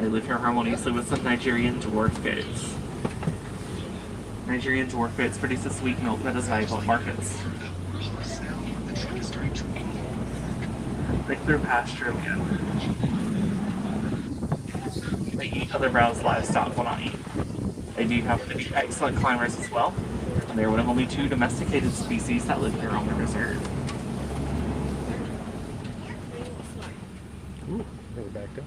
They live here harmoniously with some Nigerian dwarf goats. Nigerian dwarf goats produce a sweet milk that is valuable at markets. Pick their pasture again. They eat other browse livestock will not eat. They do happen to be excellent climbers as well, and they're one of only 2 domesticated species that live here on the reserve. Ooh, they were backed up.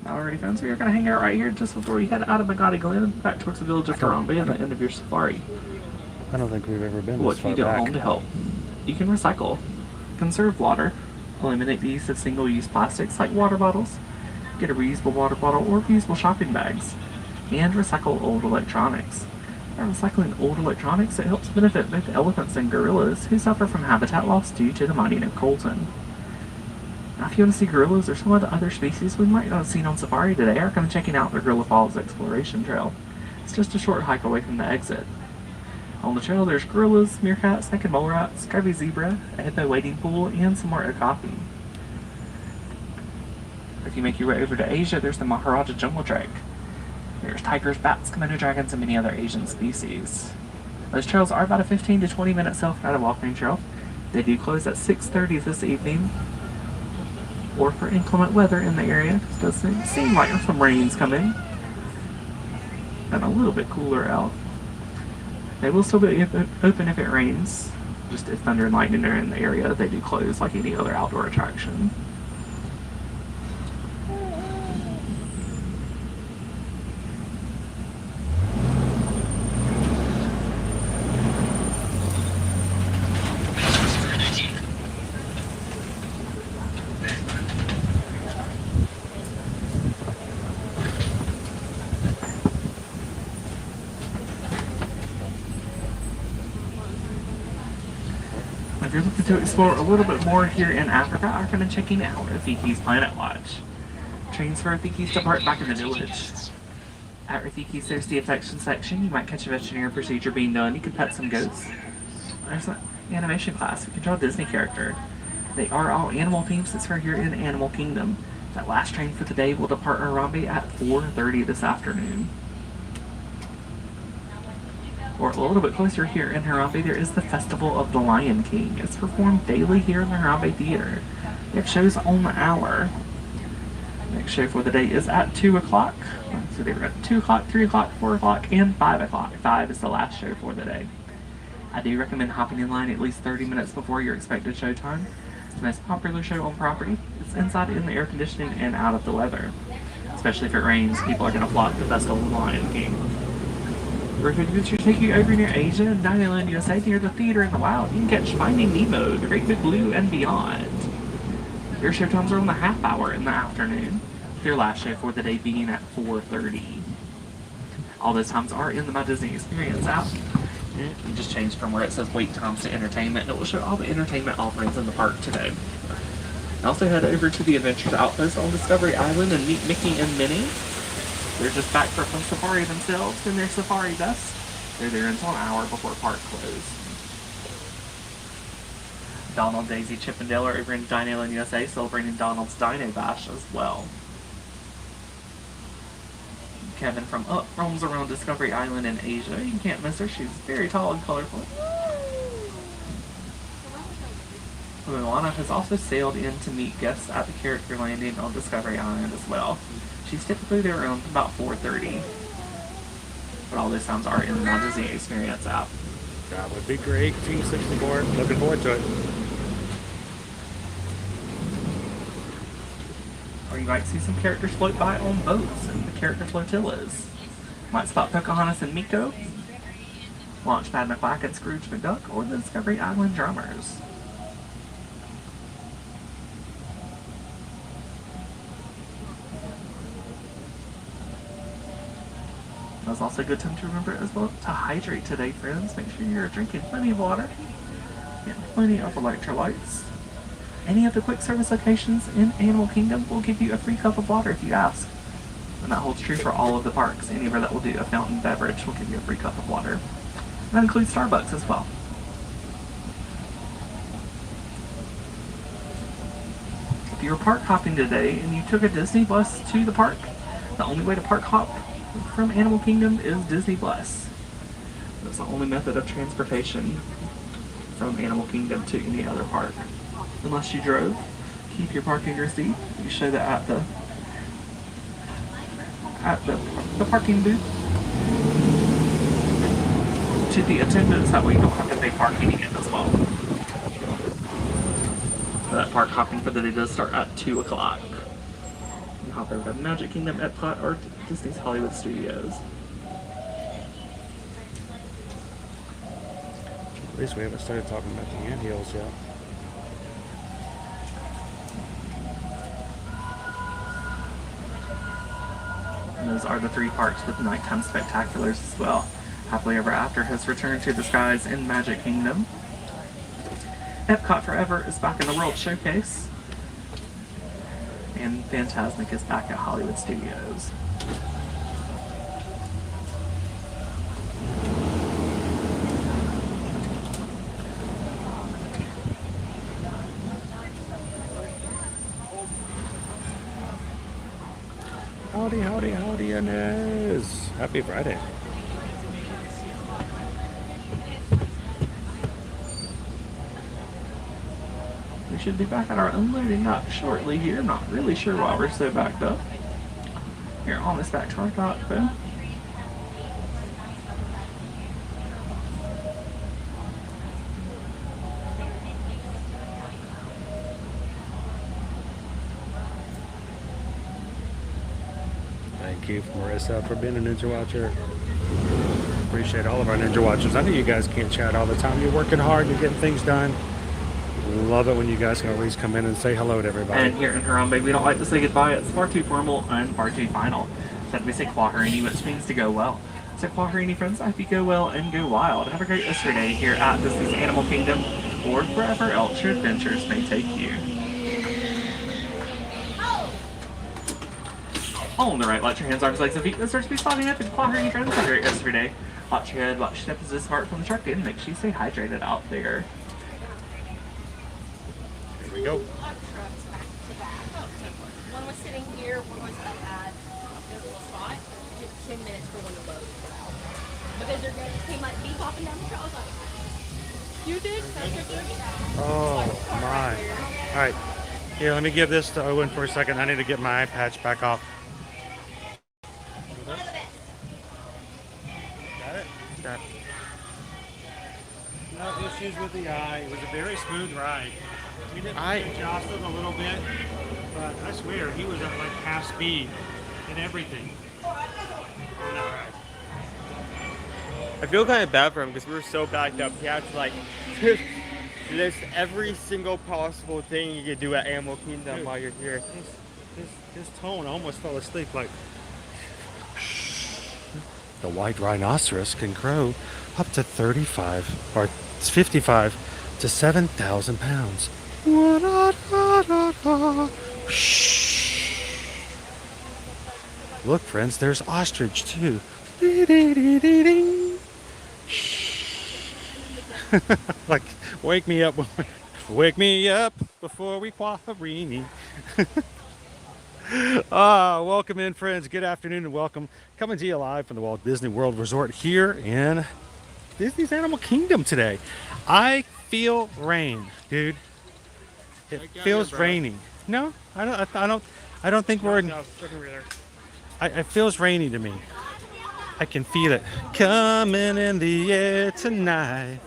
Alrighty friends, we are going to hang out right here just before we head out of Magadi Glen back towards the village of Harambe at the end of your safari. I don't think we've ever been What this can far you do at back. home to help? You can recycle, conserve water, eliminate the use of single-use plastics like water bottles, get a reusable water bottle or reusable shopping bags, and recycle old electronics. By recycling old electronics, it helps benefit both elephants and gorillas who suffer from habitat loss due to the mining of coltan. Now, if you want to see gorillas or some of the other species we might not have seen on safari today, I recommend checking out the Gorilla Falls Exploration Trail. It's just a short hike away from the exit. On the trail, there's gorillas, meerkats, naked mole rats, scarby zebra, a hippo wading pool, and some more okapi. If you make your way over to Asia, there's the Maharaja Jungle Trek. There's tigers, bats, Komodo dragons, and many other Asian species. Those trails are about a 15 to 20 minute self-guided walking trail. They do close at 6:30 this evening, or for inclement weather in the area. It does seem like some rain's coming, and a little bit cooler out. They will still be open if it rains. Just if thunder and lightning are in the area, they do close like any other outdoor attraction. If you're looking to explore a little bit more here in Africa, I recommend checking out Rafiki's Planet Watch. Trains for Rafiki's depart back in the village. At Rafiki's, there's the affection section. You might catch a veterinary procedure being done. You can pet some goats. There's an animation class. You can draw a Disney character. They are all animal themes since we're here in Animal Kingdom. That last train for the day will depart Harambe at 4:30 this afternoon. Or a little bit closer here in Harambe, there is the Festival of the Lion King. It's performed daily here in the Harambe Theater. They have shows on the hour. Next show for the day is at 2 o'clock. So they were at 2 o'clock, 3 o'clock, 4 o'clock, and 5 o'clock. 5 is the last show for the day. I do recommend hopping in line at least 30 minutes before your expected show time. It's the most popular show on property. It's inside in the air conditioning and out of the weather. Especially if it rains, people are going to flock to the Festival of the Lion King. We're going to take you over near Asia and Disneyland USA near the theater in the wild. You can catch Finding Nemo, The Great Big Blue, and beyond. Their show times are on the half hour in the afternoon. Their last show for the day being at 4:30. All those times are in the My Disney Experience app. You just changed from where it says wait times to entertainment. It will show all the entertainment offerings in the park today. Also head over to the Adventures Outpost on Discovery Island and meet Mickey and Minnie. They're just back from safari themselves in their safari vest. They're there until an hour before park close. Donald, Daisy, Chip, and Dale are over in Disneyland USA celebrating Donald's Dino Bash as well. Kevin from Up roams around Discovery Island in Asia. You can't miss her. She's very tall and colorful. Moana has also sailed in to meet guests at the character landing on Discovery Island as well. She's typically there around about 4:30. But all those times are in the My Disney Experience app. That would be great. Team 64. Looking forward to it. Or you might see some characters float by on boats and the character flotillas. Might spot Pocahontas and Miko, Launchpad McQuack and Scrooge McDuck, or the Discovery Island Drummers. That's also a good time to remember as well to hydrate today, friends. Make sure you're drinking plenty of water, getting plenty of electrolytes. Any of the quick service locations in Animal Kingdom will give you a free cup of water if you ask. And that holds true for all of the parks. Anywhere that will do a fountain beverage will give you a free cup of water. And that includes Starbucks as well. If you were park hopping today and you took a Disney bus to the park, the only way to park hop from Animal Kingdom is Disney Bus. That's the only method of transportation from Animal Kingdom to any other park. Unless you drove, keep your parking receipt. You show that at the parking booth to the attendants. That way you don't have to pay parking again as well. That park hopping for the day does start at 2 o'clock. You hop over to Magic Kingdom, Epcot, or Disney's Hollywood Studios. At least we haven't started talking about the anthills yet. And those are the 3 parks with nighttime spectaculars as well. Happily Ever After has returned to the skies in Magic Kingdom. Epcot Forever is back in the World Showcase. And Fantasmic is back at Hollywood Studios. Howdy, howdy, howdy, Inez. Happy Friday. We should be back at our unloading dock shortly here. Not really sure why we're so backed up. Here, on this back to our dock though. Thank you, Marissa, for being a Ninja Watcher. Appreciate all of our Ninja Watchers. I know you guys can't chat all the time. You're working hard. You're getting things done. Love it when you guys can at least come in and say hello to everybody. And here in Harambe, we don't like to say goodbye. It's far too formal and far too final. Instead, we say Kwaharini, which means to go well. So Kwaharini, friends, I hope you go well and go wild. Have a great rest of your day here at Disney's Animal Kingdom, or wherever else your adventures may take you. On the right, watch your hands, arms, legs, and feet. This starts to be spotting up, and Kwaharini, friends. Have a great rest of your day. Watch your head, watch your step as this smart from the truck, and make sure you stay hydrated out there. Here we go. One was sitting here, one was at the spot. It took 10 minutes for one to load. because he might be popping down the trail. I was like, you did? Oh my. All right. Here, let me give this to Owen for a second. I need to get my eye patch back off. Got it? Got it. No issues with the eye. It was a very smooth ride. We didn't adjust it a little bit, but I swear he was at like half speed and everything. I feel kind of bad for him because we were so backed up. He had to like list every single possible thing you could do at Animal Kingdom. Dude, while you're here. His tone, I almost fell asleep like. The white rhinoceros can grow up to 35 or 55 to 7,000 pounds. Look, friends, there's ostrich too. Like, wake me up before we quarantine. Welcome in, friends. Good afternoon and welcome. Coming to you live from the Walt Disney World Resort here in Disney's Animal Kingdom today. I feel rain, dude. It feels rainy. No, I don't think we're in. It feels rainy to me. I can feel it coming in the air tonight.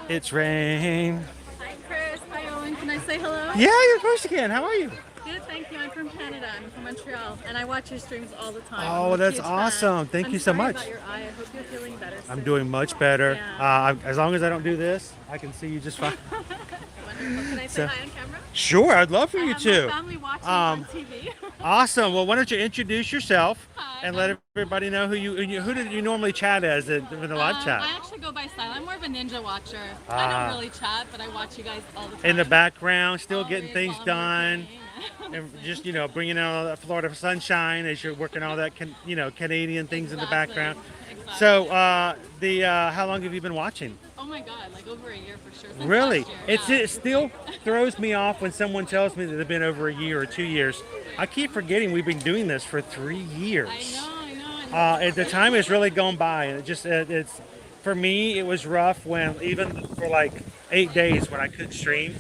It's rain. Hi, Chris. Hi, Owen. Can I say hello? Yeah, of course you can. How are you? Good, thank you. I'm from Canada. I'm from Montreal, and I watch your streams all the time. Oh, that's awesome. Thank you so much. About your eye. I hope you're feeling better soon. I'm doing much better. Yeah. As long as I don't do this, I can see you just fine. Wonderful. Can I say hi on camera? Sure, I'd love for you to. My family watching on TV. Awesome. Well, why don't you introduce yourself and let I'm everybody know who did you normally chat as in the live chat? I actually go by style. I'm more of a ninja watcher. I don't really chat, but I watch you guys all the time. In the background, still Always getting things on done. And just, bringing out all that Florida sunshine as you're working all that, Canadian things in the background. Exactly. So, how long have you been watching? Oh my God, like over a year for sure. Since Really? last year. It still throws me off when someone tells me that they've been over a year or 2 years. I keep forgetting we've been doing this for 3 years. I know. At the time has really gone by, and it's for me it was rough when even for like 8 days when I couldn't stream.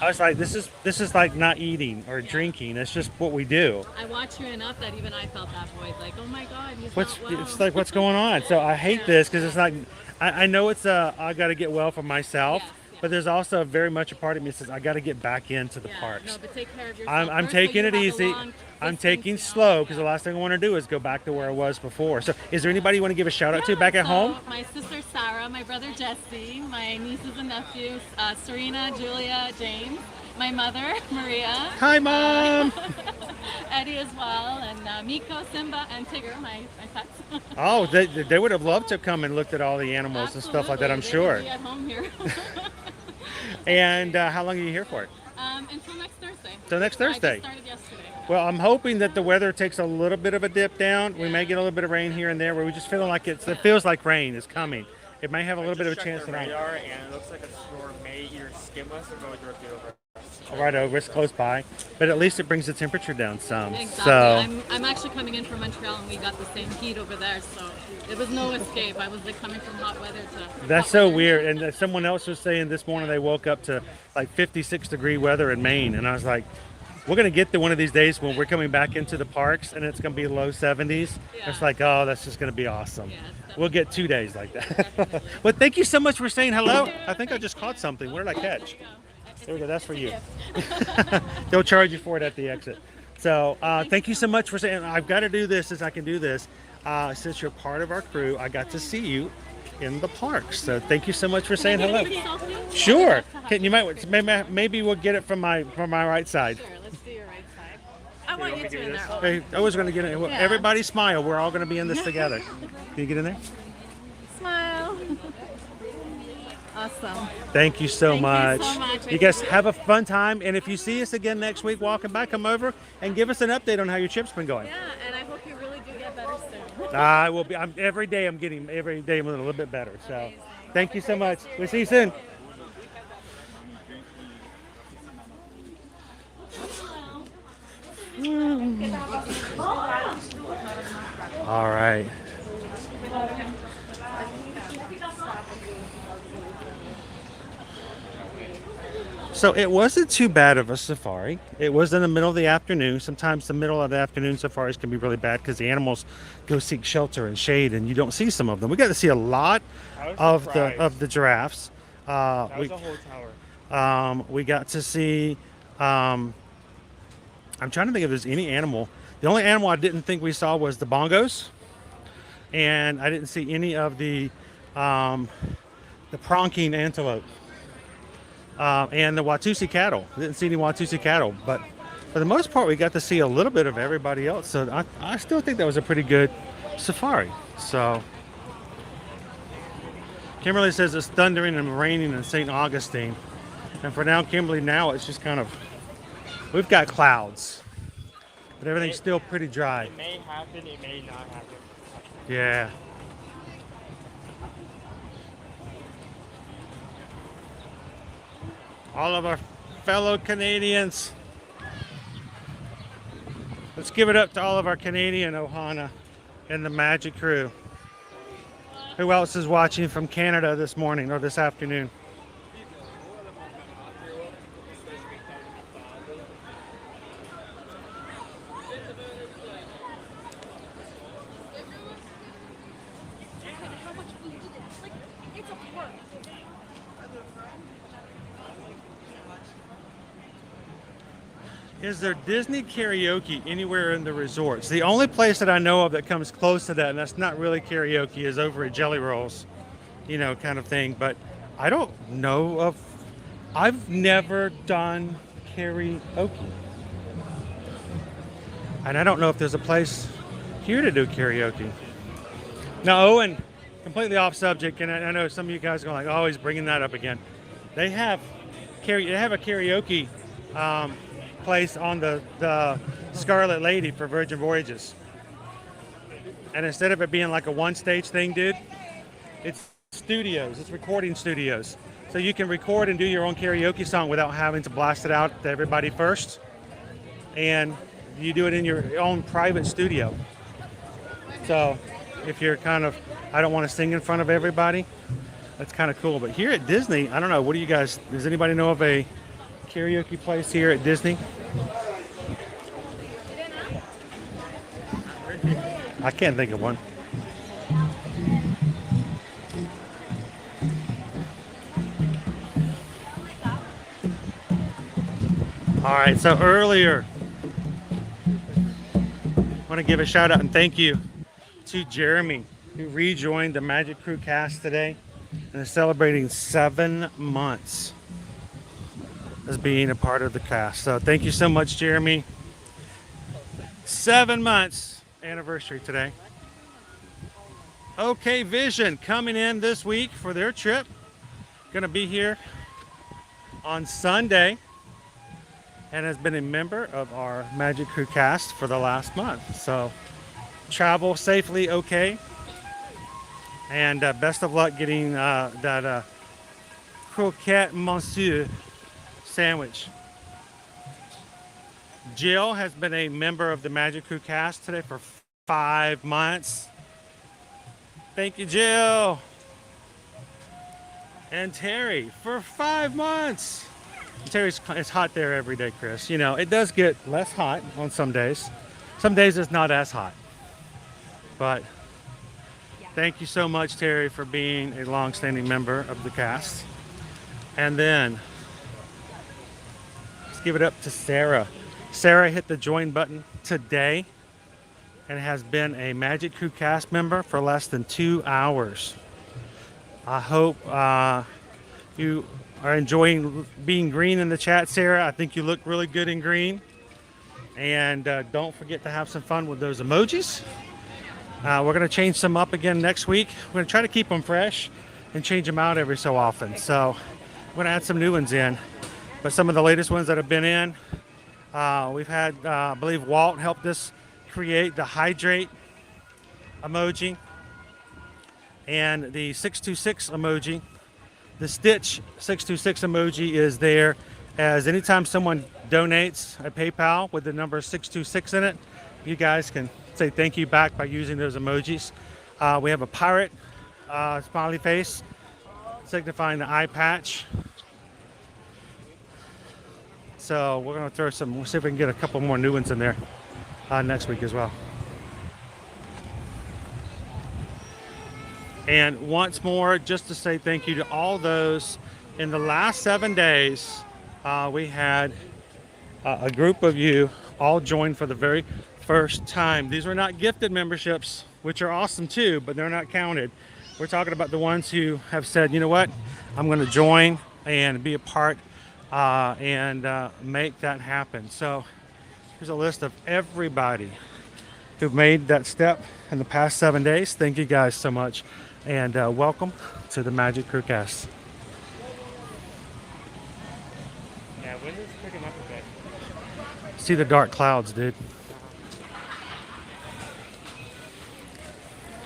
I was like, this is like not eating or drinking. It's just what we do. I watch you enough that even I felt that void. Like, oh my God, he's It's not well. like what's going on? So I hate this because it's like I know it's I got to get well for myself. But there's also very much a part of me that says I got to get back into the parks. No, but take care of yourself. I'm taking it easy. I'm taking slow because the last thing I want to do is go back to where I was before. So is there anybody you want to give a shout out to back at home? My sister Sarah, my brother Jesse, my nieces and nephews, Serena, Julia, James, my mother Maria. Hi, Mom. Eddie as well, and Miko, Simba, and Tigger, my pets. Oh, they would have loved to come and looked at all the animals and stuff like that, I'm sure. Be at home here. And how long are you here for? Until next Thursday. So next Thursday. I just started yesterday. Well, I'm hoping that the weather takes a little bit of a dip down. We may get a little bit of rain here and there, where we just feeling like it feels like rain is coming. It may have a little bit of a chance tonight. Radar, and it looks like a storm may either skim us or go directly over. Right over, it's close by, but at least it brings the temperature down some. Exactly. So I'm actually coming in from Montreal, and we got the same heat over there, so there was no escape. I was like coming from hot weather to. That's so weird. And someone else was saying this morning they woke up to like 56-degree weather in Maine, and I was like, we're gonna get to one of these days when we're coming back into the parks, and it's gonna be low 70s. Yeah. It's like, oh, that's just gonna be awesome. Yeah, we'll get 2 days like that. Well, thank you so much for saying hello. I think I just caught something. Where did I catch? There we go. That's for you. They'll charge you for it at the exit. So thank you so much for saying, I've got to do this as I can do this. Since you're part of our crew, I got to see you in the parks. So thank you so much for saying hello. Sure. Maybe we'll get it from my right side. Sure, let's do your right side. I want you to in there. Hey, I was going to get it. Yeah. Everybody smile. We're all going to be in this together. Can you get in there? Smile. Awesome. Thank you so much. You so much. You guys have a fun time. And if you see us again next week walking by, come over and give us an update on how your trip's been going. Yeah, and I hope you really do get better soon. I will be. Every day I'm a little bit better. So amazing. Thank you so much. We'll see you soon. All right. So it wasn't too bad of a safari. It was in the middle of the afternoon. Sometimes the middle of the afternoon safaris can be really bad because the animals go seek shelter and shade, and you don't see some of them. We got to see a lot of the giraffes. That was a whole tower. We got to see. I'm trying to think if there's any animal. The only animal I didn't think we saw was the bongos, and I didn't see any of the pronking antelope. And the Watusi cattle. Didn't see any Watusi cattle, but for the most part, we got to see a little bit of everybody else. So I still think that was a pretty good safari. So Kimberly says it's thundering and raining in St. Augustine. And for now, Kimberly, now it's just kind of, we've got clouds, but everything's still pretty dry. It may happen, it may not happen. Yeah. All of our fellow Canadians. Let's give it up to all of our Canadian Ohana and the Magic Crew. Who else is watching from Canada this morning or this afternoon? Is there Disney karaoke anywhere in the resorts? The only place that I know of that comes close to that, and that's not really karaoke, is over at Jelly Rolls, you know, kind of thing. But I don't know of, I've never done karaoke. And I don't know if there's a place here to do karaoke. Now, Owen, completely off subject, and I know some of you guys are going like, oh, he's bringing that up again. They have a karaoke place on the Scarlet Lady for Virgin Voyages. And instead of it being like a one-stage thing, dude, it's studios, it's recording studios. So you can record and do your own karaoke song without having to blast it out to everybody first. And you do it in your own private studio. So if you're kind of, I don't want to sing in front of everybody, that's kind of cool. But here at Disney, I don't know, what do you guys, does anybody know of a karaoke place here at Disney? I can't think of one. All right, so earlier, I want to give a shout out and thank you to Jeremy, who rejoined the Magic Crew cast today and is celebrating 7 months as being a part of the cast. So thank you so much, Jeremy. 7 months anniversary today. OK Vision coming in this week for their trip. Gonna be here on Sunday and has been a member of our Magic Crew cast for the last month. So travel safely, OK. And best of luck getting that croquette monsieur sandwich. Jill has been a member of the Magic Crew cast today for 5 months. Thank you, Jill. And Terry for 5 months. It's hot there every day, Chris. You know, it does get less hot on some days. Some days it's not as hot. But thank you so much, Terry, for being a long-standing member of the cast. And then let's give it up to Sarah. Sarah hit the join button today and has been a Magic Crew cast member for less than 2 hours. I hope you are enjoying being green in the chat, Sarah. I think you look really good in green. And don't forget to have some fun with those emojis. We're going to change some up again next week. We're going to try to keep them fresh and change them out every so often. So we're going to add some new ones in. But some of the latest ones that have been in, we've had, I believe Walt helped us create the hydrate emoji and the 626 emoji. The Stitch 626 emoji is there as anytime someone donates a PayPal with the number 626 in it, you guys can say thank you back by using those emojis. We have a pirate smiley face signifying the eye patch. So we're gonna throw some. We'll see if we can get a couple more new ones in there next week as well. And once more, just to say thank you to all those. In the last 7 days, we had a group of you all join for the very first time. These were not gifted memberships, which are awesome too, but they're not counted. We're talking about the ones who have said, you know what, I'm going to join and be a part and make that happen. So here's a list of everybody who made that step in the past 7 days. Thank you guys so much, and welcome to the Magic Crewcast. Yeah, wind is picking up a bit. See the dark clouds, dude.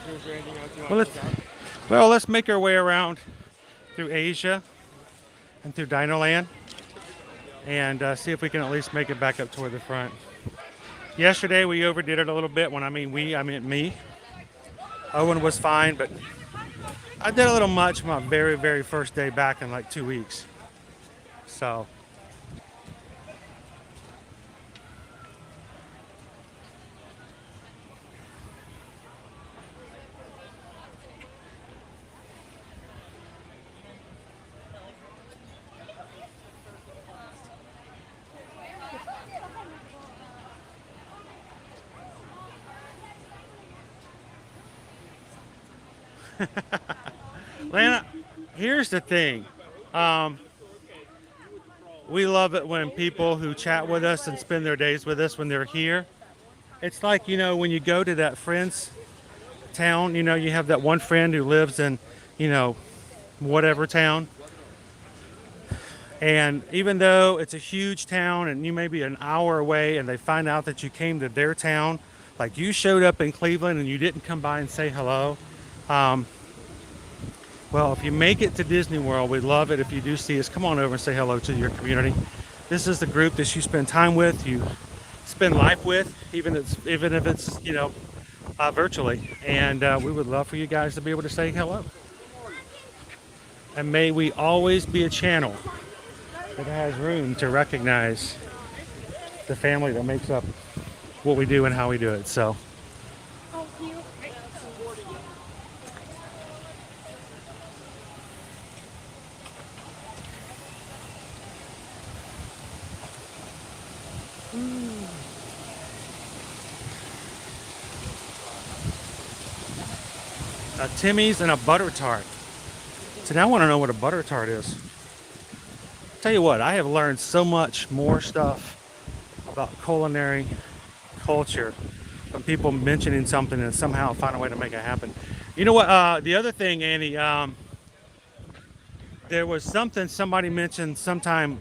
Is there anything else you want Well, to check out? let's make our way around through Asia and through Dinoland and see if we can at least make it back up toward the front. Yesterday we overdid it a little bit. When I mean we, I meant me. Owen was fine, but I did a little much my very, very first day back in like 2 weeks. So Lana, here's the thing. We love it when people who chat with us and spend their days with us when they're here. It's like, you know, when you go to that friend's town, you know, you have that one friend who lives in, you know, whatever town. And even though it's a huge town and you may be an hour away and they find out that you came to their town, like you showed up in Cleveland and you didn't come by and say hello. Well, if you make it to Disney World, we'd love it if you do see us. Come on over and say hello to your community. This is the group that you spend time with, you spend life with, even if it's, you know, virtually. And we would love for you guys to be able to say hello. And may we always be a channel that has room to recognize the family that makes up what we do and how we do it. So. A Timmy's and a butter tart. So now I want to know what a butter tart is. Tell you what, I have learned so much more stuff about culinary culture from people mentioning something and somehow find a way to make it happen. You know what? The other thing, Andy, there was something somebody mentioned sometime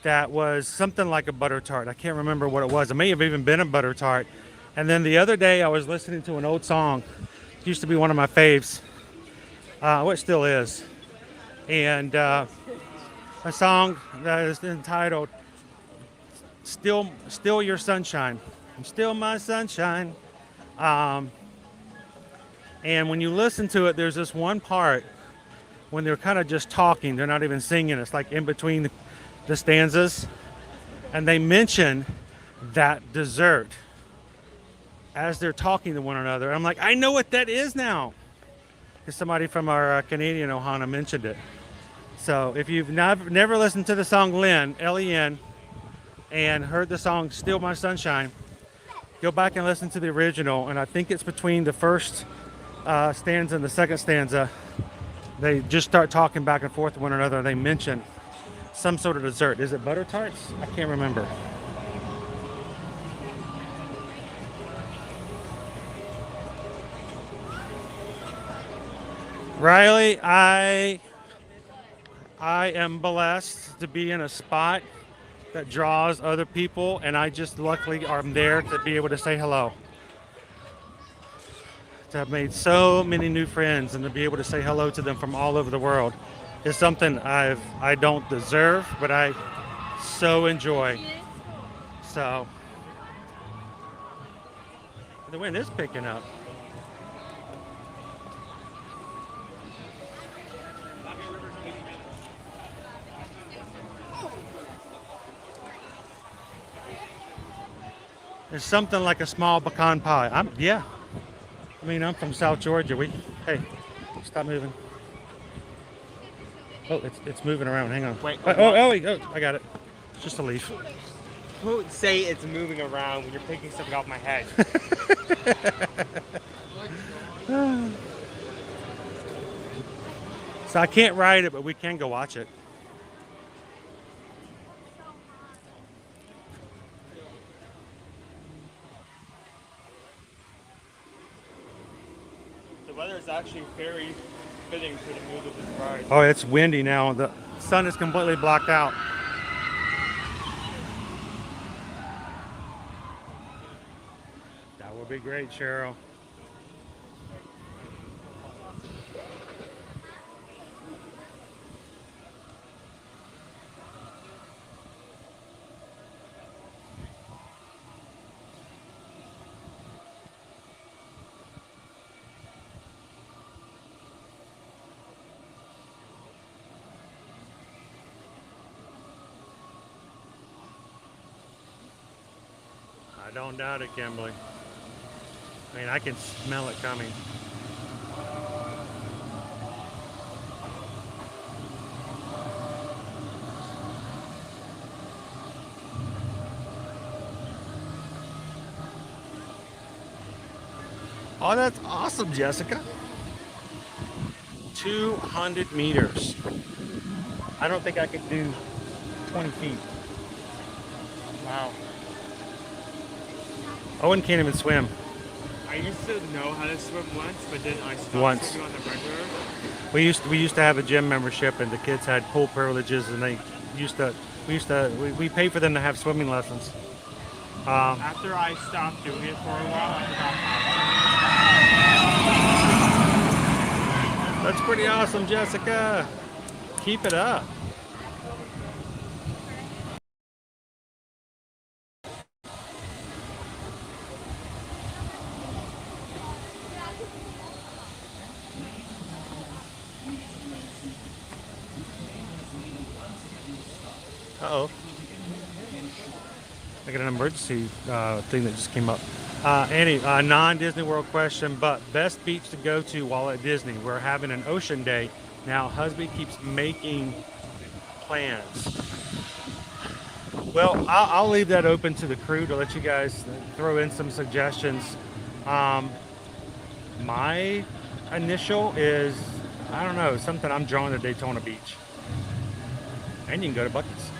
that was something like a butter tart. I can't remember what it was. It may have even been a butter tart. And then the other day I was listening to an old song. It used to be one of my faves. It still is. And a song that is entitled Still Your Sunshine. I'm still my sunshine. And when you listen to it, there's this one part when they're kind of just talking. They're not even singing. It's like in between the stanzas. And they mention that dessert as they're talking to one another. I'm like, I know what that is now. Because somebody from our Canadian Ohana mentioned it. So if you've never listened to the song Len, L-E-N, and heard the song Still My Sunshine, go back and listen to the original. And I think it's between the first stanza and the second stanza. They just start talking back and forth with one another. They mention some sort of dessert. Is it butter tarts? I can't remember. Riley, I am blessed to be in a spot that draws other people, and I just luckily am there to be able to say hello. To have made so many new friends and to be able to say hello to them from all over the world is something I don't deserve, but I so enjoy. So the wind is picking up. It's something like a small pecan pie. Yeah. I mean, I'm from South Georgia. Hey, stop moving. Oh, it's moving around. Hang on. Wait. Oh, I got it. It's just a leaf. Don't say it's moving around when you're picking something off my head. So I can't ride it, but we can go watch it. The weather is actually very fitting for the mood of this ride. Oh, it's windy now. The sun is completely blocked out. That would be great, Cheryl. I don't doubt it, Kimberly. I mean, I can smell it coming. Oh, that's awesome, Jessica. 200 meters. I don't think I could do 20 feet. Wow. Owen can't even swim. I used to know how to swim once, but then I stopped swimming on the regular. We used to have a gym membership, and the kids had pool privileges, and we paid for them to have swimming lessons. After I stopped doing it for a while, I forgot how. That's pretty awesome, Jessica. Keep it up. Uh-oh. I got an emergency thing that just came up. Annie, non-Disney World question, but best beach to go to while at Disney. We're having an ocean day. Now, husband keeps making plans. Well, I'll leave that open to the crew to let you guys throw in some suggestions. My initial is, I don't know, something I'm drawn to Daytona Beach. And you can go to Buc-ee's.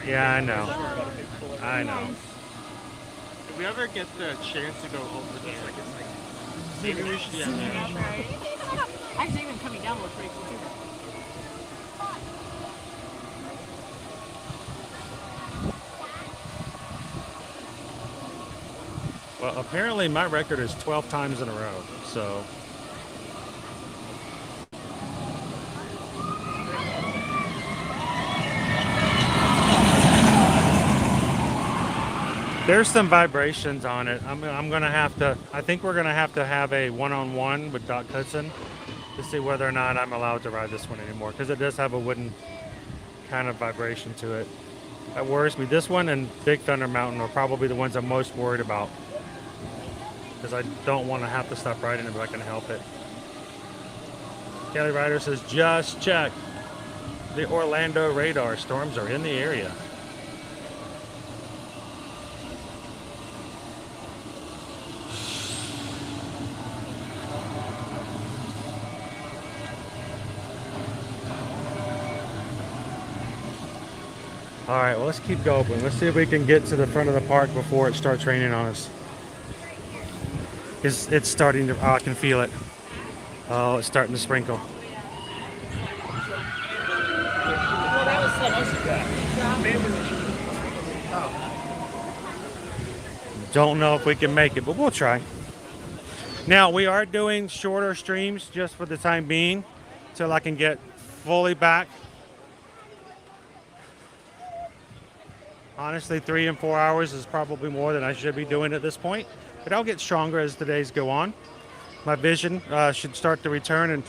Yeah, I know. I know. If we ever get the chance to go over there, maybe we should get there. Actually, even coming down looks pretty cool too. Well, apparently my record is 12 times in a row, so. There's some vibrations on it. I'm gonna have to, I think we're gonna have to have a one-on-one with Doc Hudson to see whether or not I'm allowed to ride this one anymore, because it does have a wooden kind of vibration to it. That worries me. This one and Big Thunder Mountain are probably the ones I'm most worried about, because I don't want to have to stop riding it if I can help it. Kelly Ryder says, just check the Orlando radar. Storms are in the area. All right, well, let's keep going. Let's see if we can get to the front of the park before it starts raining on us. It's starting to, I can feel it. Oh, it's starting to sprinkle. Don't know if we can make it, but we'll try. Now, we are doing shorter streams just for the time being, till I can get fully back. Honestly, 3 and 4 hours is probably more than I should be doing at this point, but I'll get stronger as the days go on. My vision should start to return, and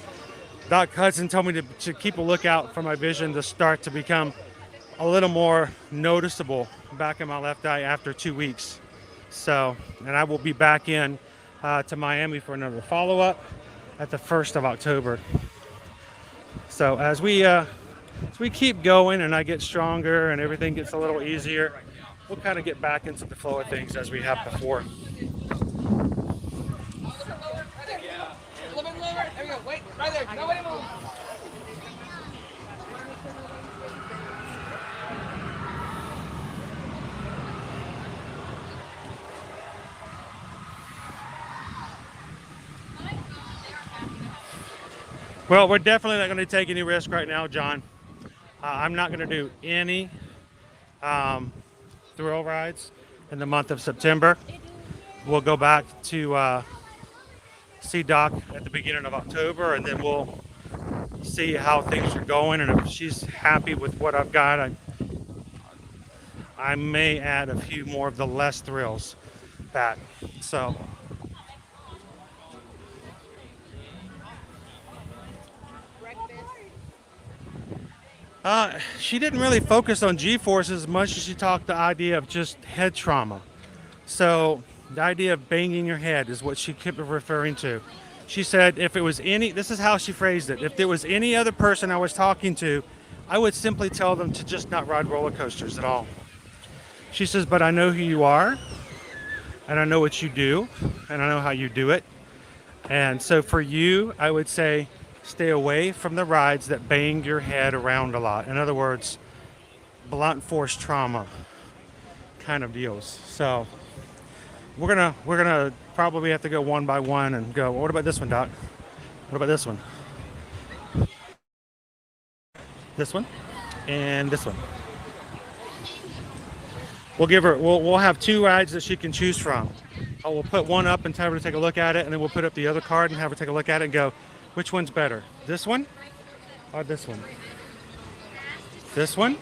Doc Hudson told me to keep a lookout for my vision to start to become a little more noticeable back in my left eye after 2 weeks. So, and I will be back in to Miami for another follow-up at the 1st of October. So as we keep going and I get stronger and everything gets a little easier, we'll kind of get back into the flow of things as we have before. A little bit lower. There we go. Wait, right there. Nobody move. Well, we're definitely not going to take any risk right now, John. I'm not going to do any thrill rides in the month of September. We'll go back to see Doc at the beginning of October, and then we'll see how things are going. And if she's happy with what I've got, I may add a few more of the less thrills back. So. She didn't really focus on G-forces as much as she talked the idea of just head trauma. So the idea of banging your head is what she kept referring to. She said if it was this is how she phrased it, if there was any other person I was talking to, I would simply tell them to just not ride roller coasters at all. She says, but I know who you are, and I know what you do, and I know how you do it. And so for you, I would say, stay away from the rides that bang your head around a lot. In other words, blunt force trauma kind of deals. So we're gonna probably have to go one by one and go, well, what about this one, Doc? What about this one? This one and this one. We'll have 2 rides that she can choose from. We'll put one up and tell her to take a look at it, and then we'll put up the other card and have her take a look at it and go, which one's better? This one or this one? This one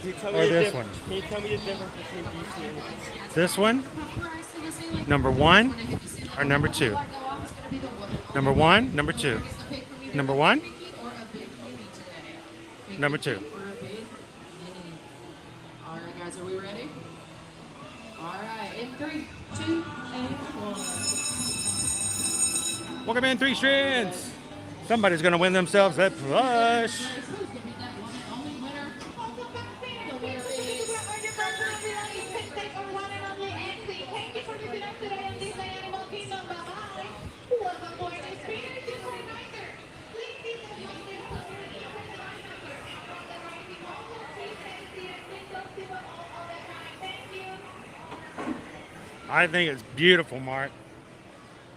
or this one? Can you tell me the difference between these two? This one? Number 1 or number 2? Number 1, number 2. Number 1? Number 2. All right, guys, are we ready? All right, in 3, 2, and 1. Welcome in, 3 strands. Somebody's going to win themselves that plush. I think it's beautiful, Mark.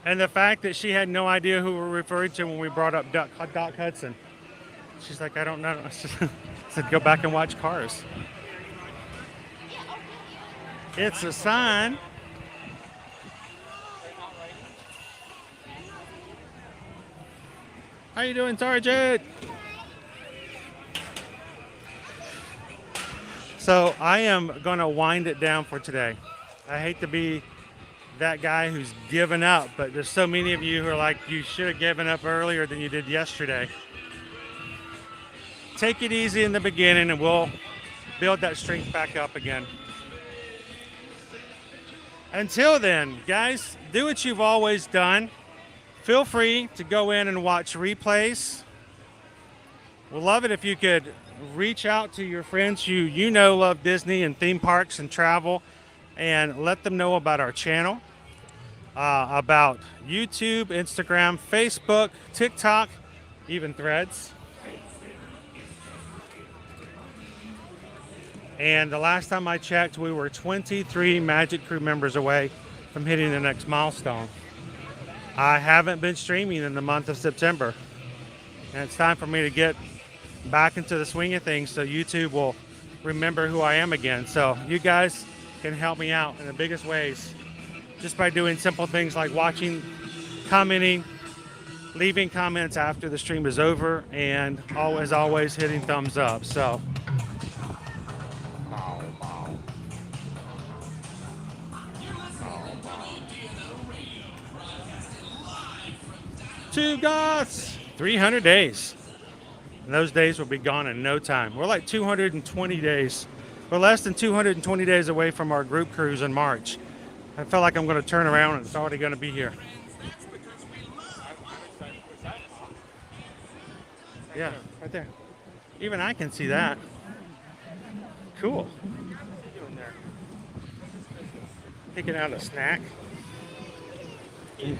And the fact that she had no idea who we were referring to when we brought up Doc Hudson. She's like, I don't know. I said, go back and watch Cars. It's a sign. How you doing, Sergeant? So I am going to wind it down for today. I hate to be that guy who's given up, but there's so many of you who are like, you should have given up earlier than you did yesterday. Take it easy in the beginning and we'll build that strength back up again. Until then, guys, do what you've always done. Feel free to go in and watch replays. We'll love it if you could reach out to your friends who you know love Disney and theme parks and travel, and let them know about our channel, about YouTube, Instagram, Facebook, TikTok, even Threads. And the last time I checked, we were 23 Magic Crew members away from hitting the next milestone. I haven't been streaming in the month of September, and it's time for me to get back into the swing of things so YouTube will remember who I am again. So you guys can help me out in the biggest ways just by doing simple things like watching, commenting, leaving comments after the stream is over, and always hitting thumbs up. So two goths, 300 days. And those days will be gone in no time. We're like 220 days. We're less than 220 days away from our group cruise in March. I feel like I'm going to turn around and it's already going to be here. Yeah, right there. Even I can see that. Cool. Picking out a snack. We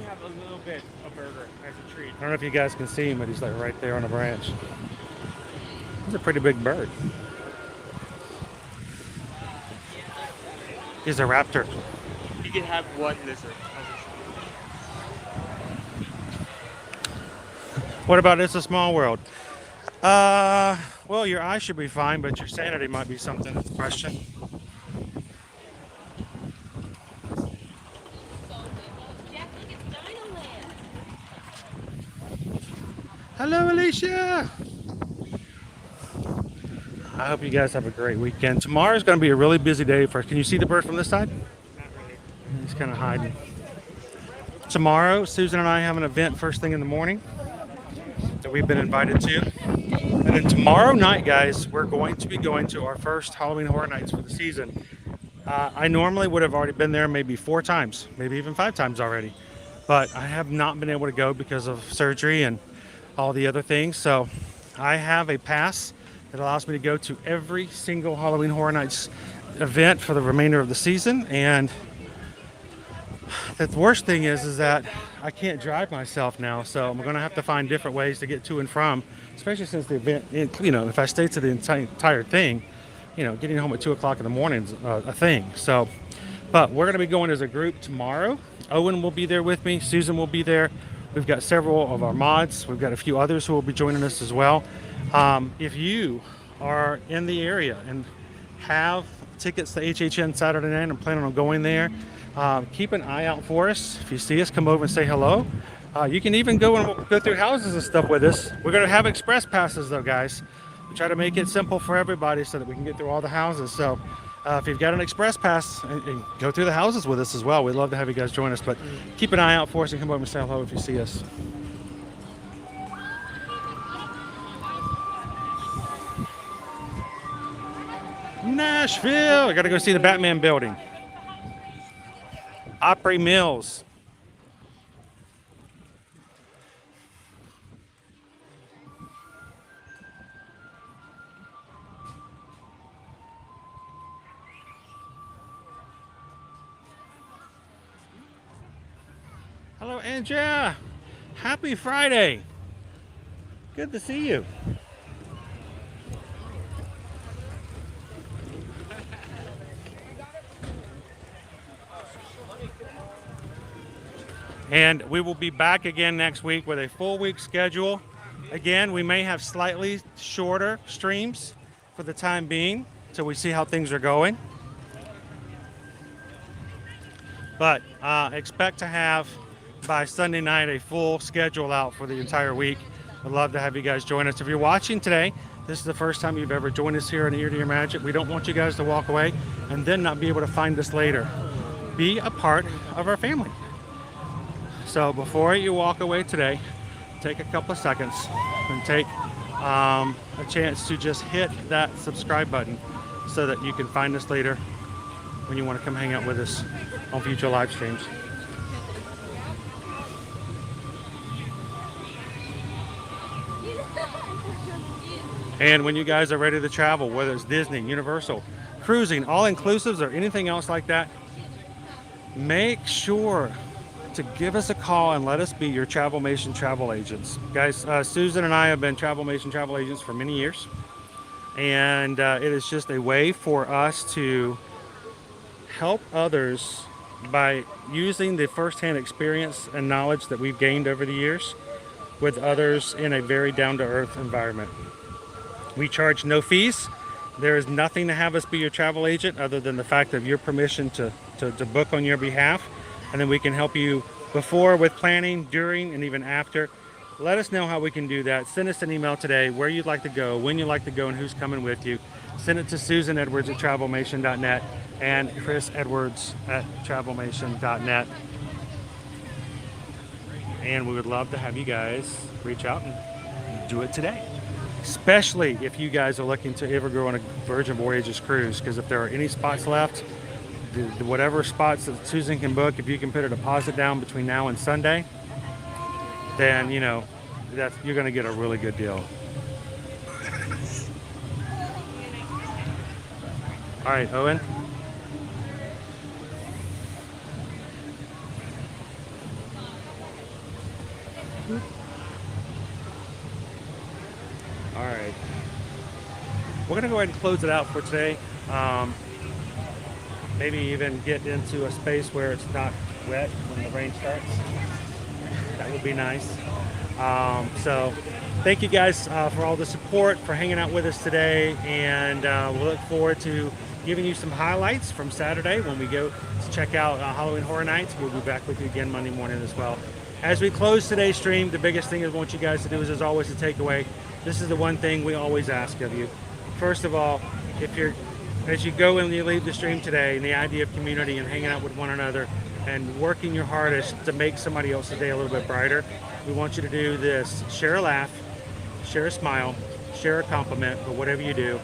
have a little bit of burger as a treat. I don't know if you guys can see him, but he's like right there on a branch. He's a pretty big bird. He's a raptor. You can have one lizard. What about It's a Small World? Well, your eyes should be fine, but your sanity might be something that's questioned. Hello, Alicia. I hope you guys have a great weekend. Tomorrow's going to be a really busy day for. Can you see the bird from this side? Not really. He's kind of hiding. Tomorrow, Susan and I have an event first thing in the morning that we've been invited to. And then tomorrow night, guys, we're going to be going to our first Halloween Horror Nights for the season. I normally would have already been there maybe 4 times, maybe even 5 times already. But I have not been able to go because of surgery and all the other things. So I have a pass that allows me to go to every single Halloween Horror Nights event for the remainder of the season. And the worst thing is that I can't drive myself now, so I'm going to have to find different ways to get to and from, especially since the event, you know, if I stay to the entire thing, you know, getting home at 2 o'clock in the morning is a thing. So, but we're going to be going as a group tomorrow. Owen will be there with me. Susan will be there. We've got several of our mods. We've got a few others who will be joining us as well. If you are in the area and have tickets to HHN Saturday night and planning on going there, keep an eye out for us. If you see us, come over and say hello. You can even go through houses and stuff with us. We're going to have express passes though, guys. We try to make it simple for everybody so that we can get through all the houses. So if you've got an express pass, and go through the houses with us as well. We'd love to have you guys join us, but keep an eye out for us and come over and say hello if you see us. Nashville! I got to go see the Batman building. Opry Mills. Hello, Andrea. Happy Friday. Good to see you. And we will be back again next week with a full week schedule. Again, we may have slightly shorter streams for the time being, so we see how things are going. But expect to have by Sunday night a full schedule out for the entire week. I'd love to have you guys join us. If you're watching today, this is the first time you've ever joined us here on Ear to Your Magic. We don't want you guys to walk away and then not be able to find us later. Be a part of our family. So before you walk away today, take a couple of seconds and take a chance to just hit that subscribe button so that you can find us later when you want to come hang out with us on future live streams. And when you guys are ready to travel, whether it's Disney, Universal, cruising, all-inclusives, or anything else like that, make sure to give us a call and let us be your Travelmation travel agents. Guys, Susan and I have been Travelmation travel agents for many years. And it is just a way for us to help others by using the firsthand experience and knowledge that we've gained over the years with others in a very down-to-earth environment. We charge no fees. There is nothing to have us be your travel agent other than the fact of your permission to book on your behalf. And then we can help you before with planning, during, and even after. Let us know how we can do that. Send us an email today where you'd like to go, when you'd like to go, and who's coming with you. Send it to susanedwards@travelmation.net and chrisedwards@travelmation.net. And we would love to have you guys reach out and do it today. Especially if you guys are looking to ever go on a Virgin Voyages cruise, because if there are any spots left, whatever spots that Susan can book, if you can put a deposit down between now and Sunday, then you know you're going to get a really good deal. All right, Owen. All right. We're going to go ahead and close it out for today. Maybe even get into a space where it's not wet when the rain starts. That would be nice. So thank you guys for all the support, for hanging out with us today, and we'll look forward to giving you some highlights from Saturday when we go to check out Halloween Horror Nights. We'll be back with you again Monday morning as well. As we close today's stream, the biggest thing I want you guys to do is, as always, to take away. This is the one thing we always ask of you. First of all, as you go and you leave the stream today, and the idea of community and hanging out with one another and working your hardest to make somebody else's day a little bit brighter, we want you to do this. Share a laugh, share a smile, share a compliment, but whatever you do,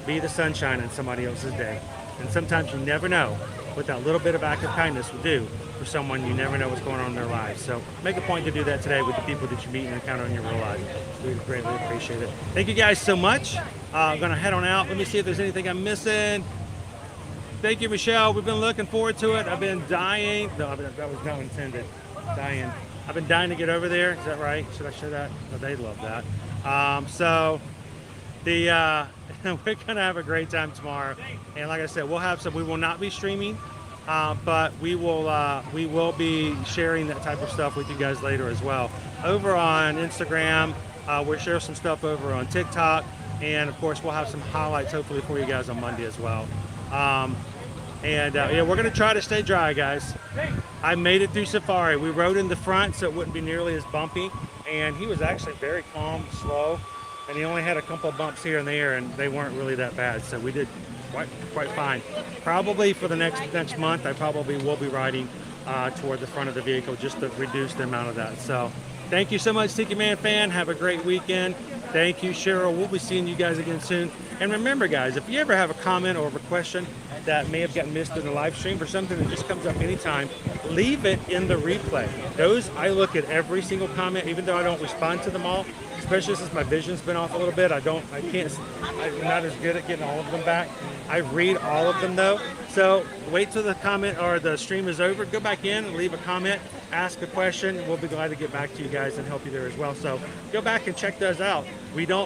be the sunshine in somebody else's day. And sometimes you never know what that little bit of act of kindness will do for someone. You never know what's going on in their lives. So make a point to do that today with the people that you meet and encounter in your real life. We greatly appreciate it. Thank you guys so much. I'm going to head on out. Let me see if there's anything I'm missing. Thank you, Michelle. We've been looking forward to it. I've been dying. No, that was not intended. Dying. I've been dying to get over there. Is that right? Should I share that? Oh, they love that. We're gonna have a great time tomorrow, and like I said, we'll have some. We will not be streaming, but we will be sharing that type of stuff with you guys later as well. Over on Instagram, we'll share some stuff over on TikTok, and of course, we'll have some highlights hopefully for you guys on Monday as well. Yeah, we're gonna try to stay dry, guys. I made it through Safari. We rode in the front so it wouldn't be nearly as bumpy, and he was actually very calm, slow, and he only had a couple of bumps here and there, and they weren't really that bad, so we did quite fine. Probably for the next month, I probably will be riding toward the front of the vehicle just to reduce the amount of that. So thank you so much, Tiki Man fan. Have a great weekend. Thank you, Cheryl. We'll be seeing you guys again soon. And remember, guys, if you ever have a comment or a question that may have gotten missed in the live stream or something that just comes up anytime, leave it in the replay. I look at every single comment, even though I don't respond to them all, especially since my vision's been off a little bit. I'm not as good at getting all of them back. I read all of them though. So wait till the comment or the stream is over, go back in and leave a comment, ask a question. We'll be glad to get back to you guys and help you there as well. So go back and check those out.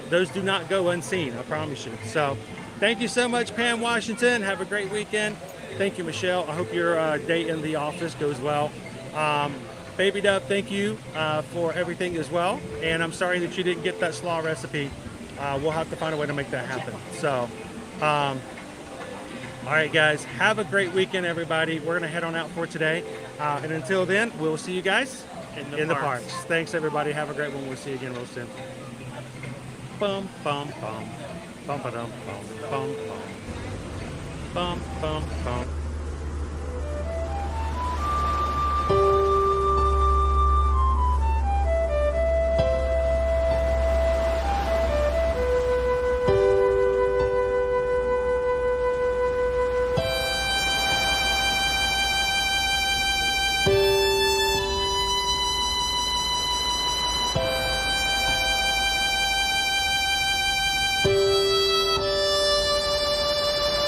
Those do not go unseen, I promise you. So thank you so much, Pam Washington. Have a great weekend. Thank you, Michelle. I hope your day in the office goes well. Baby Dove, thank you for everything as well. And I'm sorry that you didn't get that slaw recipe. We'll have to find a way to make that happen. So, all right, guys, have a great weekend, everybody. We're going to head on out for today. And until then, we'll see you guys in the parks. Thanks, everybody. Have a great one. We'll see you again real soon. Bum, bum, bum. Bum, ba-dum, bum, bum, bum. Bum, bum, bum.